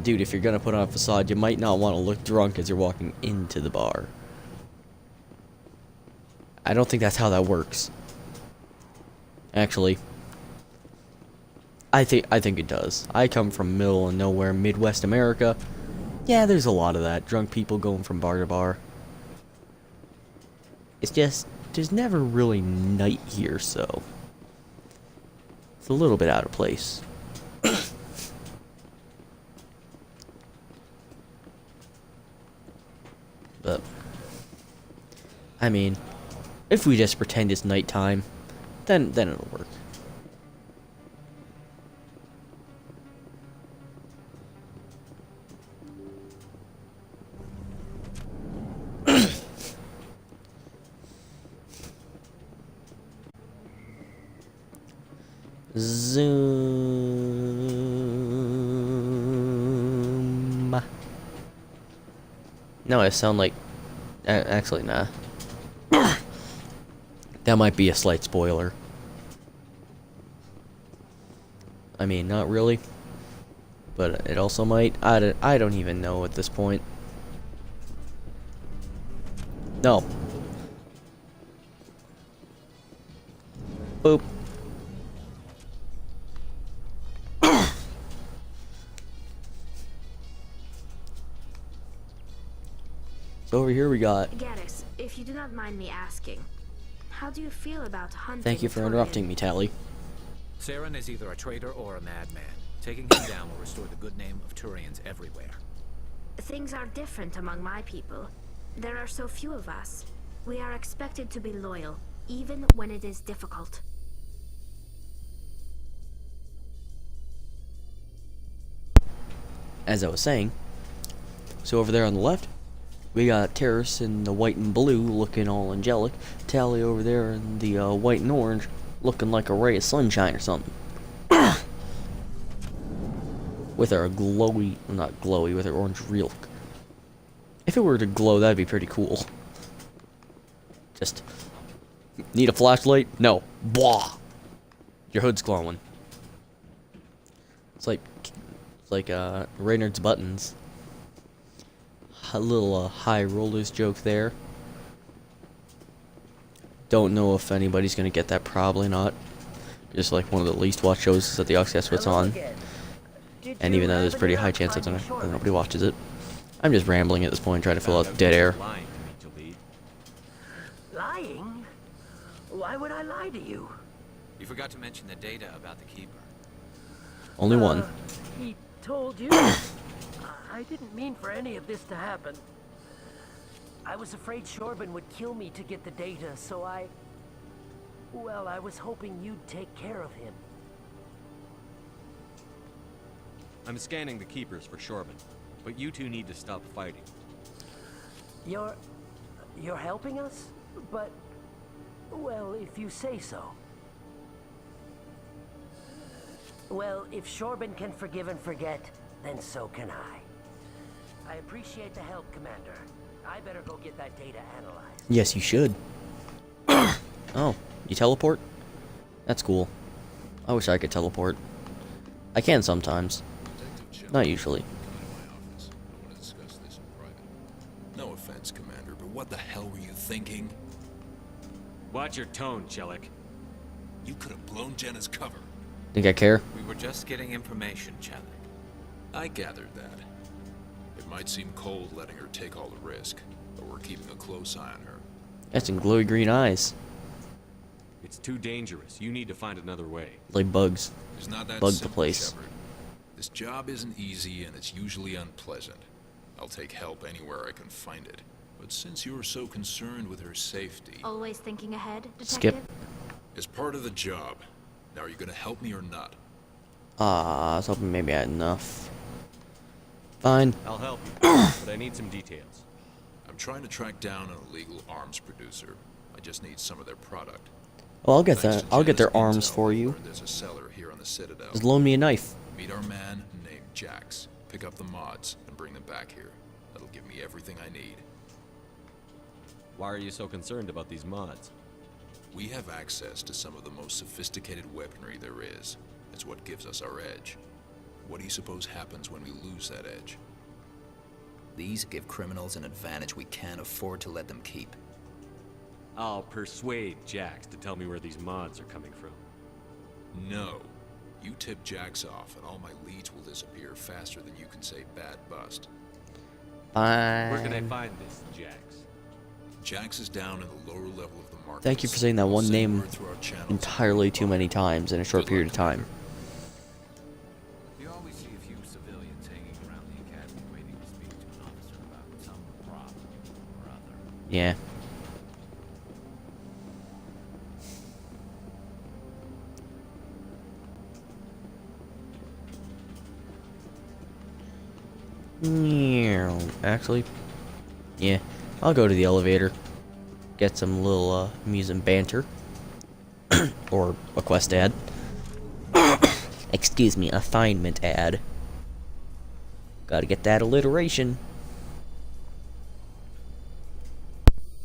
Dude, if you're gonna put on a facade, you might not want to look drunk as you're walking into the bar. I don't think that's how that works. Actually, I think it does. I come from middle and nowhere Midwest America. Yeah, there's a lot of that. Drunk people going from bar to bar. It's just, there's never really night here, so it's a little bit out of place. But, I mean, if we just pretend it's nighttime, then it'll work. Zoom. No, I sound like... actually, nah. That might be a slight spoiler. I mean, not really. But it also might. I don't even know at this point. No. Boop. So over here we got... Gaddis, if you do not mind me asking, how do you feel about hunting? Thank you for interrupting me, Tally. Saren is either a traitor or a madman. Taking him down will restore the good name of Turians everywhere. Things are different among my people. There are so few of us. We are expected to be loyal, even when it is difficult. As I was saying, so over there on the left, we got terrorists in the white and blue looking all angelic. Tally over there in the white and orange looking like a ray of sunshine or something. With her glowy, well, not glowy, with her orange reel. If it were to glow, that'd be pretty cool. Just, need a flashlight? No. Blah! Your hood's glowing. It's like Reynard's buttons. A little high rollers joke there. Don't know if anybody's gonna get that. Probably not. Just like one of the least watched shows that the Oxcast puts on. And even though there's a pretty high chance that nobody watches it, I'm just rambling at this point, trying to fill out dead air. Lying? Why would I lie to you? You forgot to mention the data about the Keeper. Only one. He told you. I didn't mean for any of this to happen. I was afraid Shorban would kill me to get the data, so well, I was hoping you'd take care of him. I'm scanning the keepers for Shorban, but you two need to stop fighting. You're helping us? But, well, if you say so. Well, if Shorban can forgive and forget, then so can I. I appreciate the help, Commander. I better go get that data analyzed. Yes, you should. Oh, you teleport? That's cool. I wish I could teleport. I can sometimes. Not usually. No offense, Commander, but what the hell were you thinking? Watch your tone, Chelik. You could have blown Jenna's cover. Think I care? We were just getting information, Chelik. I gathered that. It might seem cold letting her take all the risk, but we're keeping a close eye on her. That's some glowy green eyes. It's too dangerous. You need to find another way. Like bugs. It's not that Bug the simple, place. Shepard. This job isn't easy and it's usually unpleasant. I'll take help anywhere I can find it. But since you're so concerned with her safety... Always thinking ahead, Detective? Skip. As part of the job. Now, are you gonna help me or not? I was hoping maybe I had enough. Fine. I'll help you, but I need some details. I'm trying to track down an illegal arms producer. I just need some of their product. Well, I'll get Thanks that. to I'll get Jenna's their arms intel, for you. There's a seller here on the Citadel. Just loan me a knife. Meet our man named Jax. Pick up the mods and bring them back here. That'll give me everything I need. Why are you so concerned about these mods? We have access to some of the most sophisticated weaponry there is. It's what gives us our edge. What do you suppose happens when we lose that edge? These give criminals an advantage we can't afford to let them keep. I'll persuade Jax to tell me where these mods are coming from. No. You tip Jax off and all my leads will disappear faster than you can say bad bust. Fine. Where can I find this Jax? Jax is down in the lower level of the market. Thank you for saying that one name entirely too many times in a short period of time. You always see a few civilians hanging around the academy waiting to speak to an officer about some problem or other. Yeah. Actually, yeah, I'll go to the elevator, get some little amusing banter, or a quest ad. Excuse me, assignment ad. Gotta get that alliteration.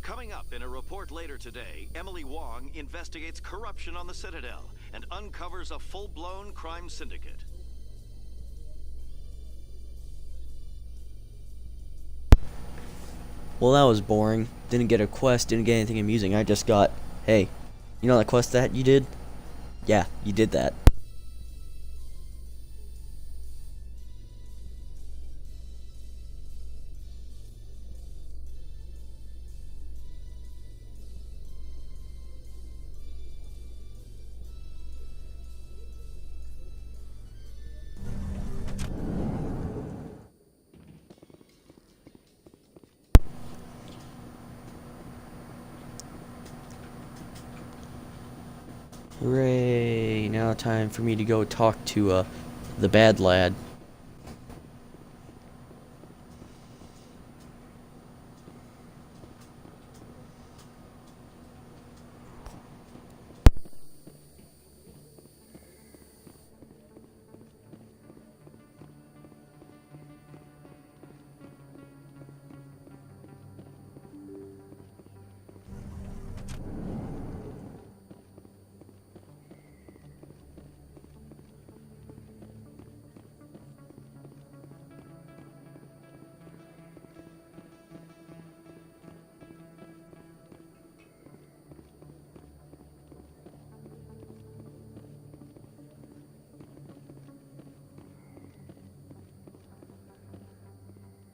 Coming up in a report later today, Emily Wong investigates corruption on the Citadel and uncovers a full-blown crime syndicate. Well, that was boring. Didn't get a quest, didn't get anything amusing. I just got, hey, you know that quest that you did? Yeah, you did that. Hooray, now time for me to go talk to, the bad lad.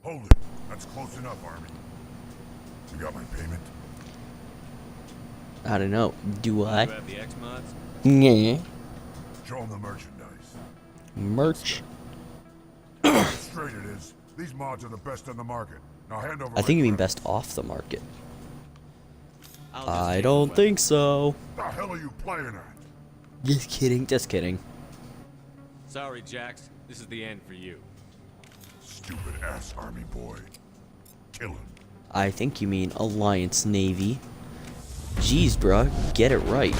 Hold it. That's close enough, Army. You got my payment? I don't know. Do I? You have the X mods? Yeah. Show them the merchandise. Merch. straight it is. These mods are the best on the market. Now hand over I think my you mean credits. best off the market. I'll just I take don't the think so. The hell are you playing at? Just kidding, just kidding. Sorry, Jax. This is the end for you. Stupid ass army boy. Kill him. I think you mean Alliance Navy. Jeez, bruh, get it right.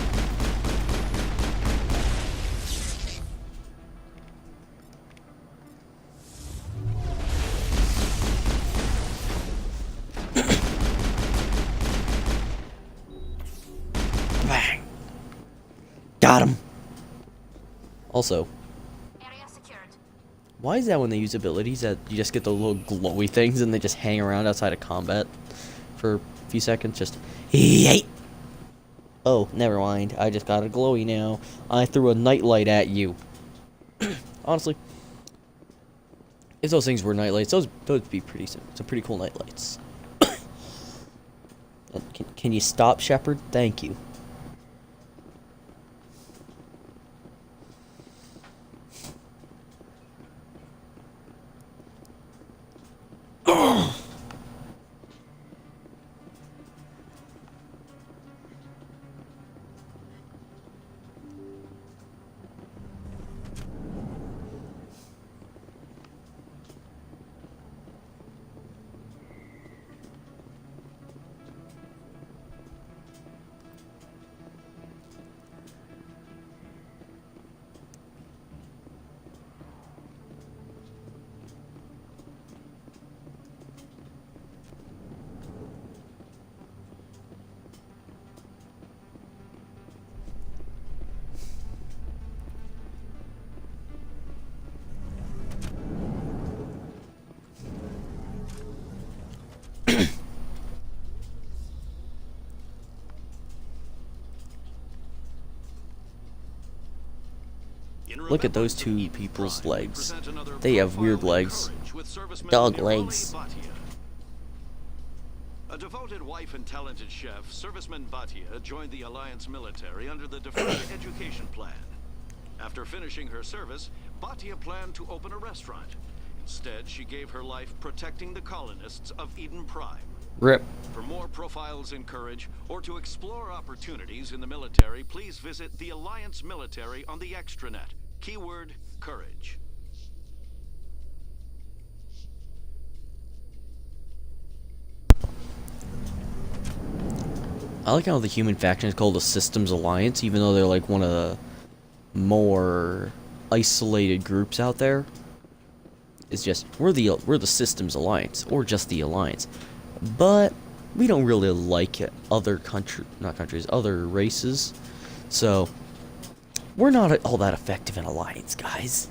Bang. Got him. Also, why is that when they use abilities that you just get the little glowy things and they just hang around outside of combat for a few seconds? Just, yay! Oh, never mind. I just got a glowy now. I threw a nightlight at you. Honestly, if those things were nightlights, those would be some pretty cool nightlights. Can you stop, Shepard? Thank you. Look at those two people's legs. They have weird legs. Dog legs. A devoted wife and talented chef, Serviceman Bhatia joined the Alliance military under the Deferred Education Plan. After finishing her service, Bhatia planned to open a restaurant. Instead, she gave her life protecting the colonists of Eden Prime. RIP. For more profiles in courage, or to explore opportunities in the military, please visit the Alliance Military on the extranet. Keyword, courage. I like how the human faction is called the Systems Alliance, even though they're like one of the more isolated groups out there. It's just we're the Systems Alliance, or just the Alliance, but we don't really like other other races, so we're not all that effective in Alliance, guys.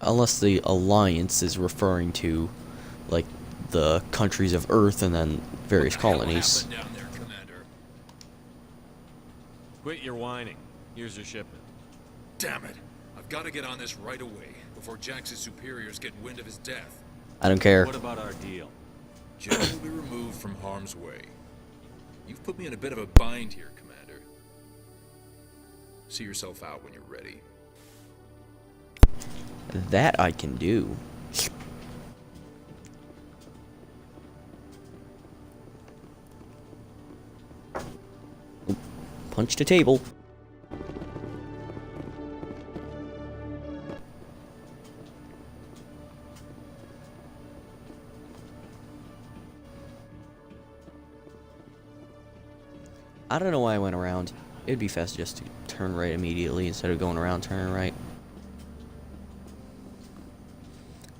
Unless the Alliance is referring to, like, the countries of Earth and then various colonies. Down there, Commander? Quit your whining. Here's your shipment. Damn it! I've got to get on this right away before Jax's superiors get wind of his death. I don't care. What about our deal? Jill will be removed from harm's way. You've put me in a bit of a bind here, Commander. See yourself out when you're ready. That I can do. Punch the table. I don't know why I went around. It'd be fast just to turn right immediately instead of going around turning right.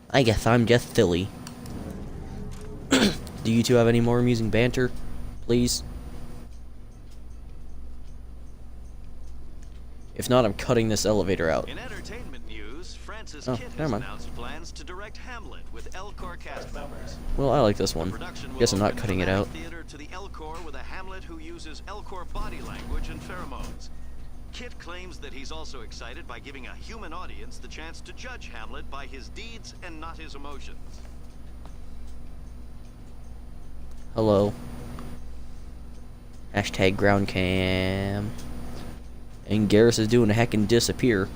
I guess I'm just silly. Do you two have any more amusing banter? Please? If not, I'm cutting this elevator out. In entertainment news, Francis Kidd has never mind. announced plans to direct Hamlet with Elcor cast members. Well, I like this one. Production will Guess I'm not open cutting it dramatic out. Theater to the Elcor with a Hamlet who uses Elcor body language and pheromones. Kit claims that he's also excited by giving a human audience the chance to judge Hamlet by his deeds and not his emotions. Hello. Hashtag ground cam. And Garrus is doing a heckin' disappear.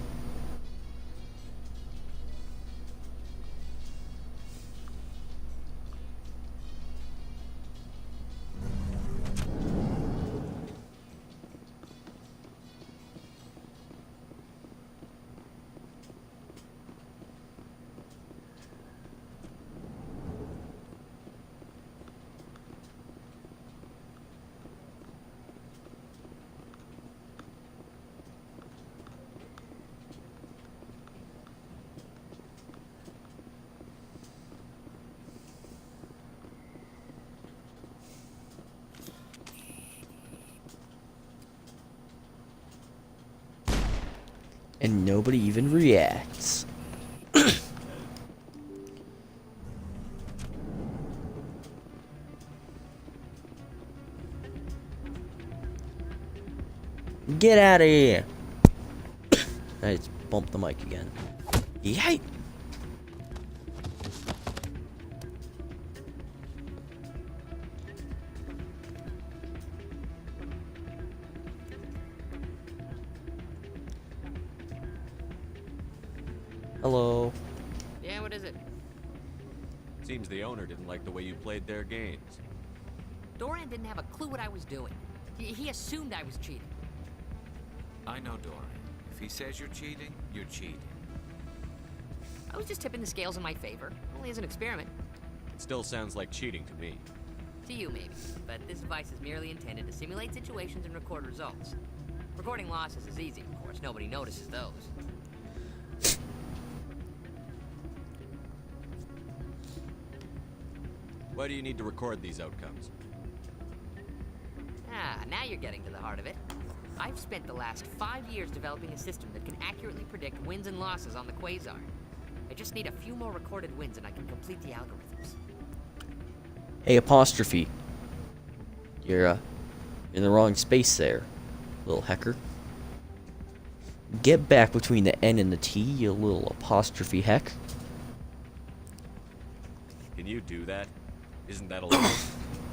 nobody even reacts. Get out of here! I just bumped the mic again. Yay! Hello. Yeah, what is it? Seems the owner didn't like the way you played their games. Doran didn't have a clue what I was doing. He assumed I was cheating. I know Doran. If he says you're cheating, you're cheating. I was just tipping the scales in my favor, only as an experiment. It still sounds like cheating to me. To you, maybe. But this device is merely intended to simulate situations and record results. Recording losses is easy, of course. Nobody notices those. Why do you need to record these outcomes? Ah, now you're getting to the heart of it. I've spent the last 5 years developing a system that can accurately predict wins and losses on the Quasar. I just need a few more recorded wins and I can complete the algorithms. Hey, apostrophe. You're in the wrong space there, little hecker. Get back between the N and the T, you little apostrophe heck. Can you do that? Isn't that illegal?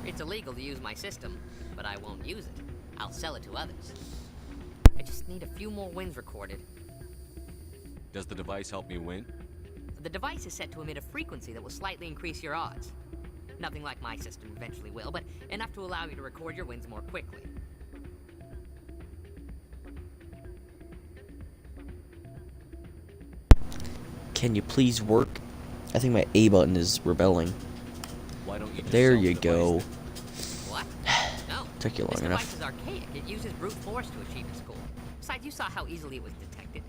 It's illegal to use my system, but I won't use it. I'll sell it to others. I just need a few more wins recorded. Does the device help me win? The device is set to emit a frequency that will slightly increase your odds. Nothing like my system eventually will, but enough to allow you to record your wins more quickly. Can you please work? I think my A button is rebelling. Why don't you just There sell the you device go. then? What? No. Took you long This enough. device is archaic. It uses brute force to achieve its goal. Besides, you saw how easily it was detected.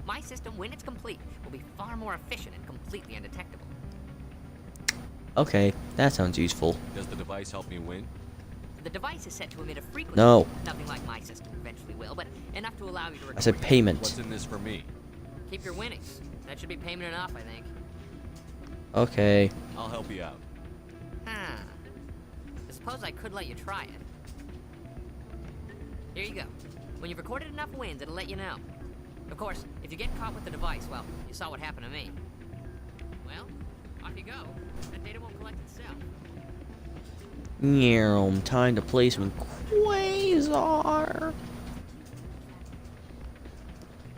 My system, when it's complete, will be far more efficient and completely undetectable. Okay, that sounds useful. Does the device help me win? The device is set to emit a frequency. No. Nothing like my system eventually will, but enough to allow you to record. I said payment. What's in this for me? Keep your winnings. That should be payment enough, I think. Okay. I'll help you out. Huh. I suppose I could let you try it. Here you go. When you've recorded enough wins, it'll let you know. Of course, if you get caught with the device, well, you saw what happened to me. Well, off you go. That data won't collect itself. Time to play some Quasar.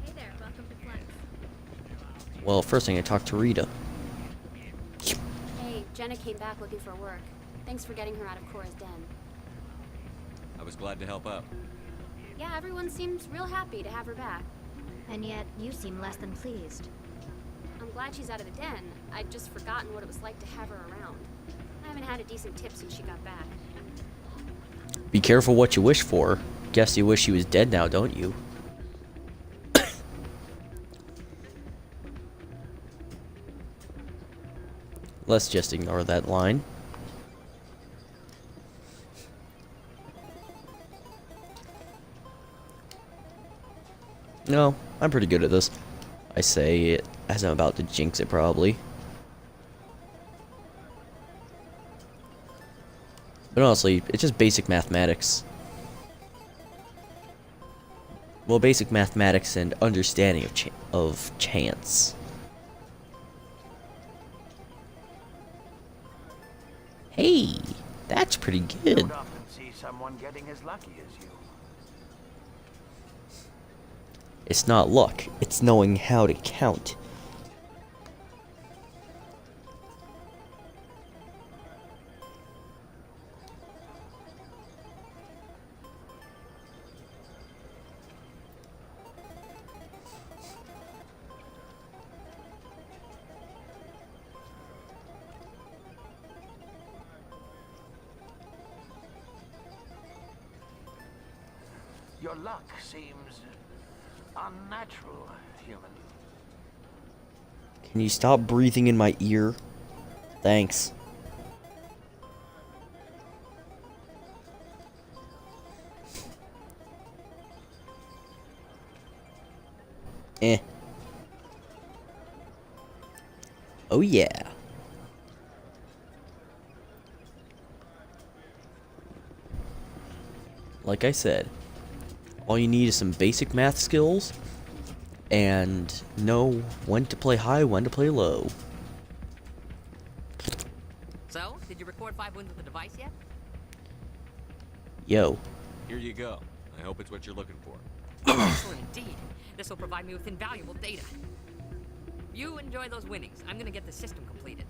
Hey there, welcome to Flux. Well, first I'm gonna talk to Rita. Hey, Jenna came back looking for work. Thanks for getting her out of Cora's den. I was glad to help out. Yeah, everyone seems real happy to have her back. And yet, you seem less than pleased. I'm glad she's out of the den. I'd just forgotten what it was like to have her around. I haven't had a decent tip since she got back. Be careful what you wish for. Guess you wish she was dead now, don't you? Let's just ignore that line. No, I'm pretty good at this. I say it as I'm about to jinx it, probably. But honestly, it's just basic mathematics. Well, basic mathematics and understanding of chance. Hey, that's pretty good. Don't often see someone getting as lucky as you. It's not luck, it's knowing how to count. Your luck seems unnatural, human. Can you stop breathing in my ear? Thanks. Eh. Oh yeah. Like I said, all you need is some basic math skills and know when to play high, when to play low. So, did you record 5 wins with the device yet? Yo. Here you go. I hope it's what you're looking for. Excellent indeed. This will provide me with invaluable data. You enjoy those winnings. I'm gonna get the system completed.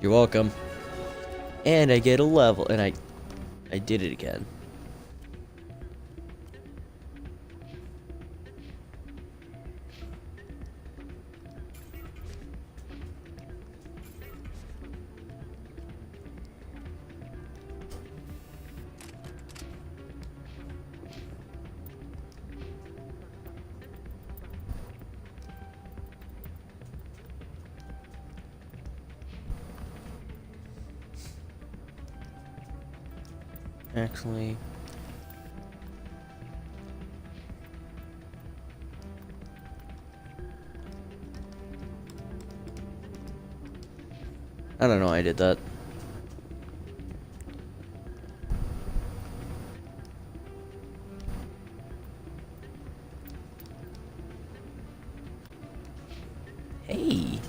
You're welcome. And I get a level, and I did it again. Actually, I don't know why I did that. Hey,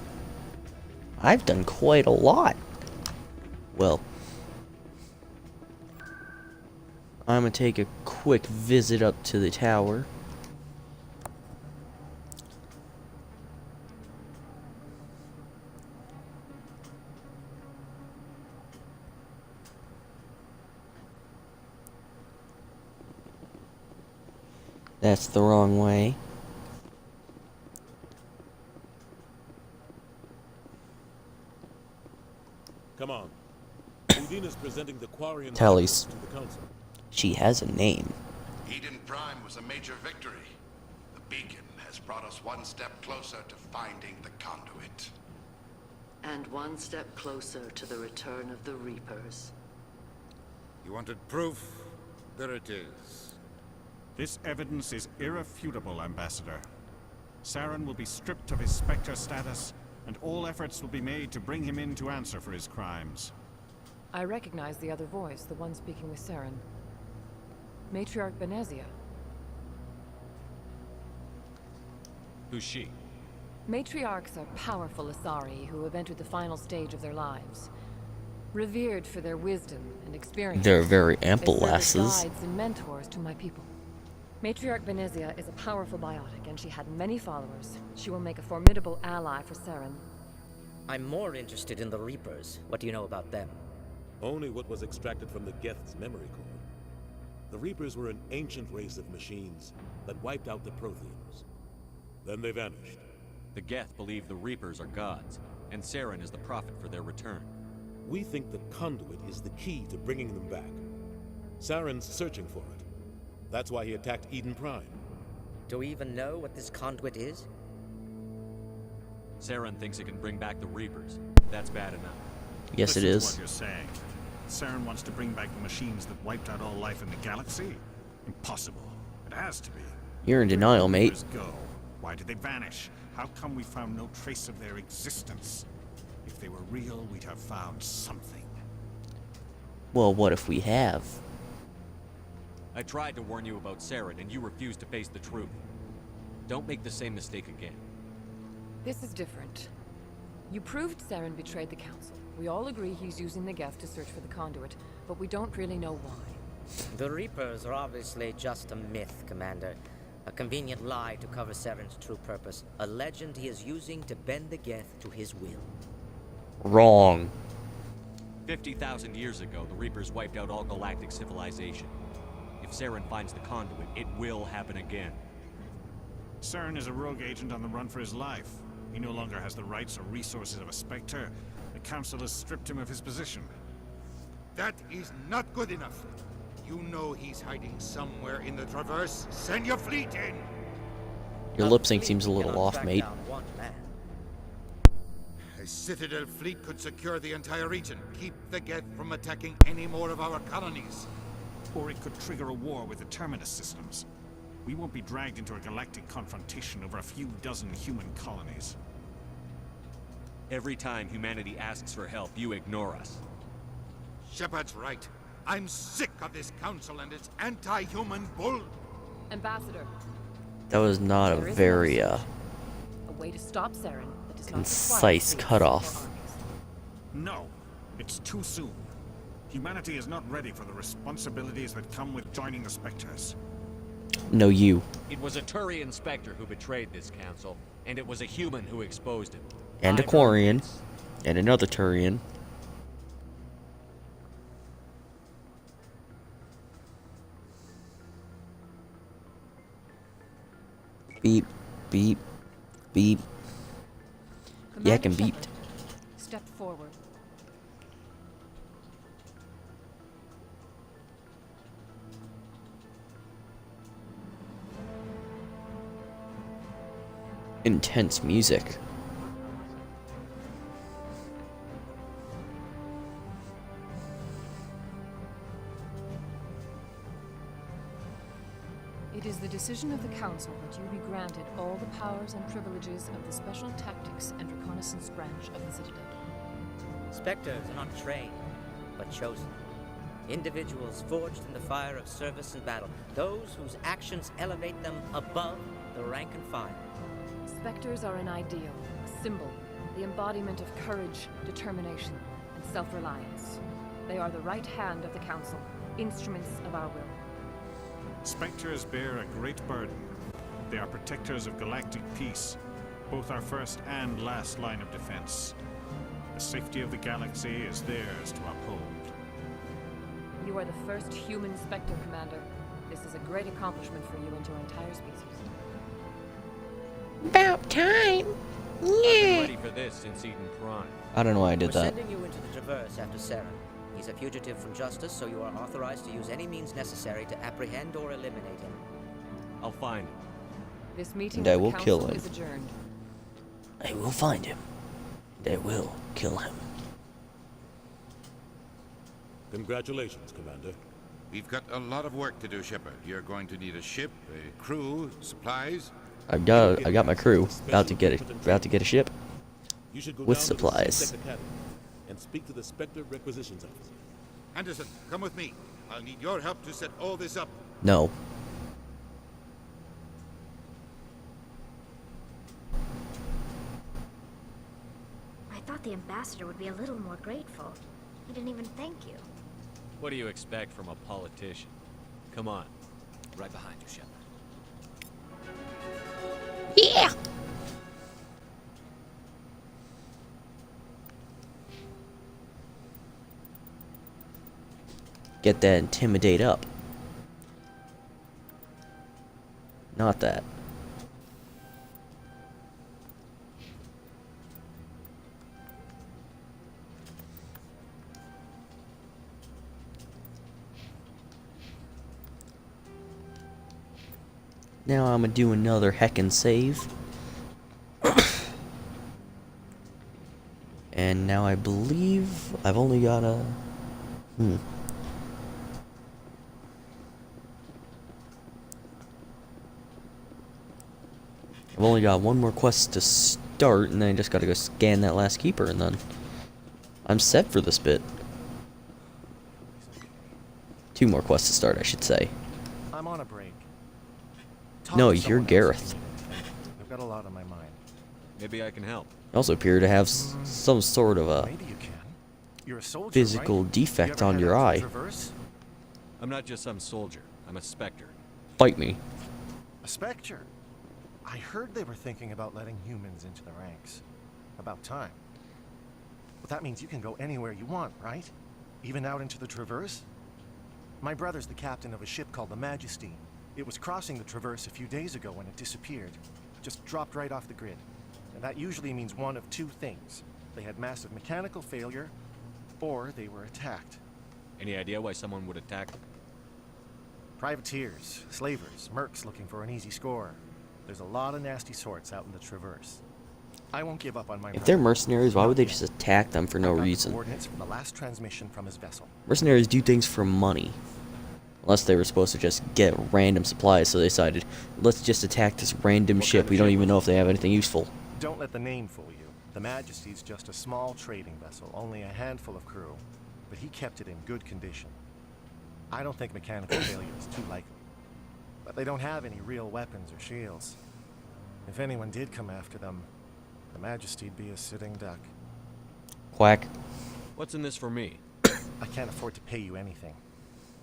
I've done quite a lot. Well, I'm gonna take a quick visit up to the tower. That's the wrong way. Come on. Udina's presenting the Quarian Tallies. to the council. She has a name. Eden Prime was a major victory. The beacon has brought us one step closer to finding the conduit. And one step closer to the return of the Reapers. You wanted proof? There it is. This evidence is irrefutable, Ambassador. Saren will be stripped of his Spectre status, and all efforts will be made to bring him in to answer for his crimes. I recognize the other voice, the one speaking with Saren. Matriarch Benezia. Who's she? Matriarchs are powerful Asari who have entered the final stage of their lives. Revered for their wisdom and experience. They're very ample they serve as lasses. guides and mentors to my people. Matriarch Benezia is a powerful biotic, and she had many followers. She will make a formidable ally for Saren. I'm more interested in the Reapers. What do you know about them? Only what was extracted from the Geth's memory core. The Reapers were an ancient race of machines that wiped out the Protheans. Then they vanished. The Geth believe the Reapers are gods, and Saren is the prophet for their return. We think the conduit is the key to bringing them back. Saren's searching for it. That's why he attacked Eden Prime. Do we even know what this conduit is? Saren thinks it can bring back the Reapers. That's bad enough. Yes, this it is is. what you're saying. Saren wants to bring back the machines that wiped out all life in the galaxy? Impossible. It has to be. You're in denial, mate. Where did the Reapers go? Why did they vanish? How come we found no trace of their existence? If they were real, we'd have found something. Well, what if we have? I tried to warn you about Saren, and you refused to face the truth. Don't make the same mistake again. This is different. You proved Saren betrayed the Council. We all agree he's using the Geth to search for the conduit, but we don't really know why. The Reapers are obviously just a myth, Commander. A convenient lie to cover Saren's true purpose. A legend he is using to bend the Geth to his will. Wrong. 50,000 years ago, the Reapers wiped out all galactic civilization. If Saren finds the conduit, it will happen again. Saren is a rogue agent on the run for his life. He no longer has the rights or resources of a Spectre. The Council has stripped him of his position. That is not good enough. You know he's hiding somewhere in the Traverse. Send your fleet in! Your lip sync seems a little off, mate. A Citadel fleet could secure the entire region. Keep the Geth from attacking any more of our colonies. Or it could trigger a war with the Terminus systems. We won't be dragged into a galactic confrontation over a few dozen human colonies. Every time humanity asks for help, you ignore us. Shepard's right. I'm sick of this council and its anti-human bull. Ambassador. That was not a There is very a way to stop Saren that does not concise require cutoff. No, it's too soon. Humanity is not ready for the responsibilities that come with joining the Spectres. No, you. It was a Turian Spectre who betrayed this council, and it was a human who exposed him. And a Quarian. And another Turian. Beep, beep, beep. Yeah, I can beep. Step forward. Intense music. It is the decision of the Council that you be granted all the powers and privileges of the Special Tactics and Reconnaissance branch of the Citadel. Spectres are not trained, but chosen. Individuals forged in the fire of service and battle. Those whose actions elevate them above the rank and file. Spectres are an ideal, a symbol, the embodiment of courage, determination, and self-reliance. They are the right hand of the Council, instruments of our will. Spectres bear a great burden. They are protectors of galactic peace, both our first and last line of defense. The safety of the galaxy is theirs to uphold. You are the first human Spectre, Commander. This is a great accomplishment for you and your entire species. About time. I've been ready for this since Eden Prime. I don't know why I did We're that. sending you into the Traverse after Saren. He's a fugitive from justice, so you are authorized to use any means necessary to apprehend or eliminate him. I'll find him. This meeting And I of the will kill Council him. is adjourned. I will find him. And I will kill him. Congratulations, Commander. We've got a lot of work to do, Shepard. You're going to need a ship, a crew, supplies. I got my crew. About to get a ship. You should go With down supplies. To the C-Sec Academy and speak to the Spectre Requisitions Officer. Anderson, come with me. I'll need your help to set all this up. No. I thought the ambassador would be a little more grateful. He didn't even thank you. What do you expect from a politician? Come on. Right behind you, Shepard. Yeah! Get that intimidate up. Not that. Now I'm gonna do another heckin' save. And now I believe I've only got a... I've only got one more quest to start, and then I just gotta go scan that last keeper, and then I'm set for this bit. 2 more quests to start, I should say. I'm on a break. No, you're Gareth. I've got a lot on my mind. Maybe I can help. You also appear to have some sort of a Maybe you can. You're a soldier, physical right? defect You ever on head your out to eye. the Traverse? I'm not just some soldier. I'm a Spectre. Fight me. A Spectre. I heard they were thinking about letting humans into the ranks. About time. But that means you can go anywhere you want, right? Even out into the Traverse? My brother's the captain of a ship called the Majesty. It was crossing the Traverse a few days ago when it disappeared. Just dropped right off the grid. And that usually means one of 2 things. They had massive mechanical failure, or they were attacked. Any idea why someone would attack them? Privateers, slavers, mercs looking for an easy score. There's a lot of nasty sorts out in the Traverse. I won't give up on my If they're mercenaries, why would they just attack them for no I got the reason? coordinates from the last transmission from his vessel. Mercenaries do things for money. Unless they were supposed to just get random supplies, so they decided, let's just attack this random ship. We don't even know if they have anything useful. Don't let the name fool you. The Majesty's just a small trading vessel, only a handful of crew. But he kept it in good condition. I don't think mechanical failure is too likely. But they don't have any real weapons or shields. If anyone did come after them, the Majesty'd be a sitting duck. Quack. What's in this for me? I can't afford to pay you anything.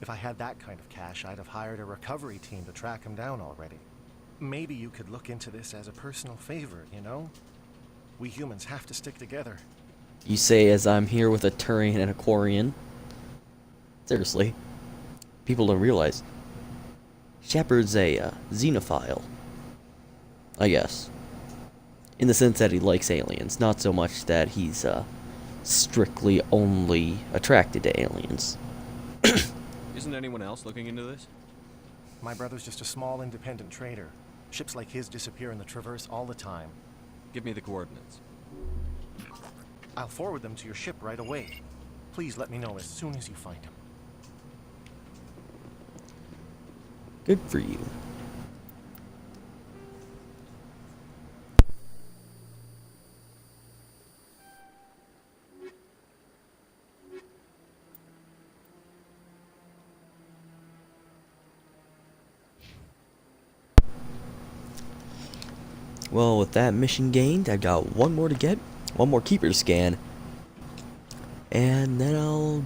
If I had that kind of cash, I'd have hired a recovery team to track him down already. Maybe you could look into this as a personal favor, you know? We humans have to stick together. You say as I'm here with a Turian and a Quarian? Seriously. People don't realize. Shepard's a xenophile. I guess. In the sense that he likes aliens, not so much that he's strictly only attracted to aliens. Isn't anyone else looking into this? My brother's just a small independent trader. Ships like his disappear in the Traverse all the time. Give me the coordinates. I'll forward them to your ship right away. Please let me know as soon as you find him. Good for you. Well, with that mission gained, I've got one more to get, one more keeper to scan, and then I'll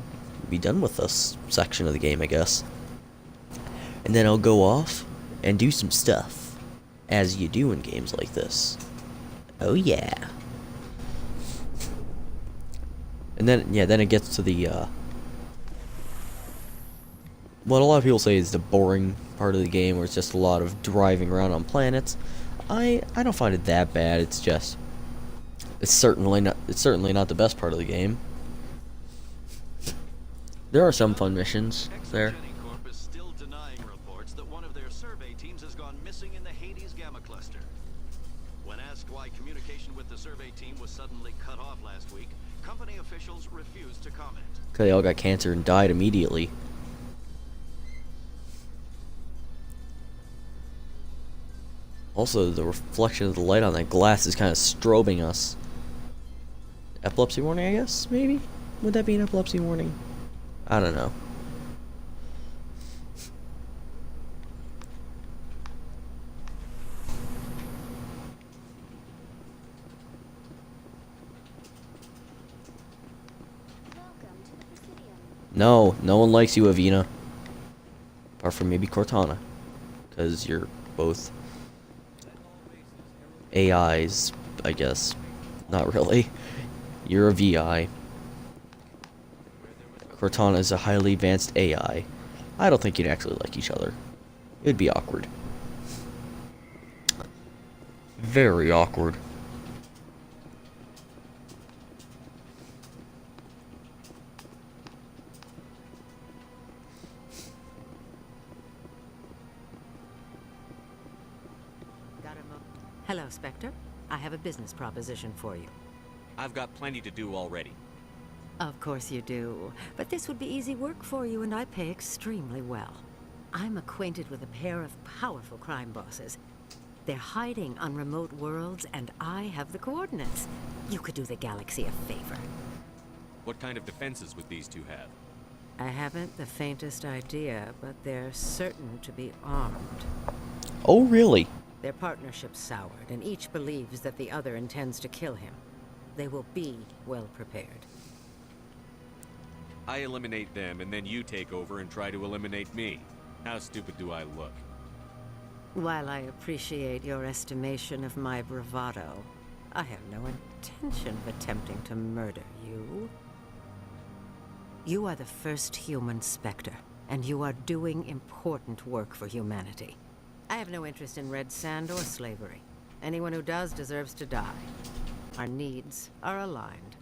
be done with this section of the game, I guess. And then I'll go off and do some stuff, as you do in games like this. Oh yeah. And then, yeah, then it gets to the, what a lot of people say is the boring part of the game, where it's just a lot of driving around on planets. I don't find it that bad. It's just it's certainly not the best part of the game. There are some fun missions there. Corp is still denying reports that one of their survey teams has gone missing in the Hades Gamma cluster. When asked why communication with the survey team was suddenly cut off last week, company officials refused to comment. Because they all got cancer and died immediately. Also, the reflection of the light on that glass is kind of strobing us. Epilepsy warning, I guess? Maybe? Would that be an epilepsy warning? I don't know. No, no one likes you, Avina. Apart from maybe Cortana. Because you're both AIs, I guess. Not really. You're a VI. Cortana is a highly advanced AI. I don't think you'd actually like each other. It'd be awkward. Very awkward. Hello, Spectre. I have a business proposition for you. I've got plenty to do already. Of course you do. But this would be easy work for you, and I pay extremely well. I'm acquainted with a pair of powerful crime bosses. They're hiding on remote worlds, and I have the coordinates. You could do the galaxy a favor. What kind of defenses would these two have? I haven't the faintest idea, but they're certain to be armed. Oh, really? Their partnership's soured, and each believes that the other intends to kill him. They will be well prepared. I eliminate them, and then you take over and try to eliminate me. How stupid do I look? While I appreciate your estimation of my bravado, I have no intention of attempting to murder you. You are the first human Spectre, and you are doing important work for humanity. I have no interest in red sand or slavery. Anyone who does deserves to die. Our needs are aligned.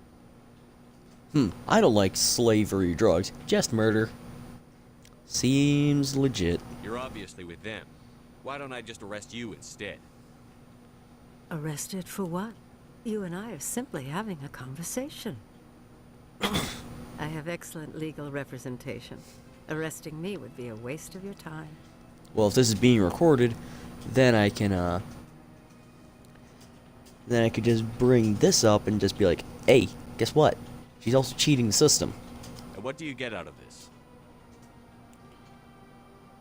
I don't like slavery or drugs, just murder. Seems legit. You're obviously with them. Why don't I just arrest you instead? Arrested for what? You and I are simply having a conversation. I have excellent legal representation. Arresting me would be a waste of your time. Well, if this is being recorded, then I can, then I could just bring this up and just be like, hey, guess what? She's also cheating the system. And what do you get out of this?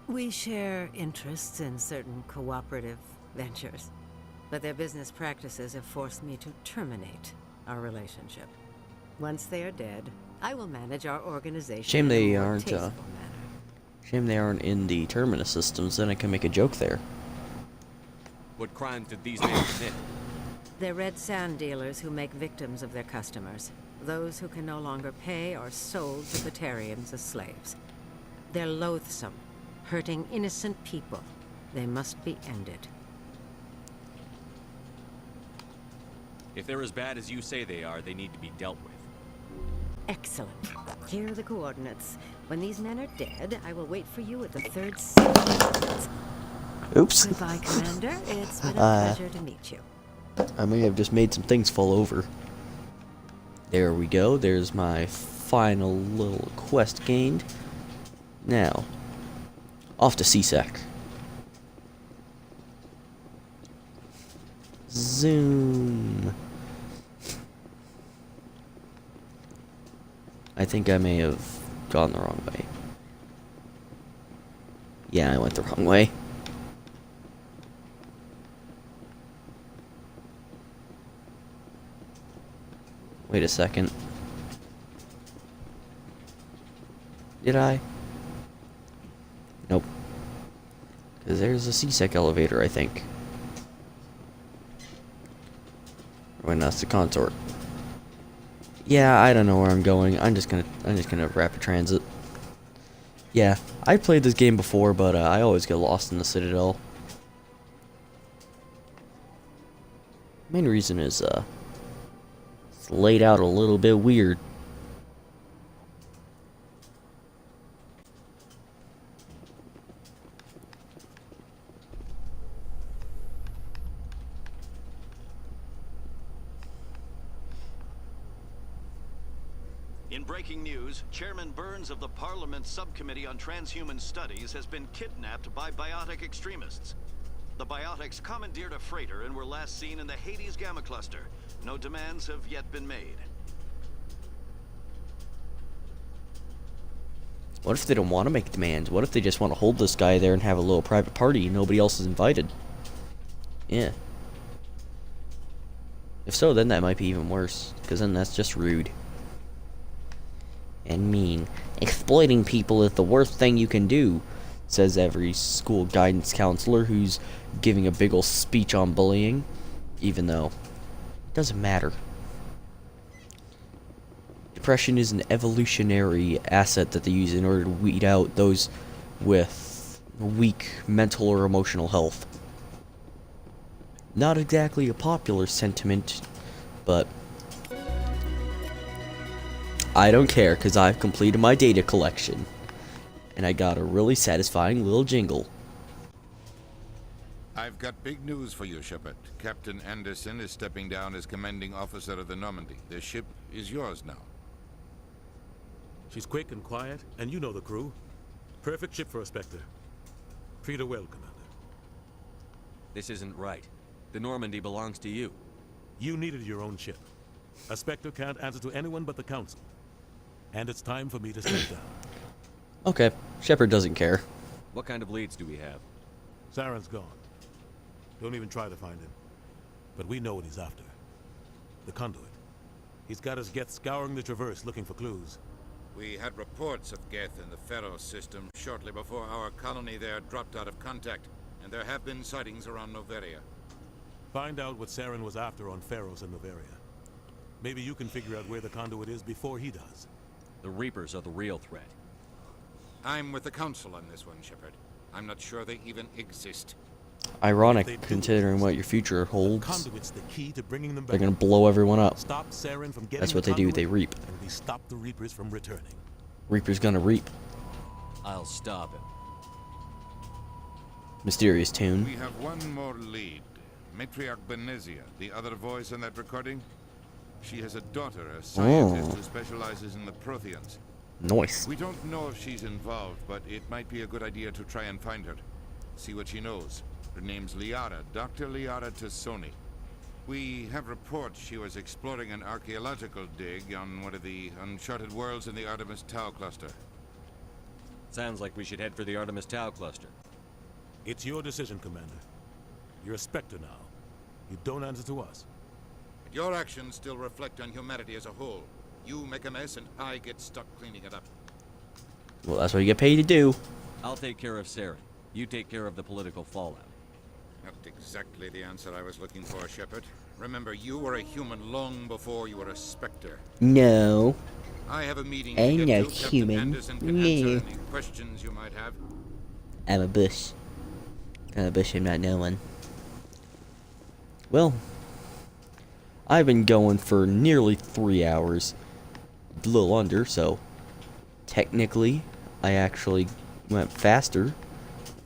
We share interests in certain cooperative ventures, but their business practices have forced me to terminate our relationship. Once they are dead, I will manage our organization. Shame they in a more aren't, tasteful shame they aren't in the Terminus systems, then I can make a joke there. What crimes did these men commit? They're red sand dealers who make victims of their customers. Those who can no longer pay are sold to Batarians as slaves. They're loathsome, hurting innocent people. They must be ended. If they're as bad as you say they are, they need to be dealt with. Excellent. Here are the coordinates. When these men are dead, I will wait for you at the 3rd city. Oops. Goodbye, Commander. It's been a pleasure to meet you. I may have just made some things fall over. There we go. There's my final little quest gained. Now, off to CSEC. Zoom. I think I may have gone the wrong way. Yeah, I went the wrong way. Wait a second. Did I? Nope. Because there's a CSEC elevator, I think. Or no, it's the consort. Yeah, I don't know where I'm going. I'm just gonna rapid transit. Yeah, I played this game before, but I always get lost in the Citadel. Main reason is it's laid out a little bit weird. In breaking news, Chairman Burns of the Parliament Subcommittee on Transhuman Studies has been kidnapped by biotic extremists. The biotics commandeered a freighter and were last seen in the Hades Gamma Cluster. No demands have yet been made. What if they don't want to make demands? What if they just want to hold this guy there and have a little private party and nobody else is invited? Yeah. If so, then that might be even worse, because then that's just rude. And mean. Exploiting people is the worst thing you can do, says every school guidance counselor who's giving a big ol' speech on bullying. Even though it doesn't matter. Depression is an evolutionary asset that they use in order to weed out those with weak mental or emotional health. Not exactly a popular sentiment, but I don't care, because I've completed my data collection. And I got a really satisfying little jingle. I've got big news for you, Shepard. Captain Anderson is stepping down as commanding officer of the Normandy. The ship is yours now. She's quick and quiet, and you know the crew. Perfect ship for a Spectre. Treat her well, Commander. This isn't right. The Normandy belongs to you. You needed your own ship. A Spectre can't answer to anyone but the Council. And it's time for me to step down. Okay, Shepard doesn't care. What kind of leads do we have? Saren's gone. Don't even try to find him. But we know what he's after. The conduit. He's got his Geth scouring the Traverse looking for clues. We had reports of Geth in the Pharaoh system shortly before our colony there dropped out of contact, and there have been sightings around Noveria. Find out what Saren was after on Pharos and Noveria. Maybe you can figure out where the conduit is before he does. The Reapers are the real threat. I'm with the Council on this one, Shepard. I'm not sure they even exist. Ironic, considering what your future holds. Conduit's the key to bringing them back. They're gonna blow everyone up. Stop Saren from getting That's what they do, they reap. And we stop the Reapers from returning. Reaper's gonna reap. I'll stop him. Mysterious tune. We have one more lead. Matriarch Benezia, the other voice in that recording. She has a daughter, a scientist who specializes in the Protheans. Nice. We don't know if she's involved, but it might be a good idea to try and find her. See what she knows. Her name's Liara, Dr. Liara Tassoni. We have reports she was exploring an archaeological dig on one of the uncharted worlds in the Artemis Tau cluster. Sounds like we should head for the Artemis Tau cluster. It's your decision, Commander. You're a Spectre now. You don't answer to us. Your actions still reflect on humanity as a whole. You make a mess and I get stuck cleaning it up. Well, that's what you get paid to do. I'll take care of Saren. You take care of the political fallout. Not exactly the answer I was looking for, Shepard. Remember, you were a human long before you were a Spectre. No. I have a meeting I'm to no get to. human. Captain Anderson can answer any questions you might have. I'm a bush. I'm a bush, I'm not no one. Well, I've been going for nearly 3 hours. A little under, so technically I actually went faster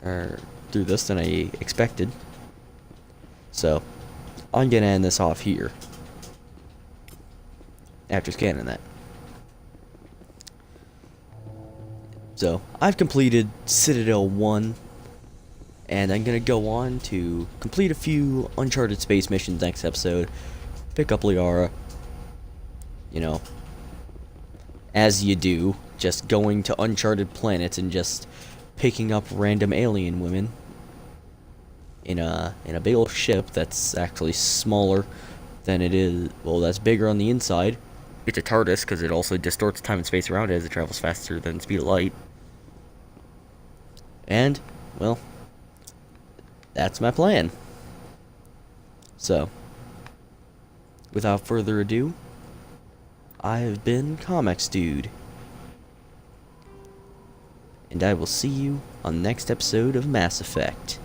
through this than I expected. So I'm gonna end this off here after scanning that. So I've completed Citadel 1, and I'm gonna go on to complete a few Uncharted Space missions next episode. Pick up Liara, you know, as you do, just going to uncharted planets and just picking up random alien women in a big old ship that's actually smaller than it is. Well, that's bigger on the inside. It's a TARDIS because it also distorts time and space around it as it travels faster than the speed of light. And, well, that's my plan. So, without further ado, I have been Comics Dude, and I will see you on the next episode of Mass Effect.